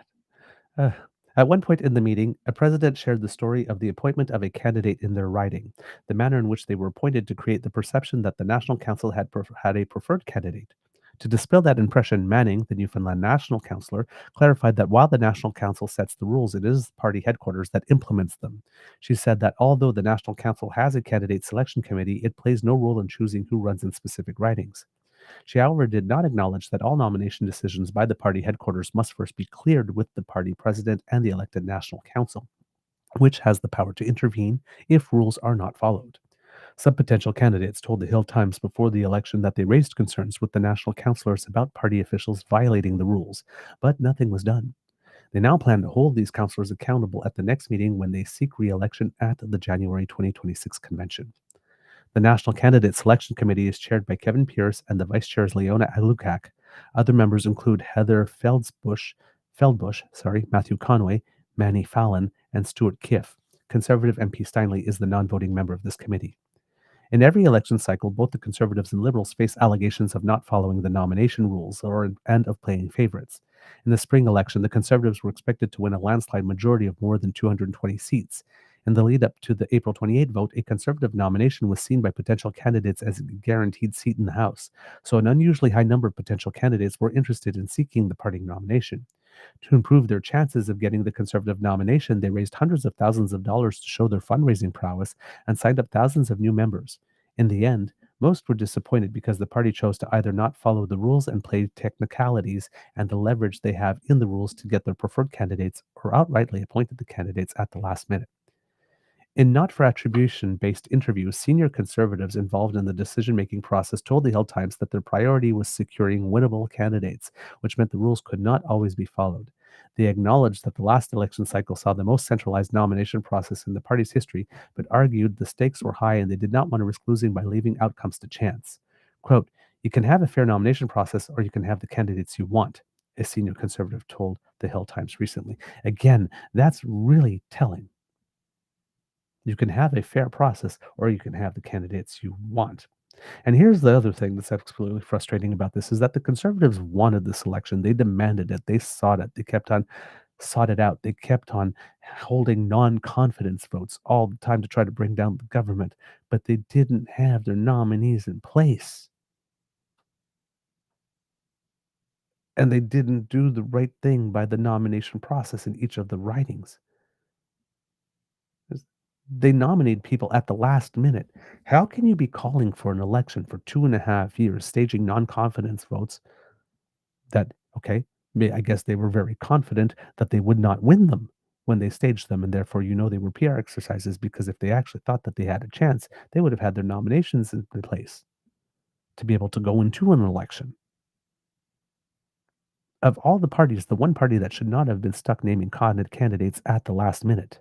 At one point in the meeting, a president shared the story of the appointment of a candidate in their riding, the manner in which they were appointed to create the perception that the National Council had a preferred candidate. To dispel that impression, Manning, the Newfoundland National Councillor, clarified that while the National Council sets the rules, it is party headquarters that implements them. She said that although the National Council has a candidate selection committee, it plays no role in choosing who runs in specific ridings. She, however, did not acknowledge that all nomination decisions by the party headquarters must first be cleared with the party president and the elected National Council, which has the power to intervene if rules are not followed. Some potential candidates told the Hill Times before the election that they raised concerns with the national councillors about party officials violating the rules, but nothing was done. They now plan to hold these councillors accountable at the next meeting when they seek re-election at the January 2026 convention. The National Candidate Selection Committee is chaired by Kevin Pierce and the Vice Chair is Leona Alukak. Other members include Heather Feldbush, Matthew Conway, Manny Fallon, and Stuart Kiff. Conservative MP Steinley is the non-voting member of this committee. In every election cycle, both the Conservatives and Liberals face allegations of not following the nomination rules and of playing favorites. In the spring election, the Conservatives were expected to win a landslide majority of more than 220 seats. In the lead up to the April 28 vote, a Conservative nomination was seen by potential candidates as a guaranteed seat in the House, so an unusually high number of potential candidates were interested in seeking the party nomination. To improve their chances of getting the Conservative nomination, they raised hundreds of thousands of dollars to show their fundraising prowess and signed up thousands of new members. In the end, most were disappointed because the party chose to either not follow the rules and play technicalities and the leverage they have in the rules to get their preferred candidates or outrightly appointed the candidates at the last minute. In not for attribution based interviews, senior Conservatives involved in the decision making process told the Hill Times that their priority was securing winnable candidates, which meant the rules could not always be followed. They acknowledged that the last election cycle saw the most centralized nomination process in the party's history, but argued the stakes were high and they did not want to risk losing by leaving outcomes to chance. Quote, "You can have a fair nomination process or you can have the candidates you want," a senior Conservative told the Hill Times recently. Again, that's really telling. You can have a fair process or you can have the candidates you want. And here's the other thing that's absolutely frustrating about this is that the Conservatives wanted this election. They demanded it. They sought it. They kept on sought it out. They kept on holding non-confidence votes all the time to try to bring down the government, but they didn't have their nominees in place. And they didn't do the right thing by the nomination process in each of the ridings. They nominate people at the last minute. How can you be calling for an election for 2.5 years, staging non-confidence votes that, okay, I guess they were very confident that they would not win them when they staged them, and therefore they were PR exercises, because if they actually thought that they had a chance, they would have had their nominations in place to be able to go into an election. Of all the parties, the one party that should not have been stuck naming candidates at the last minute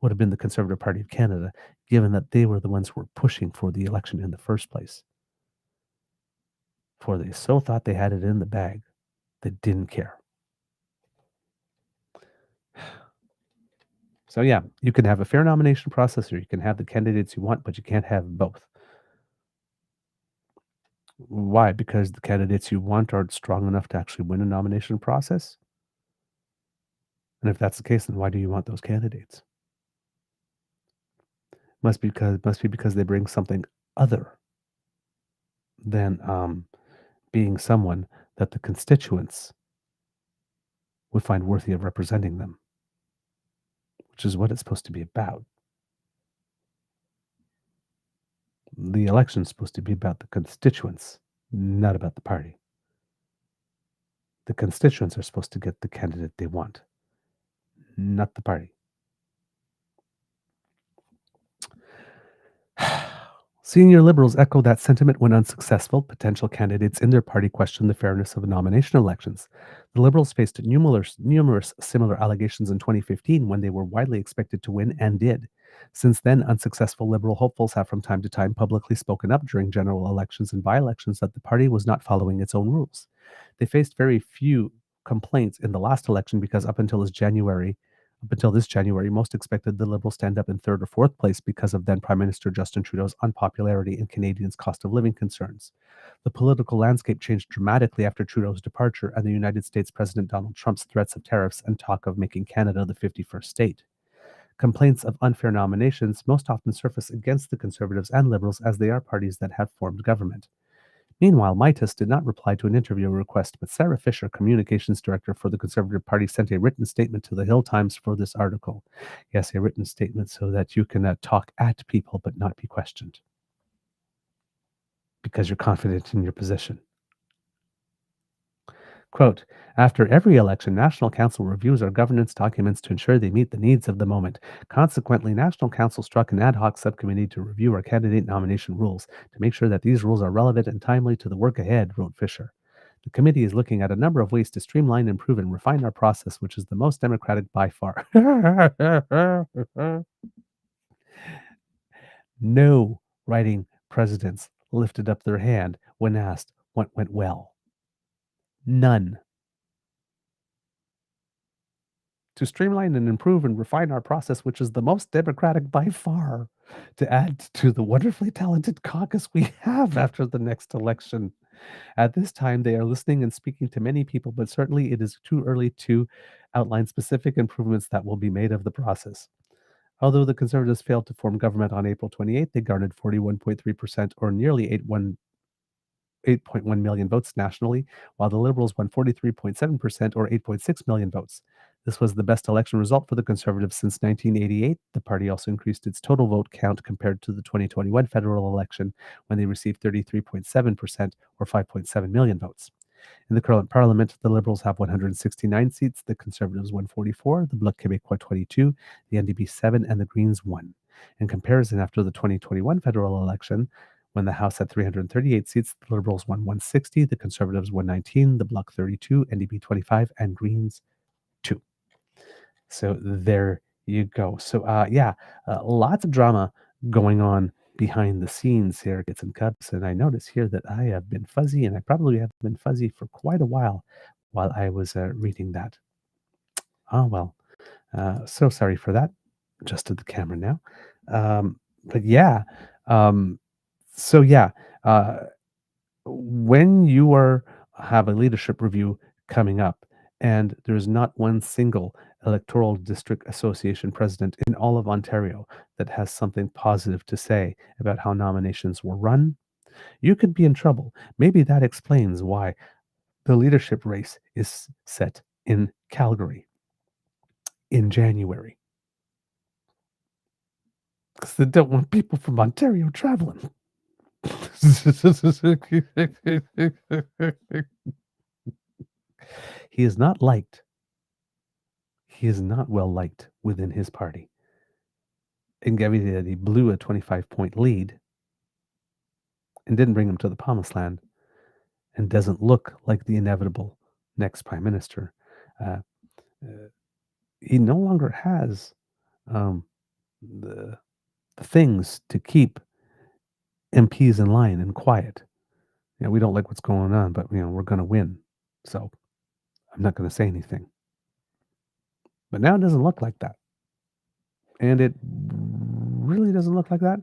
would have been the Conservative Party of Canada, given that they were the ones who were pushing for the election in the first place. For they so thought they had it in the bag, they didn't care. So yeah, you can have a fair nomination process or you can have the candidates you want, but you can't have both. Why? Because the candidates you want aren't strong enough to actually win a nomination process? And if that's the case, then why do you want those candidates? Must be because they bring something other than being someone that the constituents would find worthy of representing them, which is what it's supposed to be about. The election is supposed to be about the constituents, not about the party. The constituents are supposed to get the candidate they want, not the party. Senior Liberals echo that sentiment when unsuccessful. Potential candidates in their party questioned the fairness of nomination elections. The Liberals faced numerous similar allegations in 2015 when they were widely expected to win and did. Since then, unsuccessful Liberal hopefuls have from time to time publicly spoken up during general elections and by-elections that the party was not following its own rules. They faced very few complaints in the last election because up until this January, most expected the Liberals stand up in third or fourth place because of then Prime Minister Justin Trudeau's unpopularity and Canadians' cost of living concerns. The political landscape changed dramatically after Trudeau's departure and the United States President Donald Trump's threats of tariffs and talk of making Canada the 51st state. Complaints of unfair nominations most often surface against the Conservatives and Liberals, as they are parties that have formed government. Meanwhile, Mitas did not reply to an interview request, but Sarah Fisher, communications director for the Conservative Party, sent a written statement to the Hill Times for this article. Yes, a written statement so that you can talk at people but not be questioned, because you're confident in your position. Quote, "After every election, National Council reviews our governance documents to ensure they meet the needs of the moment. Consequently, National Council struck an ad hoc subcommittee to review our candidate nomination rules to make sure that these rules are relevant and timely to the work ahead," wrote Fisher. "The committee is looking at a number of ways to streamline, improve, and refine our process, which is the most democratic by far." No writing presidents lifted up their hand when asked what went well. None. to streamline and improve and refine our process, which is the most democratic by far, to add to the wonderfully talented caucus we have after the next election. At this time, they are listening and speaking to many people, but certainly it is too early to outline specific improvements that will be made of the process. Although the Conservatives failed to form government on April 28th, they garnered 41.3% or nearly 8.1 million votes nationally, while the Liberals won 43.7% or 8.6 million votes. This was the best election result for the Conservatives since 1988. The party also increased its total vote count compared to the 2021 federal election, when they received 33.7% or 5.7 million votes. In the current parliament, the Liberals have 169 seats, the Conservatives won 44, the Bloc Québécois 22, the NDP 7, and the Greens 1. In comparison, after the 2021 federal election, when the House had 338 seats, the Liberals won 160, the Conservatives won 19, the Bloc 32, NDP 25, and Greens 2. So there you go. So lots of drama going on behind the scenes here, Kits and Cups. And I notice here that I have been fuzzy, and I probably have been fuzzy for quite a while I was reading that. Oh, well. So sorry for that. Adjusted the camera now. But yeah. So yeah. When you have a leadership review coming up, and there's not one single electoral district association president in all of Ontario that has something positive to say about how nominations were run, you could be in trouble. Maybe that explains why the leadership race is set in Calgary in January. Because they don't want people from Ontario traveling. He is not liked. He is not well liked within his party. And he blew a 25-point lead and didn't bring him to the promised land, and doesn't look like the inevitable next prime minister. He no longer has the things to keep MPs in line and quiet. We don't like what's going on, but we're going to win. So I'm not going to say anything. But now it doesn't look like that. And it really doesn't look like that.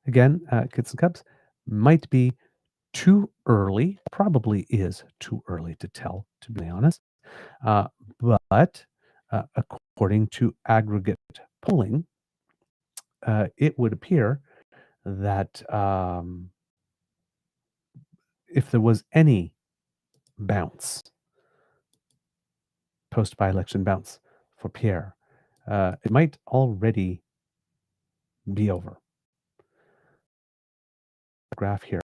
Again, Kits and Cups, might be too early, probably is too early to tell, to be honest. But according to aggregate polling, it would appear that if there was any bounce, post-by-election bounce for Pierre, it might already be over. Graph here.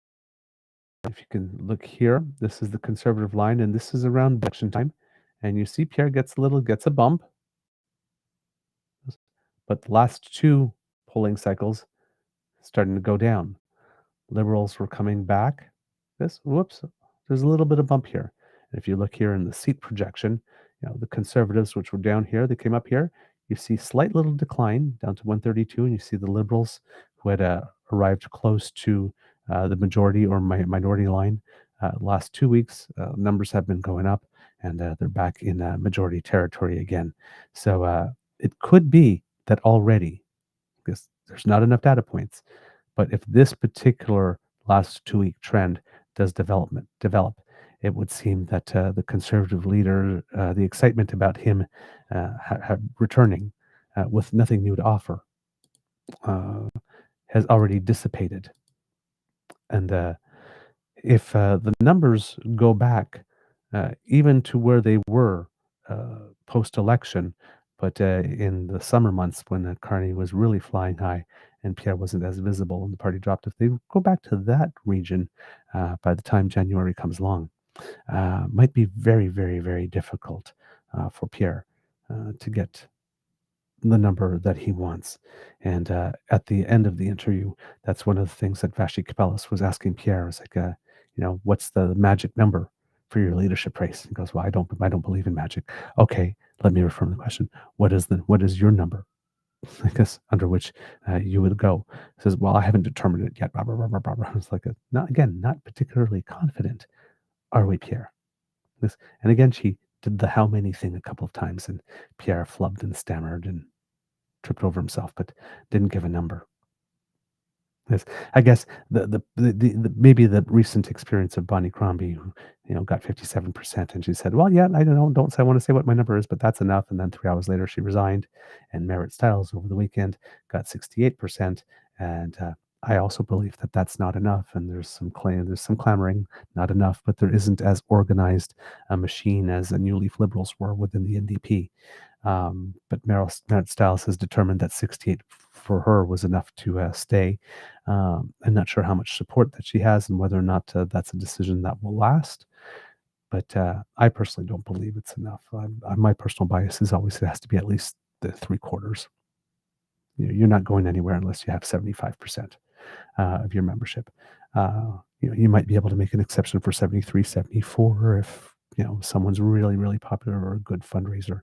If you can look here, this is the Conservative line, and this is around election time. And you see Pierre gets a bump. But the last two polling cycles starting to go down. Liberals were coming back. There's a little bit of bump here. And if you look here in the seat projection, the Conservatives, which were down here, they came up here. You see slight little decline down to 132, and you see the Liberals, who had arrived close to the majority or minority line last 2 weeks. Numbers have been going up, and they're back in majority territory again. So it could be that already, because there's not enough data points, but if this particular last 2-week trend does develop, it would seem that the Conservative leader, the excitement about him returning with nothing new to offer, has already dissipated. And if the numbers go back even to where they were post-election, but in the summer months when Carney was really flying high and Pierre wasn't as visible and the party dropped, if they go back to that region by the time January comes along, might be very, very, very difficult for Pierre to get the number that he wants. And at the end of the interview, that's one of the things that Vashi Kapelas was asking Pierre. It's like, what's the magic number for your leadership race? He goes, well, I don't believe in magic. Okay, let me reframe the question. What is your number? I guess under which you would go. He says, well, I haven't determined it yet. Blah, blah, blah, blah, blah. It's like, not particularly confident, are we, Pierre? And again, she did the how many thing a couple of times, and Pierre flubbed and stammered and tripped over himself, but didn't give a number. Yes, I guess the maybe the recent experience of Bonnie Crombie, who, got 57%, and she said, "Well, yeah, I don't say I want to say what my number is, but that's enough." And then 3 hours later, she resigned. And Merritt Stiles over the weekend got 68%, and I also believe that that's not enough. And there's some clamoring, not enough, but there isn't as organized a machine as the New Leaf Liberals were within the NDP. But Merritt Stiles has determined that 68 for her was enough to stay. I'm not sure how much support that she has and whether or not that's a decision that will last. But I personally don't believe it's enough. My personal bias is always it has to be at least the three quarters. You're not going anywhere unless you have 75% of your membership. You might be able to make an exception for 73, 74 if someone's really, really popular or a good fundraiser.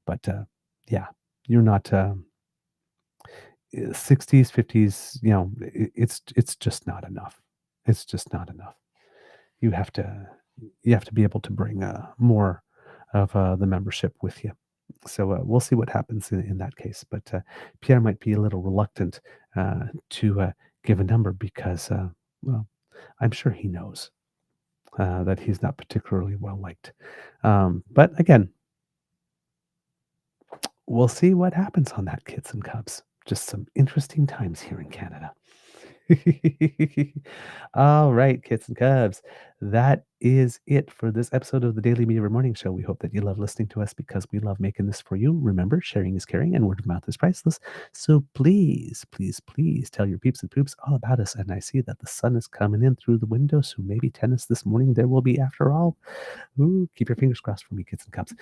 But yeah, you're not 60s, 50s. It's just not enough. It's just not enough. You have to be able to bring more of the membership with you. So we'll see what happens in that case. But Pierre might be a little reluctant to give a number because, well, I'm sure he knows that he's not particularly well liked. But again, we'll see what happens on that, kids and cubs. Just some interesting times here in Canada. All right, kids and cubs, that is it for this episode of the Daily Beaver Morning Show. We hope that you love listening to us because we love making this for you. Remember, sharing is caring and word of mouth is priceless. So please, please, please tell your peeps and poops all about us. And I see that the sun is coming in through the window, so maybe tennis this morning there will be after all. Ooh, keep your fingers crossed for me, kids and cubs.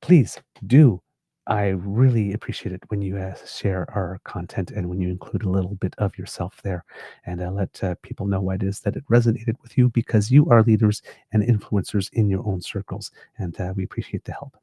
Please do. I really appreciate it when you share our content and when you include a little bit of yourself there and let people know why it is that it resonated with you because you are leaders and influencers in your own circles. And we appreciate the help.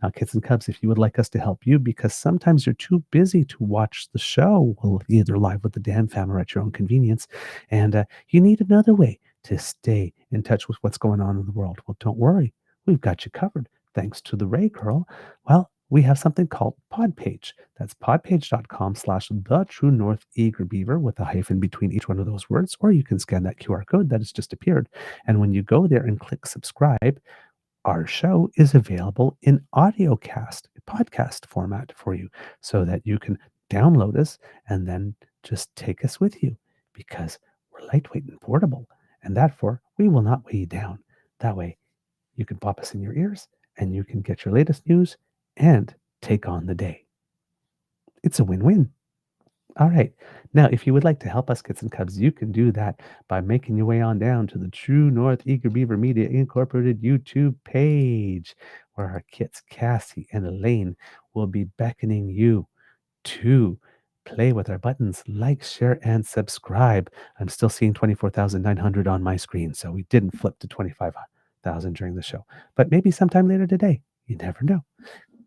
Now, kids and cubs, if you would like us to help you because sometimes you're too busy to watch the show, well, either live with the DAMFAM or at your own convenience, and you need another way to stay in touch with what's going on in the world. Well, don't worry. We've got you covered. Thanks to the Ray Girl. Well, we have something called Podpage. That's podpage.com/the true north eager beaver with a hyphen between each one of those words, or you can scan that QR code that has just appeared. And when you go there and click subscribe, our show is available in podcast format for you so that you can download us and then just take us with you because we're lightweight and portable. And therefore, we will not weigh you down. That way, you can pop us in your ears and you can get your latest news and take on the day. It's a win-win. All right. Now, if you would like to help us, kids and cubs, you can do that by making your way on down to the True North Eager Beaver Media Incorporated YouTube page, where our kits, Cassie and Elaine, will be beckoning you to play with our buttons, like, share, and subscribe. I'm still seeing 24,900 on my screen, so we didn't flip to 25,000 during the show. But maybe sometime later today. You never know.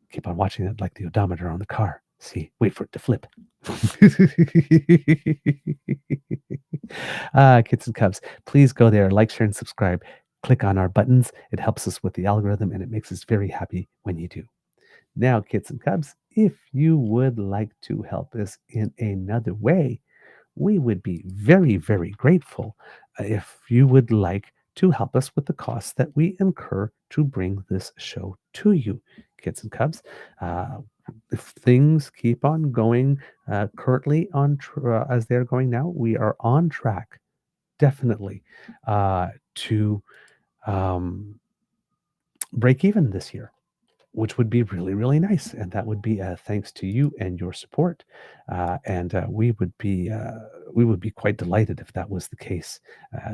Keep on watching it like the odometer on the car. See, wait for it to flip. Kids and cubs, please go there, like, share, and subscribe. Click on our buttons. It helps us with the algorithm, and it makes us very happy when you do. Now, kids and cubs, if you would like to help us in another way, we would be very, very grateful if you would like to help us with the costs that we incur to bring this show to you, kids and cubs. If things keep on going currently as they're going now, we are on track, definitely, to break even this year, which would be really, really nice. And that would be thanks to you and your support. And we would be quite delighted if that was the case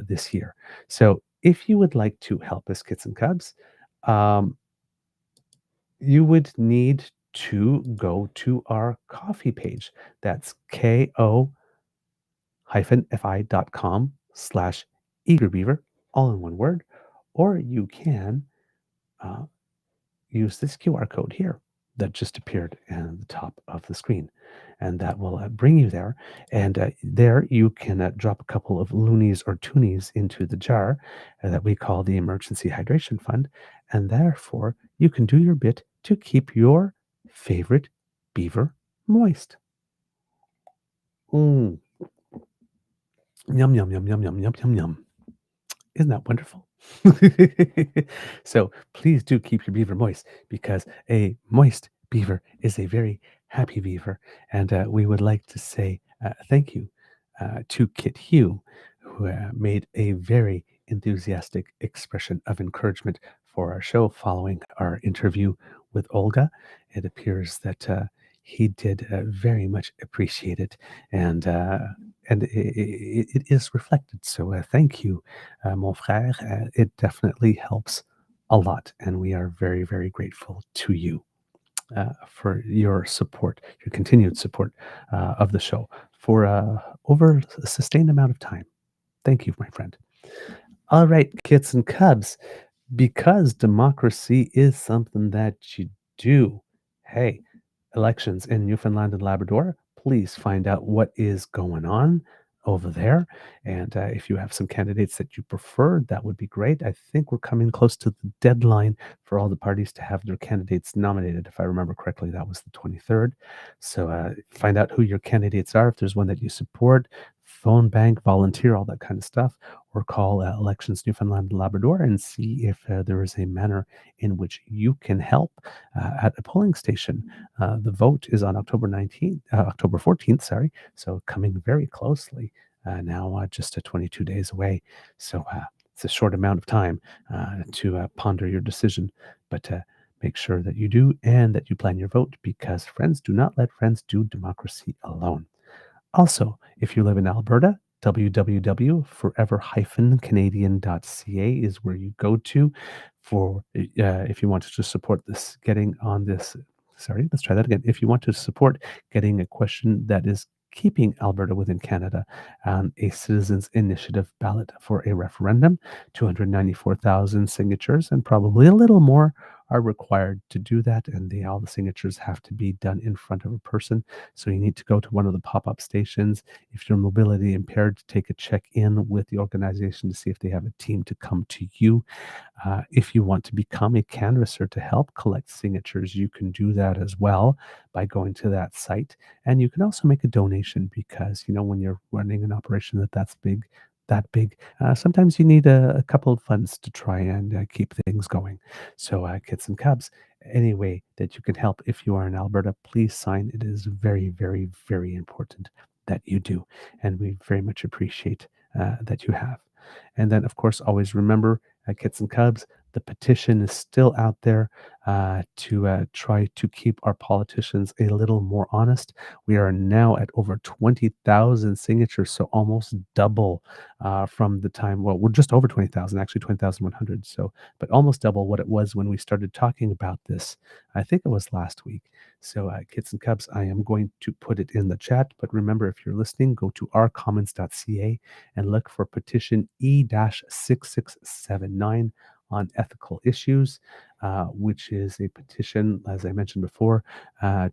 this year. So if you would like to help us, kids and cubs, you would need to go to our coffee page. That's ko-fi.com/eagerbeaver, all in one word. Or you can use this QR code here that just appeared at the top of the screen. and that will bring you there. And there you can drop a couple of loonies or toonies into the jar that we call the Emergency Hydration Fund, and therefore you can do your bit to keep your favorite beaver moist. Mm. Yum, yum, yum, yum, yum, yum, yum, yum. Isn't that wonderful? So please do keep your beaver moist, because a moist beaver is a very happy beaver. And we would like to say thank you to Kit Hugh, who made a very enthusiastic expression of encouragement for our show following our interview with Olga. It appears that he did very much appreciate it, and it is reflected. So thank you, mon frère. It definitely helps a lot, and we are very, very grateful to you for your support, your continued support of the show for over a sustained amount of time. Thank you, my friend. All right, kits and cubs, because democracy is something that you do. Hey, elections in Newfoundland and Labrador, please find out what is going on over there. And if you have some candidates that you prefer, that would be great. I think we're coming close to the deadline for all the parties to have their candidates nominated. If I remember correctly, that was the 23rd. So find out who your candidates are. If there's one that you support, phone bank, volunteer, all that kind of stuff, or call Elections Newfoundland and Labrador and see if there is a manner in which you can help at a polling station. The vote is on October 14th, sorry. So coming very closely now, just 22 days away. So it's a short amount of time to ponder your decision, but make sure that you do and that you plan your vote, because friends do not let friends do democracy alone. Also, if you live in Alberta, www.forever-canadian.ca is where you go to for if you want to support this, getting on this. Sorry, let's try that again. If you want to support getting a question that is keeping Alberta within Canada on a citizens' initiative ballot for a referendum, 294,000 signatures, and probably a little more are required to do that, and all the signatures have to be done in front of a person. So you need to go to one of the pop-up stations. If you're mobility impaired, to take a check-in with the organization to see if they have a team to come to you. If you want to become a canvasser to help collect signatures, you can do that as well by going to that site. And you can also make a donation, because when you're running an operation that's big, sometimes you need a couple of funds to try and keep things going. So kits and cubs, any way that you can help, if you are in Alberta, please sign. It is very, very, very important that you do, and we very much appreciate that you have. And then, of course, always remember, kits and cubs, the petition is still out there to try to keep our politicians a little more honest. We are now at over 20,000 signatures, so almost double from the time. Well, we're just over 20,000, actually 20,100. So, but almost double what it was when we started talking about this. I think it was last week. So, kits and cubs, I am going to put it in the chat. But remember, if you're listening, go to ourcommons.ca and look for petition E-6679 on ethical issues, which is a petition, as I mentioned before, to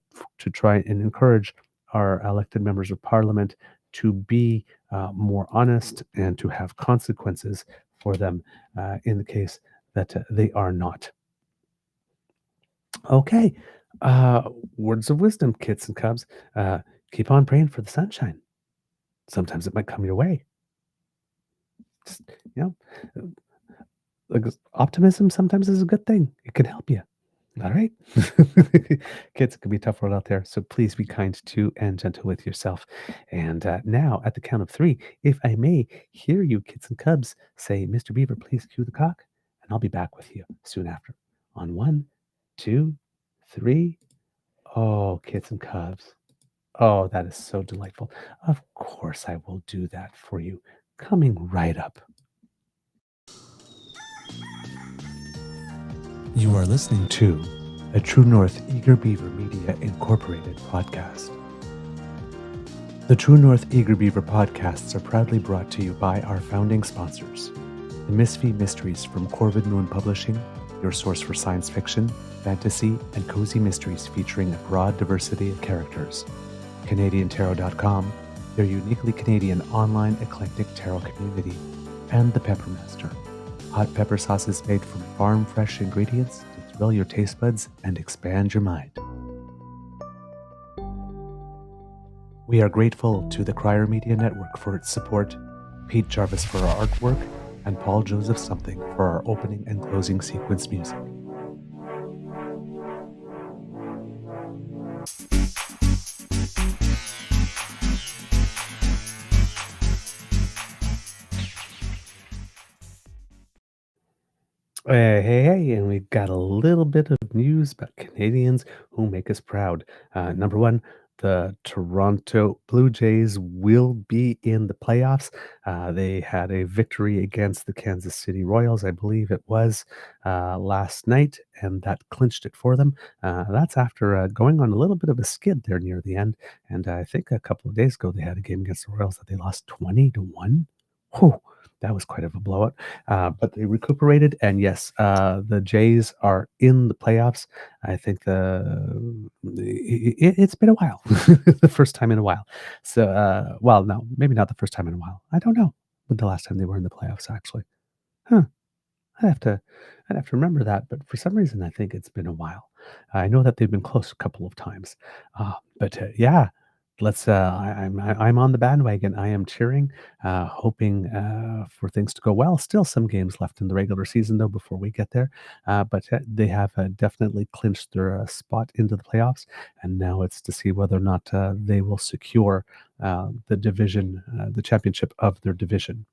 try and encourage our elected members of parliament to be more honest and to have consequences for them in the case that they are not. Okay, words of wisdom, kits and cubs. Keep on praying for the sunshine. Sometimes it might come your way. Just, like, optimism sometimes is a good thing. It can help you. All right. Kids, it can be a tough world out there. So please be kind to and gentle with yourself. And now, at the count of 3, if I may hear you, kits and cubs, say, Mr. Beaver, please cue the cock. And I'll be back with you soon after. On 1, 2, 3. Oh, kits and cubs. Oh, that is so delightful. Of course, I will do that for you. Coming right up. You are listening to a True North Eager Beaver Media Incorporated podcast. The True North Eager Beaver podcasts are proudly brought to you by our founding sponsors, the Misfit Mysteries from Corvid Moon Publishing, your source for science fiction, fantasy, and cozy mysteries featuring a broad diversity of characters. CanadianTarot.com, their uniquely Canadian online eclectic tarot community, and the Peppermaster. Hot pepper sauces made from farm-fresh ingredients to thrill your taste buds and expand your mind. We are grateful to the Crier Media Network for its support, Pete Jarvis for our artwork, and Paul Joseph Something for our opening and closing sequence music. Hey, and we've got a little bit of news about Canadians who make us proud. Number one, the Toronto Blue Jays will be in the playoffs. They had a victory against the Kansas City Royals, I believe it was, last night, and that clinched it for them. That's after going on a little bit of a skid there near the end. And I think a couple of days ago they had a game against the Royals that they lost 20-1. Whew, that was quite of a blowout. But they recuperated, and yes, the Jays are in the playoffs. I think it's been a while, the first time in a while. So, well, no, maybe not the first time in a while. I don't know when the last time they were in the playoffs, actually. Huh. I'd have to I'd have to remember that, but for some reason, I think it's been a while. I know that they've been close a couple of times. But yeah, I'm on the bandwagon. I am cheering, hoping for things to go well. Still some games left in the regular season, though, before we get there. But they have definitely clinched their spot into the playoffs, and now it's to see whether or not they will secure the division, the championship of their division.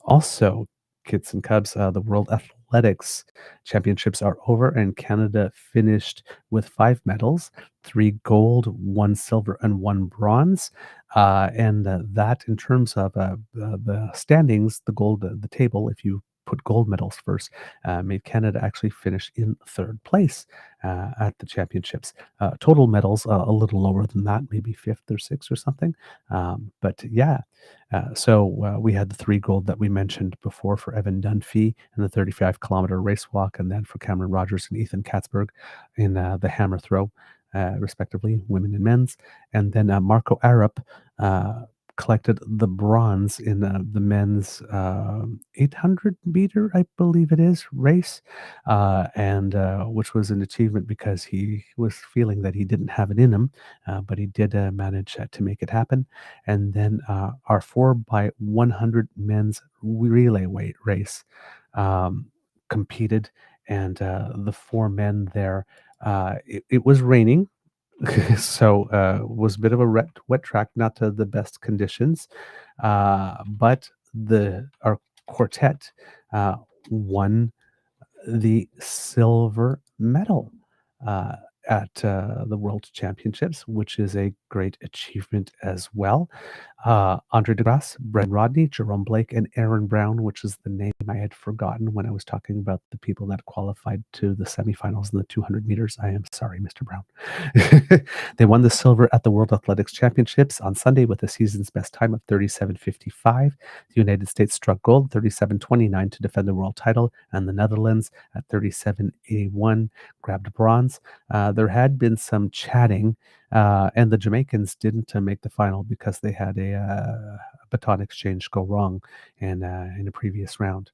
Also, kids and cubs, the World Athletics Championships are over, and Canada finished with 5 medals, 3 gold, 1 silver, and 1 bronze. And that, in terms of the standings, the table, if you put gold medals first, made Canada actually finish in 3rd place at the championships. Total medals a little lower than that, maybe 5th or 6th or something. But yeah, so we had the 3 gold that we mentioned before for Evan Dunphy in the 35-kilometer race walk, and then for Cameron Rogers and Ethan Katzberg in the hammer throw, respectively, women and men's. And then Marco Arup collected the bronze in the men's 800 meter, I believe it is, race, and which was an achievement because he was feeling that he didn't have it in him, but he did manage to make it happen. And then our 4x100 men's relay weight race competed, and the 4 men there, it was raining. So was a bit of a wet track, not to the best conditions, but our quartet won the silver medal at the World Championships, which is a great achievement as well. Andre DeGrasse, Brendan Rodney, Jerome Blake, and Aaron Brown, which is the name I had forgotten when I was talking about the people that qualified to the semifinals in the 200 meters. I am sorry, Mr. Brown. They won the silver at the World Athletics Championships on Sunday with a season's best time of 37:55. The United States struck gold, 37:29, to defend the world title, and the Netherlands at 37:81 grabbed bronze. There had been some chatting, and the Jamaicans didn't make the final because they had a baton exchange go wrong in a previous round.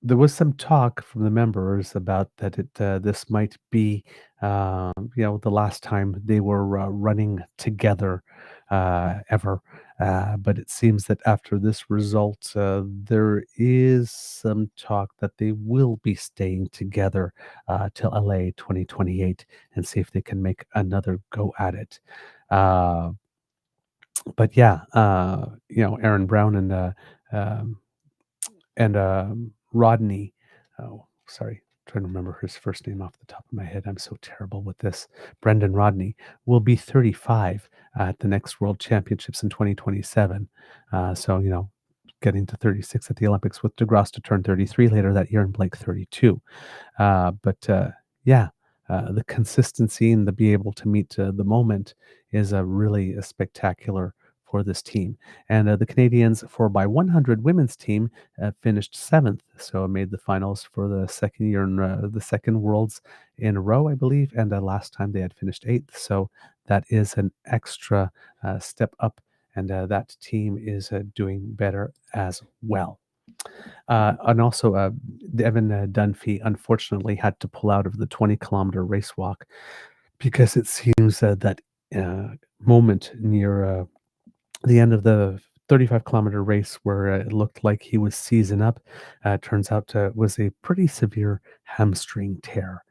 There was some talk from the members about that this might be the last time they were running together ever. But it seems that after this result, there is some talk that they will be staying together till LA 2028 and see if they can make another go at it. But yeah, Aaron Brown and Rodney. Oh, sorry, trying to remember his first name off the top of my head. I'm so terrible with this. Brendan Rodney will be 35 at the next World Championships in 2027. So getting to 36 at the Olympics, with DeGrasse to turn 33 later that year and Blake 32. Yeah, the consistency and the be able to meet the moment is really a spectacular for this team. And the Canadians 4x100 women's team finished 7th, so it made the finals for the second year in the second Worlds in a row, I believe. And last time they had finished 8th, so that is an extra step up, and that team is doing better as well. And also, Evan Dunphy unfortunately had to pull out of the 20-kilometer race walk because it seems that moment near the end of the 35-kilometer race where it looked like he was seizing up, turns out was a pretty severe hamstring tear.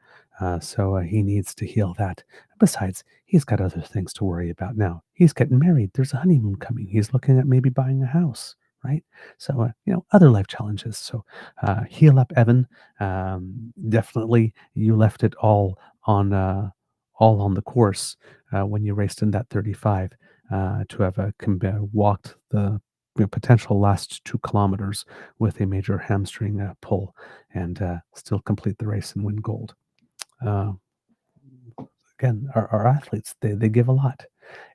So he needs to heal that. Besides, he's got other things to worry about now. He's getting married. There's a honeymoon coming. He's looking at maybe buying a house, right? So, other life challenges. So heal up, Evan. Definitely, you left it all on the course when you raced in that 35 to have walked the potential last 2 kilometers with a major hamstring pull and still complete the race and win gold. Uh, Again, our athletes, they give a lot.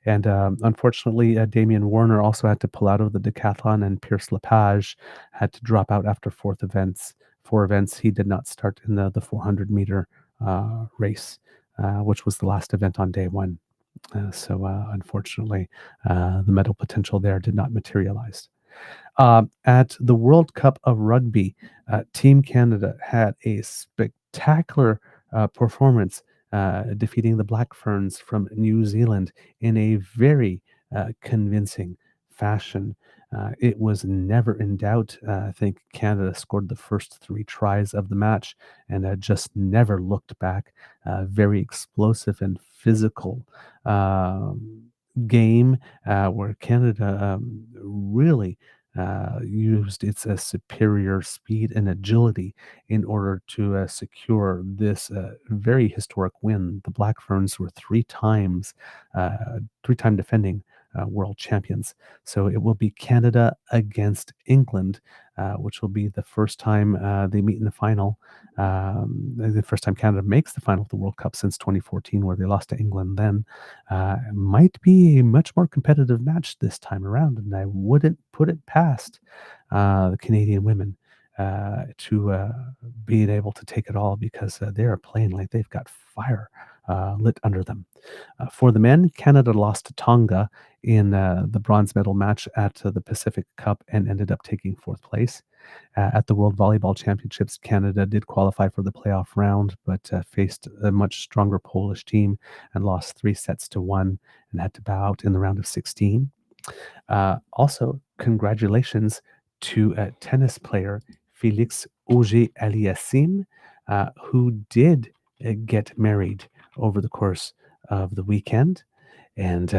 And unfortunately, Damian Warner also had to pull out of the decathlon, and Pierce Lepage had to drop out after four events. He did not start in the 400-meter race, which was the last event on day one. So unfortunately, the medal potential there did not materialize. At the World Cup of Rugby, Team Canada had a spectacular performance, defeating the Black Ferns from New Zealand in a very convincing fashion. It was never in doubt. I think Canada scored the first three tries of the match and just never looked back. Very explosive and physical game where Canada really used its superior speed and agility in order to secure this very historic win. The Black Ferns were three-time defending world champions. So it will be Canada against England, which will be the first time they meet in the final. The first time Canada makes the final of the World Cup since 2014, where they lost to England then. It might be a much more competitive match this time around, and I wouldn't put it past the Canadian women to being able to take it all, because they are playing like they've got fire lit under them. For the men, Canada lost to Tonga in the bronze medal match at the Pacific Cup and ended up taking fourth place. At the World Volleyball Championships, Canada did qualify for the playoff round, but faced a much stronger Polish team and lost 3-1 and had to bow out in the round of 16. Also, congratulations to tennis player Felix Auger-Aliassime, who did get married over the course of the weekend, and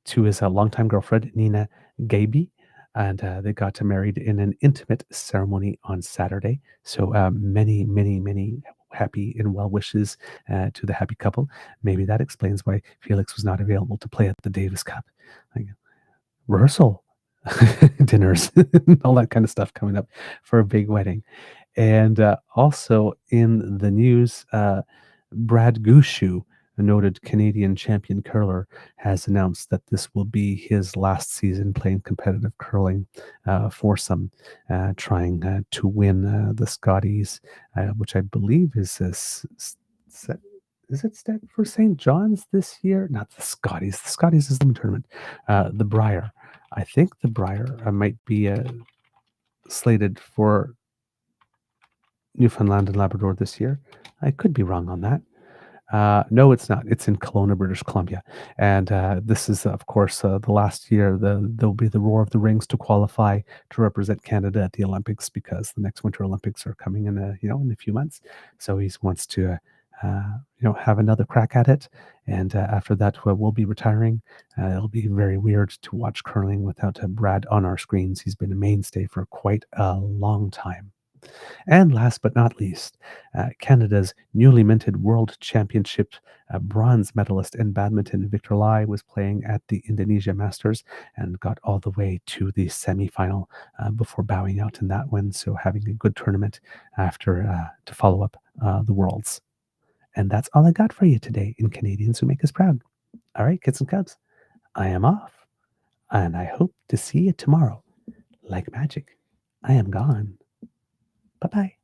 to his longtime girlfriend, Nina Gaby, and they got married in an intimate ceremony on Saturday. So many, many, many happy and well wishes to the happy couple. Maybe that explains why Felix was not available to play at the Davis Cup. Like, rehearsal dinners, all that kind of stuff coming up for a big wedding. And also in the news, Brad Gushu, a noted Canadian champion curler, has announced that this will be his last season playing competitive curling foursome, trying to win the Scotties, which I believe is is it set for St. John's this year? Not the Scotties. The Scotties is the tournament. The Briar. I think the Briar might be slated for Newfoundland and Labrador this year. I could be wrong on that. No, it's not. It's in Kelowna, British Columbia. And this is, of course, the last year. There'll be the Roar of the Rings to qualify to represent Canada at the Olympics, because the next Winter Olympics are coming in a few months. So he wants to have another crack at it. And after that, we'll be retiring. It'll be very weird to watch curling without Brad on our screens. He's been a mainstay for quite a long time. And last but not least, Canada's newly minted World Championship bronze medalist in badminton, Victor Lai, was playing at the Indonesia Masters and got all the way to the semifinal before bowing out in that one. So having a good tournament after to follow up the Worlds. And that's all I got for you today in Canadians Who Make Us Proud. All right, kids and cubs, I am off, and I hope to see you tomorrow. Like magic, I am gone. Bye-bye.